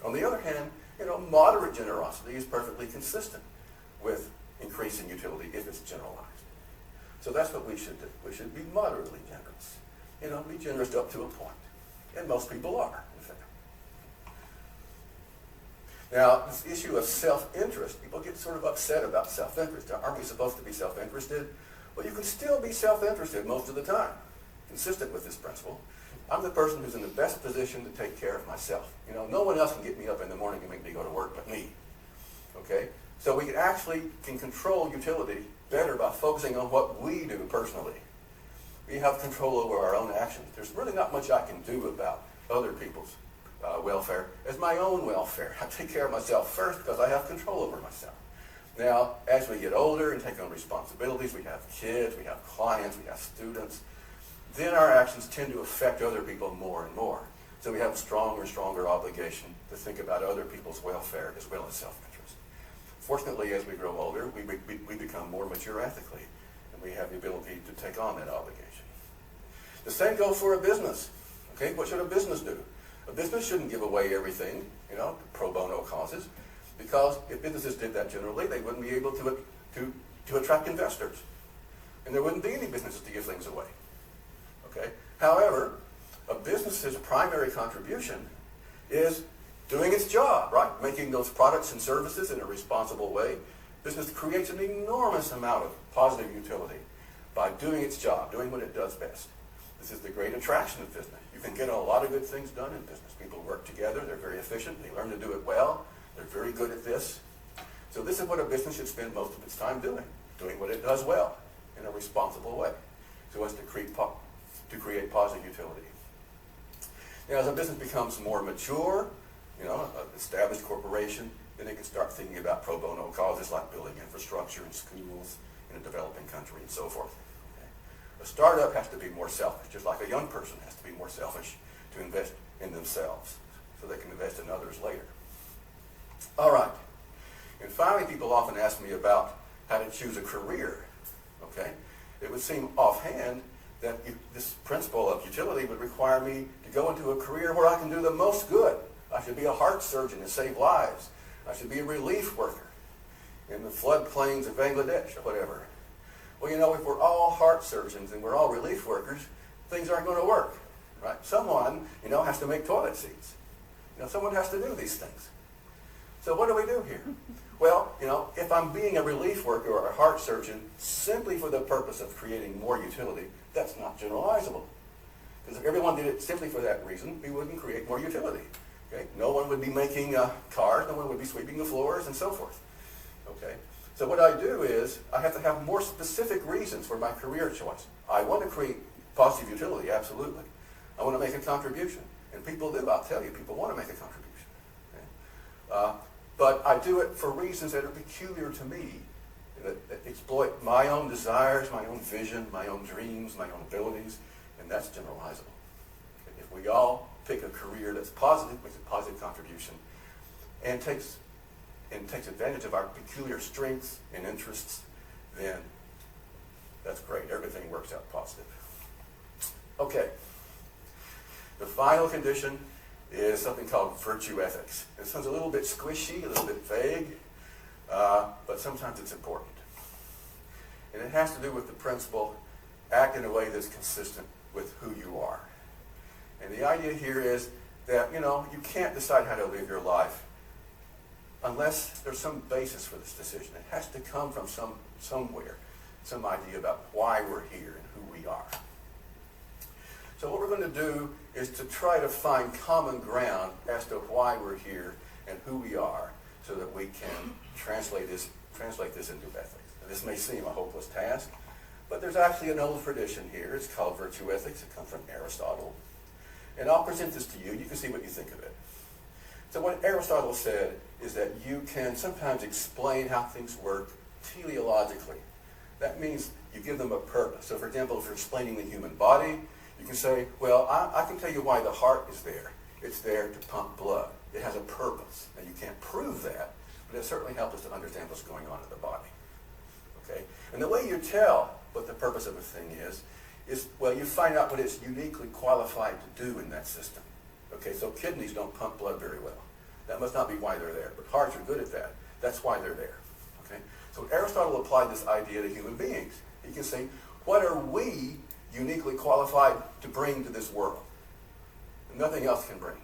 Speaker 22: On the other hand, moderate generosity is perfectly consistent with increasing utility if it's generalized. So that's what we should do. We should be moderately generous. Be generous up to a point. And most people are, in fact. Now, this issue of self-interest, people get sort of upset about self-interest. Aren't we supposed to be self-interested? Well, you can still be self-interested most of the time, consistent with this principle. I'm the person who's in the best position to take care of myself. No one else can get me up in the morning and make me go to work but me. Okay? So we can control utility better by focusing on what we do personally. We have control over our own actions. There's really not much I can do about other people's welfare as my own welfare. I take care of myself first because I have control over myself. Now, as we get older and take on responsibilities, we have kids, we have clients, we have students, then our actions tend to affect other people more and more. So we have a stronger and stronger obligation to think about other people's welfare as well as self-interest. Fortunately, as we grow older, we become more mature ethically, and we have the ability to take on that obligation. The same goes for a business. Okay, what should a business do? A business shouldn't give away everything, to pro bono causes, because if businesses did that generally, they wouldn't be able to attract investors, and there wouldn't be any businesses to give things away. Okay. However, a business's primary contribution is doing its job, right? Making those products and services in a responsible way. Business creates an enormous amount of positive utility by doing its job, doing what it does best. This is the great attraction of business. You can get a lot of good things done in business. People work together. They're very efficient. They learn to do it well. They're very good at this. So this is what a business should spend most of its time doing what it does well in a responsible way, so as to create positive utility. Now, as a business becomes more mature, an established corporation, then they can start thinking about pro bono causes like building infrastructure in schools in a developing country and so forth. Okay? A startup has to be more selfish, just like a young person has to be more selfish to invest in themselves so they can invest in others later. All right. And finally, people often ask me about how to choose a career. Okay? It would seem offhand that this principle of utility would require me to go into a career where I can do the most good. I should be a heart surgeon and save lives. I should be a relief worker in the floodplains of Bangladesh or whatever. Well, if we're all heart surgeons and we're all relief workers, things aren't going to work, right? Someone, has to make toilet seats. Someone has to do these things. So what do we do here? Well, if I'm being a relief worker or a heart surgeon simply for the purpose of creating more utility, that's not generalizable. Because if everyone did it simply for that reason, we wouldn't create more utility. Okay? No one would be making cars, no one would be sweeping the floors, and so forth. Okay? So what I do is, I have to have more specific reasons for my career choice. I want to create positive utility, absolutely. I want to make a contribution. And people do, I'll tell you, people want to make a contribution. Okay? But I do it for reasons that are peculiar to me, that exploit my own desires, my own vision, my own dreams, my own abilities, and that's generalizable. Okay? If we all pick a career that's positive, makes a positive contribution, and takes advantage of our peculiar strengths and interests, then that's great. Everything works out positive. Okay. The final condition is something called virtue ethics. It sounds a little bit squishy, a little bit vague, but sometimes it's important. And it has to do with the principle, act in a way that's consistent with who you are. And the idea here is that, you can't decide how to live your life unless there's some basis for this decision. It has to come from somewhere, some idea about why we're here and who we are. So what we're going to do is to try to find common ground as to why we're here and who we are, so that we can translate this into ethics. Now, this may seem a hopeless task, but there's actually an old tradition here. It's called virtue ethics. It comes from Aristotle. And I'll present this to you. You can see what you think of it. So what Aristotle said is that you can sometimes explain how things work teleologically. That means you give them a purpose. So for example, if you're explaining the human body, you can say, well, I can tell you why the heart is there. It's there to pump blood. It has a purpose. And you can't prove that, but it certainly helps us to understand what's going on in the body. Okay? And the way you tell what the purpose of a thing is, well, you find out what it's uniquely qualified to do in that system. Okay, so kidneys don't pump blood very well. That must not be why they're there, but hearts are good at that. That's why they're there. Okay? So Aristotle applied this idea to human beings. He can say, what are we uniquely qualified to bring to this world? Nothing else can bring.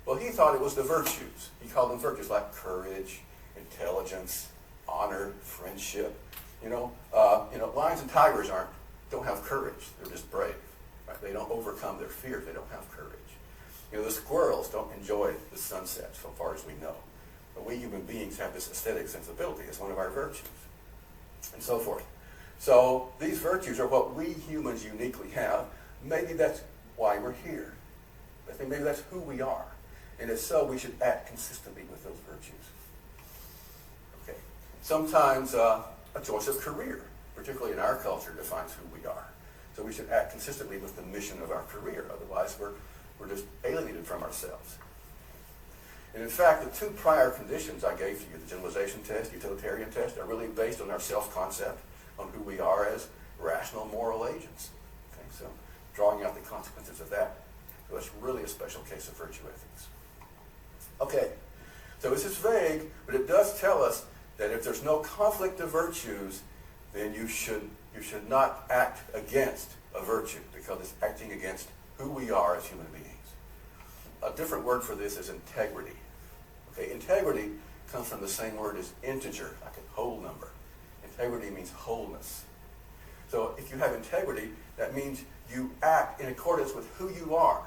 Speaker 22: Well, he thought it was the virtues. He called them virtues like courage, intelligence, honor, friendship. Lions and tigers don't have courage. They're just brave. Right? They don't overcome their fears. They don't have courage. The squirrels don't enjoy the sunset, so far as we know. But we human beings have this aesthetic sensibility as one of our virtues, and so forth. So these virtues are what we humans uniquely have. Maybe that's why we're here. Maybe that's who we are. And if so, we should act consistently with those virtues. Okay. Sometimes a choice of career, particularly in our culture, defines who we are. So we should act consistently with the mission of our career. Otherwise, we're just alienated from ourselves. And in fact, the two prior conditions I gave to you, the generalization test, utilitarian test, are really based on our self-concept, on who we are as rational moral agents. Okay, so drawing out the consequences of that. So that's really a special case of virtue ethics. Okay, so this is vague, but it does tell us that if there's no conflict of virtues, then you should not act against a virtue, because it's acting against who we are as human beings. A different word for this is integrity. Okay, integrity comes from the same word as integer, like a whole number. Integrity means wholeness. So if you have integrity, that means you act in accordance with who you are.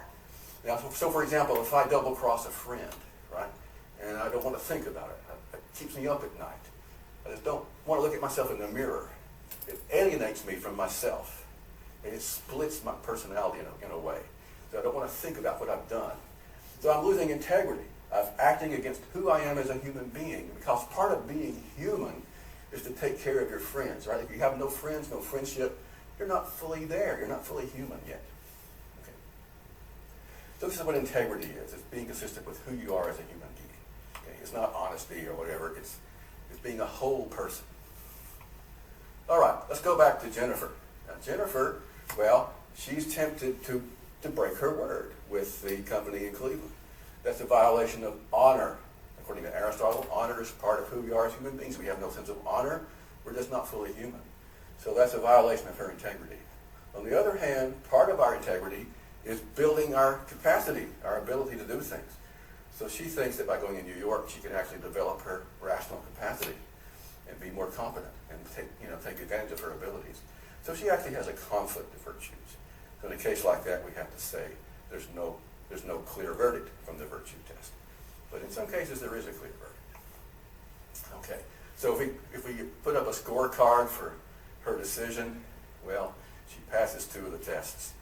Speaker 22: Now, so for example, if I double cross a friend, right, and I don't want to think about it, it keeps me up at night. I just don't want to look at myself in the mirror. It alienates me from myself. And it splits my personality in a way. So I don't want to think about what I've done. So I'm losing integrity. I'm acting against who I am as a human being. Because part of being human is to take care of your friends, right? If you have no friends, no friendship, you're not fully there. You're not fully human yet. Okay. So this is what integrity is. It's being consistent with who you are as a human being. Okay. It's not honesty or whatever. It's being a whole person. All right, let's go back to Jennifer. Now, Jennifer, well, she's tempted to break her word with the company in Cleveland. That's a violation of honor. According to Aristotle, honor is part of who we are as human beings. We have no sense of honor. We're just not fully human. So that's a violation of her integrity. On the other hand, part of our integrity is building our capacity, our ability to do things. So she thinks that by going to New York, she can actually develop her rational capacity and be more competent and take advantage of her abilities. So she actually has a conflict of virtues. So in a case like that, we have to say there's no clear verdict from the virtue test. But in some cases, there is a clear verdict. Okay, so if we put up a scorecard for her decision, well, she passes 2 of the tests,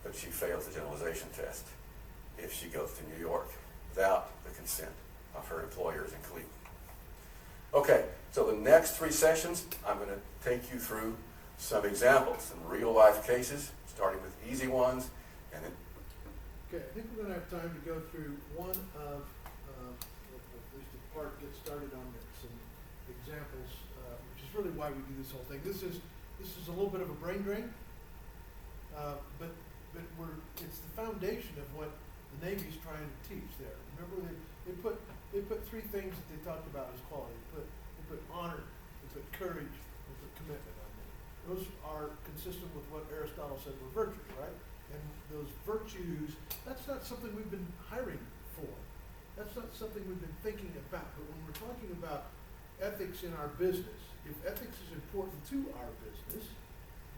Speaker 22: but she fails the generalization test if she goes to New York without the consent of her employers in Cleveland. Okay, so the next 3 sessions, I'm going to take you through some examples, some real-life cases, starting with easy ones, and then...
Speaker 1: Okay, I think we're going to have time to go through one of at least a part, get started on some examples, which is really why we do this whole thing. This is a little bit of a brain drain, but it's the foundation of what the Navy's trying to teach there. Remember, they put 3 things that they talked about as quality. They put honor, they put courage, they put commitment on there. those are consistent with what Aristotle said were virtues, right? And those virtues, that's not something we've been hiring for. That's not something we've been thinking about. But when we're talking about ethics in our business, if ethics is important to our business,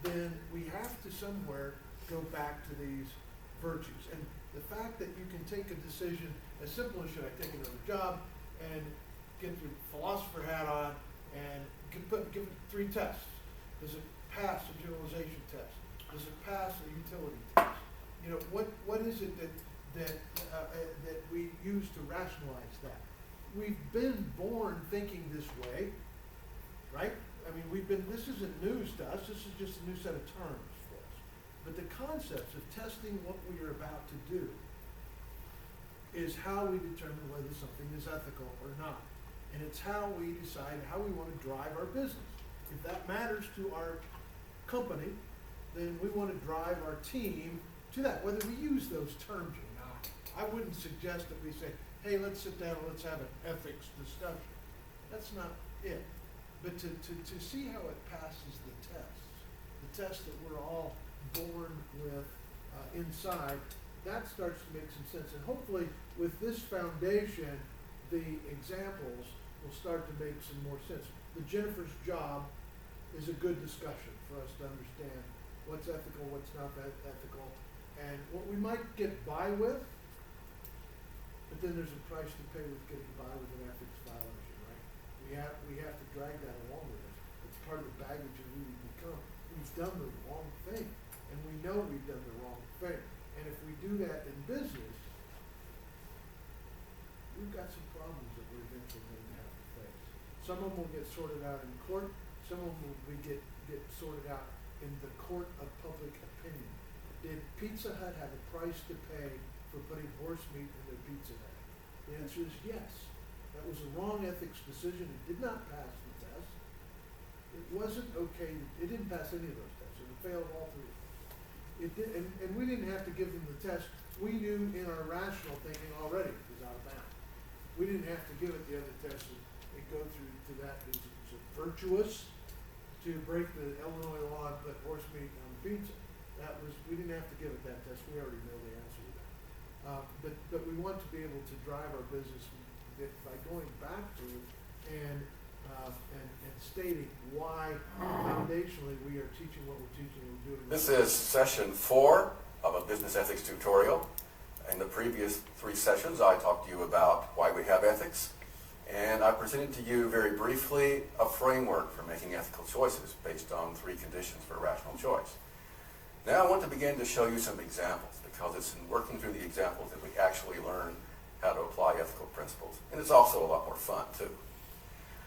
Speaker 1: then we have to somewhere go back to these virtues. And the fact that you can take a decision as simple as should I take another job and get your philosopher hat on and give it 3 tests. Does it pass a generalization test? Does it pass a utility test? You know, what is it that we use to rationalize that? We've been born thinking this way, right? I mean, this isn't news to us. This is just a new set of terms for us. But the concepts of testing what we are about to do is how we determine whether something is ethical or not. And it's how we decide how we want to drive our business. If that matters to our company, then we want to drive our team to that, whether we use those terms or not. I wouldn't suggest that we say, hey, let's sit down and let's have an ethics discussion. That's not it. But to see how it passes the test that we're all born with inside, that starts to make some sense. And hopefully with this foundation, the examples will start to make some more sense. The Jennifer's Job is a good discussion for us to understand what's ethical, what's not ethical, and what we might get by with, but then there's a price to pay with getting by with an ethics violation, right? We have to drag that along with us. It's part of the baggage of who we become. We've done the wrong thing, and we know we've done the wrong thing. And if we do that in business, we've got some problems that we're eventually going to have to face. Some of them will get sorted out in court. Some of them will get sorted out in the court of public opinion. Did Pizza Hut have a price to pay for putting horse meat in their pizza bag? The answer is yes. That was a wrong ethics decision. It did not pass the test. It wasn't okay. It didn't pass any of those tests. It failed all 3. It did, and we didn't have to give them the test. We knew in our rational thinking already it was out of bounds. We didn't have to give it the other test and go through to that. Is it virtuous to break the Illinois law and put horse meat on the pizza? We didn't have to give it that test. We already know the answer to that. But we want to be able to drive our business by going back to it and stating why foundationally we are teaching what we're teaching and doing.
Speaker 22: This is session 4 of a business ethics tutorial. In the previous 3 sessions, I talked to you about why we have ethics, and I presented to you very briefly a framework for making ethical choices based on 3 conditions for rational choice. Now I want to begin to show you some examples, because it's in working through the examples that we actually learn how to apply ethical principles. And it's also a lot more fun, too.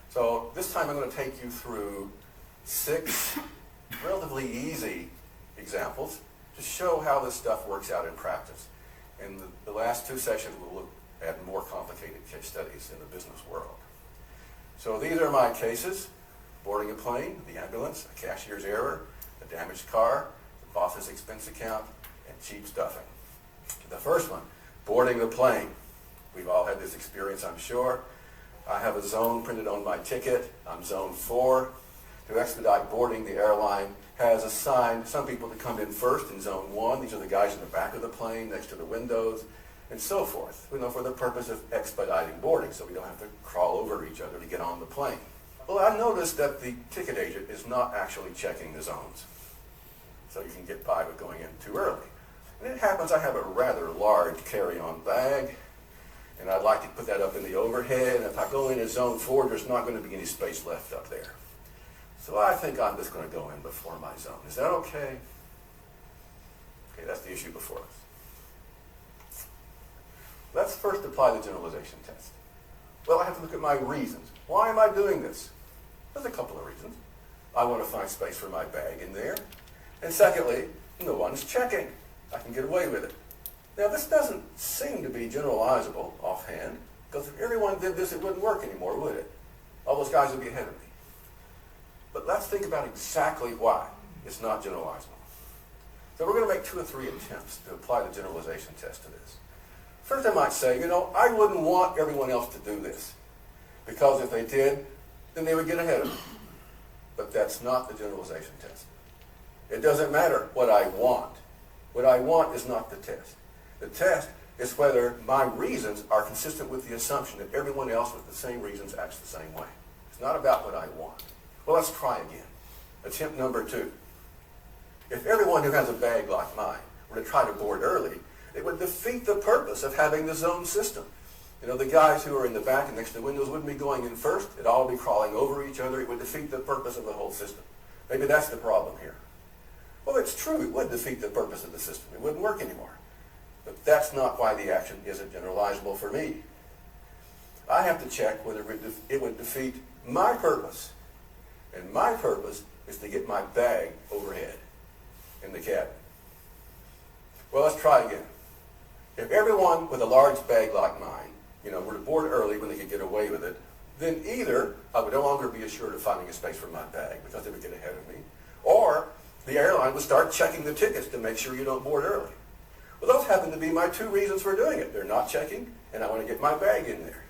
Speaker 22: So this time I'm going to take you through 6 relatively easy examples to show how this stuff works out in practice. In the last 2 sessions, we'll look at more complicated case studies in the business world. So these are my cases: boarding a plane, the ambulance, a cashier's error, a damaged car, the boss's expense account, and cheap stuffing. The first one, boarding the plane. We've all had this experience, I'm sure. I have a zone printed on my ticket. I'm zone 4. To expedite boarding, the airline has assigned some people to come in first in zone 1. These are the guys in the back of the plane next to the windows, and so forth. We know, for the purpose of expediting boarding, so we don't have to crawl over each other to get on the plane. Well, I noticed that the ticket agent is not actually checking the zones, so you can get by with going in too early. And it happens I have a rather large carry-on bag, and I'd like to put that up in the overhead, and if I go in at zone 4, there's not going to be any space left up there. So I think I'm just going to go in before my zone. Is that okay? Okay, that's the issue before us. Let's first apply the generalization test. Well, I have to look at my reasons. Why am I doing this? There's a couple of reasons. I want to find space for my bag in there. And secondly, no one's checking. I can get away with it. Now, this doesn't seem to be generalizable offhand, because if everyone did this, it wouldn't work anymore, would it? All those guys would be ahead of me. But let's think about exactly why it's not generalizable. So we're going to make 2 or 3 attempts to apply the generalization test to this. First, I might say, I wouldn't want everyone else to do this, because if they did, then they would get ahead of me. but that's not the generalization test. It doesn't matter what I want. What I want is not the test. The test is whether my reasons are consistent with the assumption that everyone else with the same reasons acts the same way. It's not about what I want. Well, let's try again. Attempt number 2. If everyone who has a bag like mine were to try to board early, it would defeat the purpose of having the zone system. You know, the guys who are in the back and next to the windows wouldn't be going in first. It'd all be crawling over each other. It would defeat the purpose of the whole system. Maybe that's the problem here. Well, it's true. It would defeat the purpose of the system. It wouldn't work anymore. But that's not why the action isn't generalizable for me. I have to check whether it would defeat my purpose. And my purpose is to get my bag overhead in the cabin. Well, let's try again. If everyone with a large bag like mine, were to board early when they could get away with it, then either I would no longer be assured of finding a space for my bag because they would get ahead of me, or the airline would start checking the tickets to make sure you don't board early. Well, those happen to be my 2 reasons for doing it. They're not checking, and I want to get my bag in there.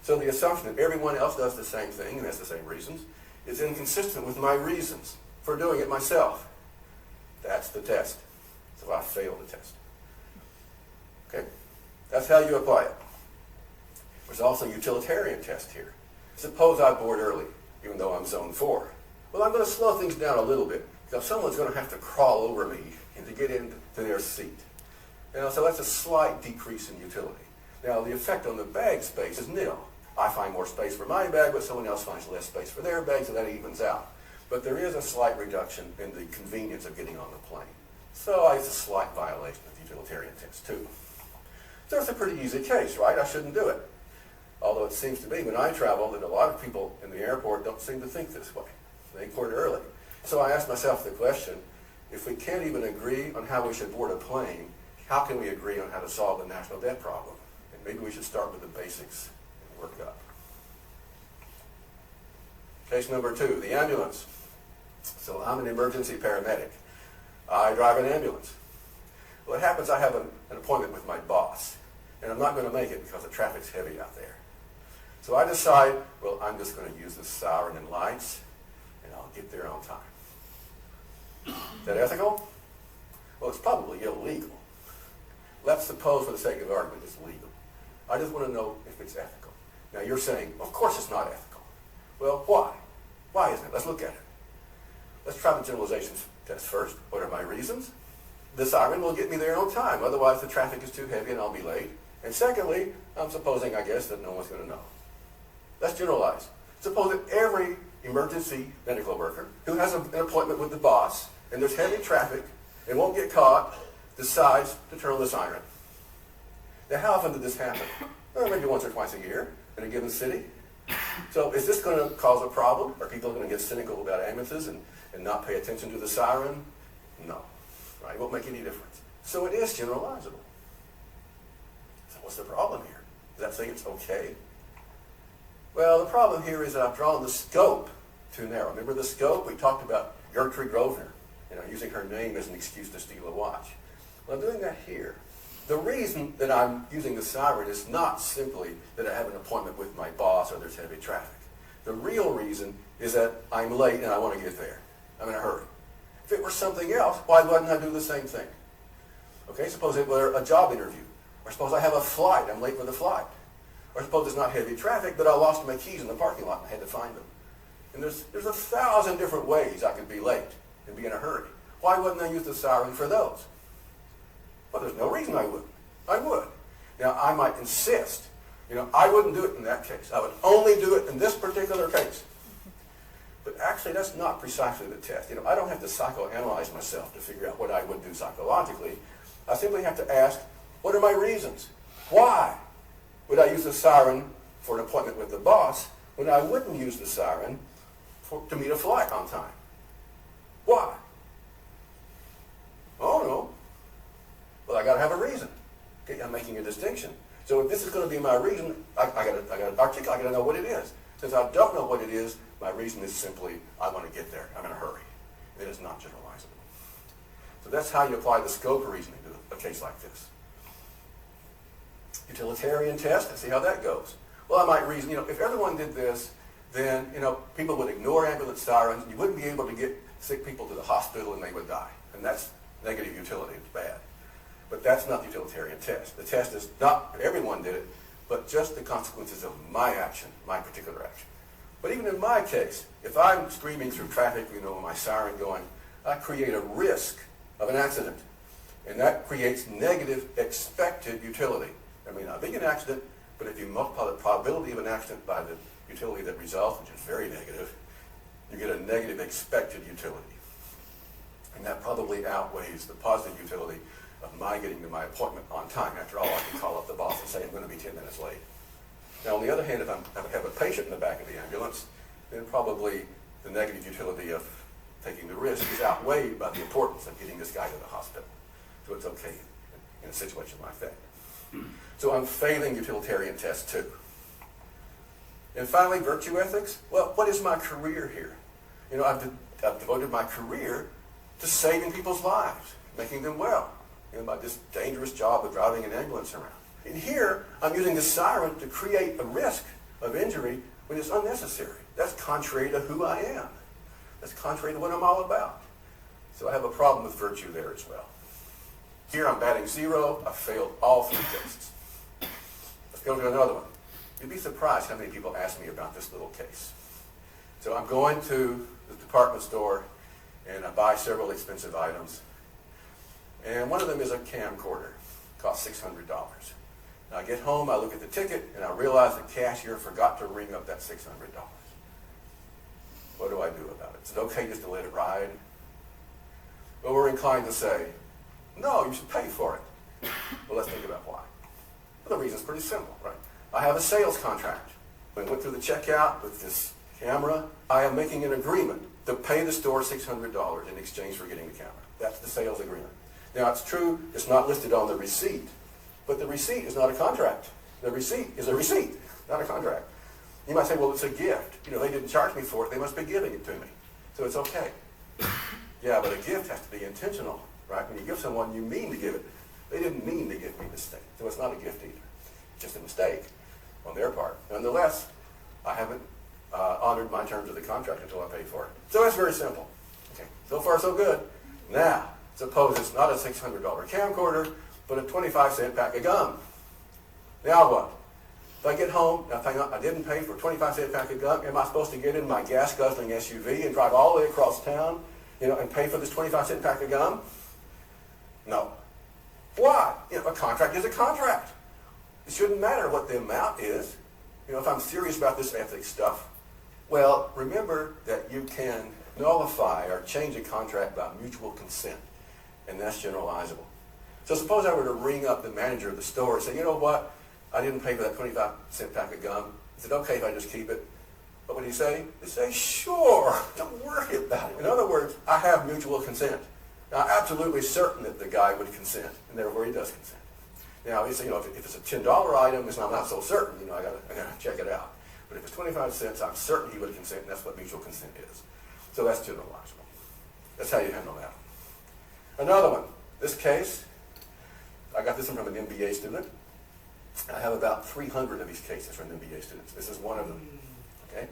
Speaker 22: So the assumption that everyone else does the same thing and has the same reasons is inconsistent with my reasons for doing it myself. That's the test. So I failed the test. Okay? That's how you apply it. There's also a utilitarian test here. Suppose I board early, even though I'm zone 4. Well, I'm going to slow things down a little bit because someone's going to have to crawl over me and to get into their seat. So that's a slight decrease in utility. Now, the effect on the bag space is nil. I find more space for my bag, but someone else finds less space for their bag, so that evens out. But there is a slight reduction in the convenience of getting on the plane. So it's a slight violation of the utilitarian test, too. So it's a pretty easy case, right? I shouldn't do it. Although it seems to me when I travel that a lot of people in the airport don't seem to think this way. They board early. So I asked myself the question, if we can't even agree on how we should board a plane, how can we agree on how to solve the national debt problem? And maybe we should start with the basics and work up. Case number 2, the ambulance. So I'm an emergency paramedic. I drive an ambulance. Well, it happens I have an appointment with my boss, and I'm not going to make it because the traffic's heavy out there. So I decide, well, I'm just going to use the siren and lights, and I'll get there on time. Is that ethical? Well, it's probably illegal. Let's suppose, for the sake of argument, it's legal. I just want to know if it's ethical. Now, you're saying, of course it's not ethical. Well, why? Why isn't it? Let's look at it. Let's try the generalization test first. What are my reasons? The siren will get me there on time. Otherwise, the traffic is too heavy and I'll be late. And secondly, I'm supposing, I guess, that no one's going to know. Let's generalize. Suppose that every emergency medical worker who has an appointment with the boss and there's heavy traffic and won't get caught decides to turn on the siren. Now, how often did this happen? Well, maybe once or twice a year in a given city. So is this going to cause a problem? Are people going to get cynical about ambulances and not pay attention to the siren? No. Right? It won't make any difference. So it is generalizable. So what's the problem here? Does that say it's okay? Well, the problem here is that I've drawn the scope too narrow. Remember the scope? We talked about Gertrude Grosvenor, using her name as an excuse to steal a watch. Well, I'm doing that here. The reason that I'm using the siren is not simply that I have an appointment with my boss or there's heavy traffic. The real reason is that I'm late and I want to get there. I'm in a hurry. If it were something else, why wouldn't I do the same thing? Okay, suppose it were a job interview. Or suppose I have a flight, I'm late for the flight. Or suppose it's not heavy traffic, but I lost my keys in the parking lot and I had to find them. And there's 1,000 different ways I could be late and be in a hurry. Why wouldn't I use the siren for those? Well, there's no reason I wouldn't. I would. Now, I might insist. I wouldn't do it in that case. I would only do it in this particular case. But actually, that's not precisely the test. I don't have to psychoanalyze myself to figure out what I would do psychologically. I simply have to ask, what are my reasons? Why would I use the siren for an appointment with the boss when I wouldn't use the siren to meet a flight on time? Why? Oh, no. Well, I got to have a reason. Okay, I'm making a distinction. So if this is going to be my reason, I got to articulate. I got to know what it is. Since I don't know what it is, my reason is simply I want to get there. I'm in a hurry. It is not generalizable. So that's how you apply the scope of reasoning to a case like this. Utilitarian test. Let's see how that goes. Well, I might reason. If everyone did this, then, people would ignore ambulance sirens. You wouldn't be able to get sick people to the hospital and they would die. And that's negative utility. It's bad. But that's not the utilitarian test. The test is not that everyone did it, but just the consequences of my action, my particular action. But even in my case, if I'm screaming through traffic, with my siren going, I create a risk of an accident. And that creates negative expected utility. I mean, not being an accident, but if you multiply the probability of an accident by the utility that results, which is very negative, you get a negative expected utility. And that probably outweighs the positive utility of my getting to my appointment on time. After all, I can call up the boss and say I'm going to be 10 minutes late. Now, on the other hand, if I have a patient in the back of the ambulance, then probably the negative utility of taking the risk is outweighed by the importance of getting this guy to the hospital. So it's okay in a situation like that. So I'm failing utilitarian test 2. And finally, virtue ethics. Well, what is my career here? I've devoted my career to saving people's lives, making them well, by this dangerous job of driving an ambulance around. And here, I'm using the siren to create a risk of injury when it's unnecessary. That's contrary to who I am. That's contrary to what I'm all about. So I have a problem with virtue there as well. Here I'm batting 0. I failed all 3 tests. Let's go to another one. You'd be surprised how many people ask me about this little case. So I'm going to the department store and I buy several expensive items. And one of them is a camcorder. It costs $600. Now I get home, I look at the ticket, and I realize the cashier forgot to ring up that $600. What do I do about it? Is it okay just to let it ride? Well, we're inclined to say, no, you should pay for it. Well, let's think about why. Well, the reason's pretty simple, right? I have a sales contract. When I went through the checkout with this camera, I am making an agreement to pay the store $600 in exchange for getting the camera. That's the sales agreement. Now, it's true, it's not listed on the receipt, but the receipt is not a contract. The receipt is a receipt, not a contract. You might say, well, it's a gift. They didn't charge me for it. They must be giving it to me. So it's okay. Yeah, but a gift has to be intentional, right? When you give someone, you mean to give it. They didn't mean to give me this thing. So it's not a gift either. It's just a mistake on their part. Nonetheless, I haven't honored my terms of the contract until I pay for it. So that's very simple. Okay, so far so good. Now, suppose it's not a $600 camcorder, but a 25-cent pack of gum. Now what? If I get home, and I find out I didn't pay for a 25-cent pack of gum, am I supposed to get in my gas-guzzling SUV and drive all the way across town, and pay for this 25-cent pack of gum? No. Why? A contract is a contract. It shouldn't matter what the amount is. If I'm serious about this ethics stuff, well, remember that you can nullify or change a contract by mutual consent, and that's generalizable. So suppose I were to ring up the manager of the store and say, you know what, I didn't pay for that 25-cent pack of gum. Is it okay if I just keep it? What would he say? He'd say, sure, don't worry about it. In other words, I have mutual consent. Now, I'm absolutely certain that the guy would consent, and therefore he does consent. Now, if it's a $10 item, I'm not so certain, I gotta check it out. But if it's 25 cents, I'm certain he would consent, and that's what mutual consent is. So that's generalizable. That's how you handle that. Another one. This case, I got this one from an MBA student. I have about 300 of these cases from MBA students. This is one of them. Okay?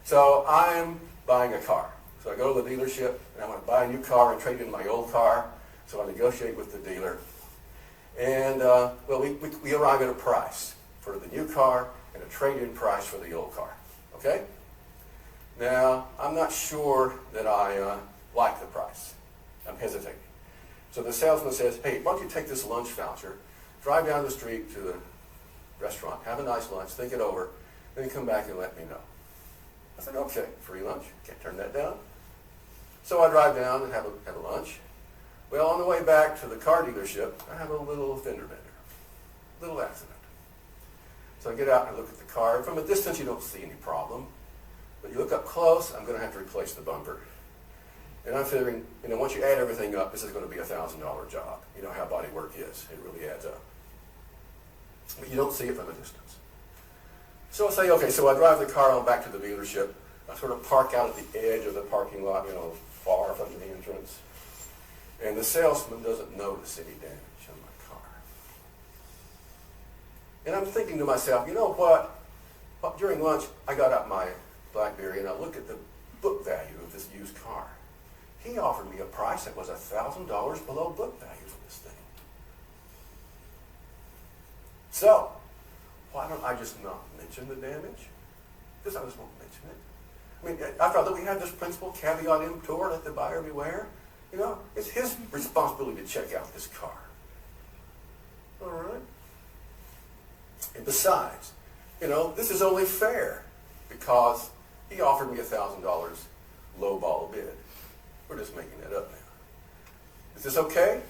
Speaker 22: So I'm buying a car. So I go to the dealership, and I want to buy a new car and trade in my old car. So I negotiate with the dealer. And, we arrive at a price for the new car and a trade-in price for the old car. Okay? Now, I'm not sure that I like the price. I'm hesitating. So the salesman says, hey, why don't you take this lunch voucher, drive down the street to the restaurant, have a nice lunch, think it over, then come back and let me know. I said, okay, free lunch, can't turn that down. So I drive down and have a lunch. Well, on the way back to the car dealership, I have a little fender bender, little accident. So I get out and look at the car. From a distance, you don't see any problem. But you look up close, I'm going to have to replace the bumper. And I'm figuring, once you add everything up, this is going to be a $1,000 job. You know how body work is. It really adds up. But you don't see it from a distance. So I say, okay, so I drive the car on back to the dealership. I sort of park out at the edge of the parking lot, far from the entrance. And the salesman doesn't notice any damage on my car. And I'm thinking to myself, you know what? Well, during lunch, I got out my BlackBerry and I look at the book value of this used car. He offered me a price that was $1,000 below book value for this thing. So, why don't I just not mention the damage? Because I just won't mention it. I mean, after all, we have this principle, caveat emptor, let the buyer beware. You know, it's his responsibility to check out this car. All right? And besides, you know, this is only fair because he offered me $1,000 lowball bid. We're just making that up now. Is this okay?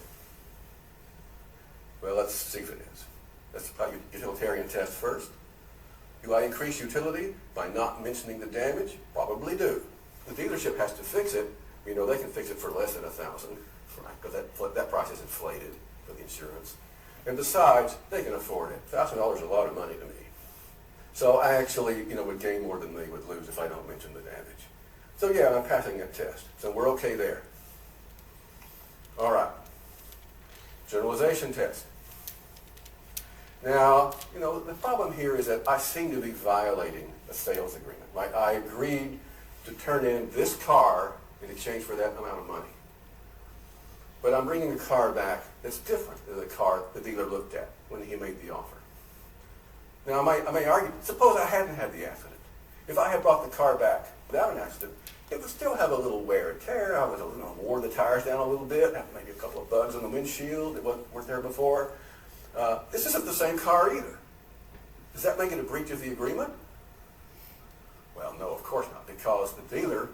Speaker 22: Well, let's see if it is. Let's apply utilitarian test first. Do I increase utility by not mentioning the damage? Probably do. The dealership has to fix it. You know, they can fix it for less than $1,000, right? Because that price is inflated for the insurance. And besides, they can afford it. $1,000 is a lot of money to me. So I actually, you know, would gain more than they would lose if I don't mention the damage. So yeah, I'm passing that test. So we're okay there. All right. Generalization test. Now, you know, the problem here is that I seem to be violating a sales agreement, right? I agreed to turn in this car in exchange for that amount of money. But I'm bringing a car back that's different than the car the dealer looked at when he made the offer. Now, I may argue, suppose I hadn't had the accident. If I had brought the car back without an accident, it would still have a little wear and tear. I would have, you know, worn the tires down a little bit, have maybe a couple of bugs on the windshield that weren't there before. This isn't the same car either. Does that make it a breach of the agreement? Well, no, of course not, because the dealer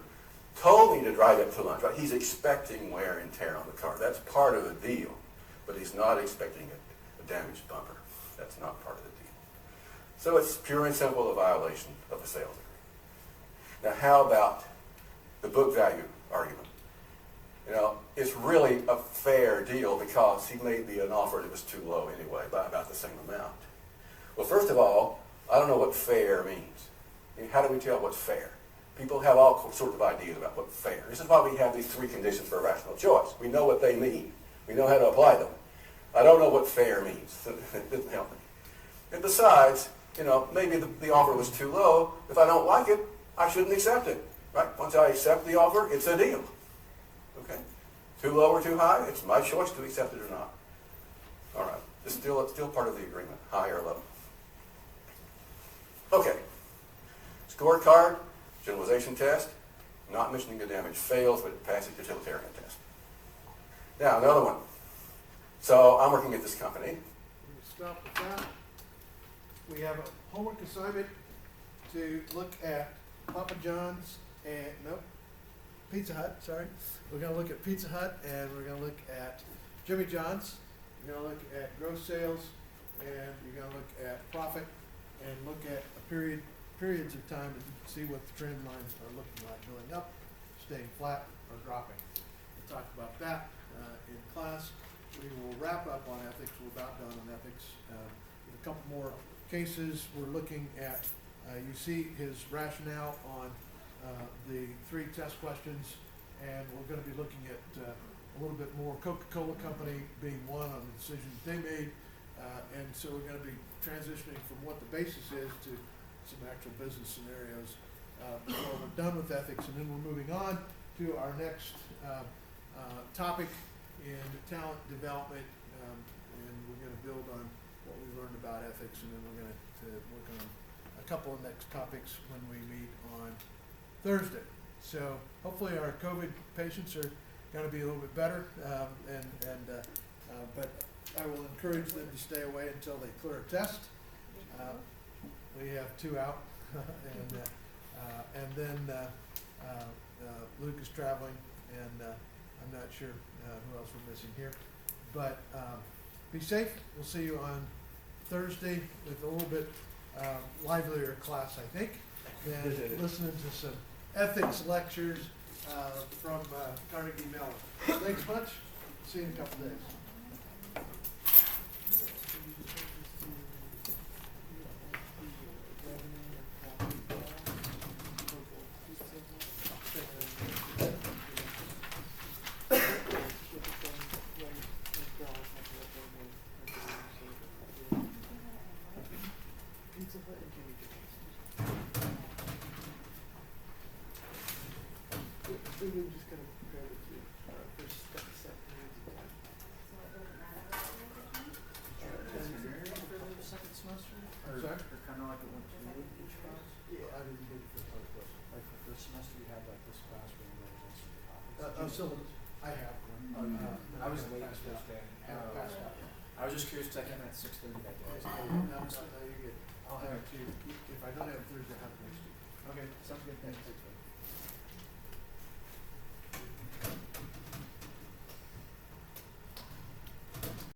Speaker 22: told me to drive it to lunch, right? He's expecting wear and tear on the car. That's part of the deal, but he's not expecting a damaged bumper. That's not part of the deal. So it's pure and simple a violation of the sales agreement. Now, how about the book value argument? You know, it's really a fair deal because he made me an offer that was too low anyway, by about the same amount. Well, first of all, I don't know what fair means. I mean, how do we tell what's fair? People have all sorts of ideas about what's fair. This is why we have these 3 conditions for rational choice. We know what they mean. We know how to apply them. I don't know what fair means. It doesn't help me. And besides, you know, maybe the offer was too low. If I don't like it, I shouldn't accept it, right? Once I accept the offer, it's a deal. Okay? Too low or too high, it's my choice to accept it or not. All right. It's still part of the agreement, high or low. Okay. Scorecard, generalization test, not mentioning the damage fails, but it passes utilitarian test. Now, another one. So I'm working at this company.
Speaker 1: Stop with that. We have a homework assignment to look at Papa John's and, nope, Pizza Hut, sorry. We're going to look at Pizza Hut and we're going to look at Jimmy John's. We're going to look at gross sales and you're going to look at profit and look at periods of time and see what the trend lines are looking like, going up, staying flat, or dropping. We'll talk about that in class. We will wrap up on ethics. We're about done on ethics. With a couple more cases we're looking at. You see his rationale on the 3 test questions, and we're going to be looking at a little bit more Coca-Cola Company being one on the decisions they made, and so we're going to be transitioning from what the basis is to some actual business scenarios before we're done with ethics, and then we're moving on to our next topic in talent development, and we're going to build on what we learned about ethics, and then we're going to work on a couple of next topics when we meet on Thursday. So hopefully our COVID patients are going to be a little bit better, but I will encourage them to stay away until they clear a test. We have 2 out, and then Luke is traveling, and I'm not sure who else we're missing here. But be safe. We'll see you on Thursday with a little bit livelier class, I think, and listening to some ethics lectures from Carnegie Mellon. Thanks much. See you in a couple days.
Speaker 5: semester you had like this classroom that was also the topics?
Speaker 1: Oh, syllabus. I have one.
Speaker 5: I was late
Speaker 1: passed out.
Speaker 5: Thursday.
Speaker 1: Haven't passed out.
Speaker 5: I was just curious because I came in at 6:30 that day.
Speaker 1: No, you're good. I'll have it to you. If I don't have it Thursday, I'll have it next week.
Speaker 5: Okay, sounds good. Thanks.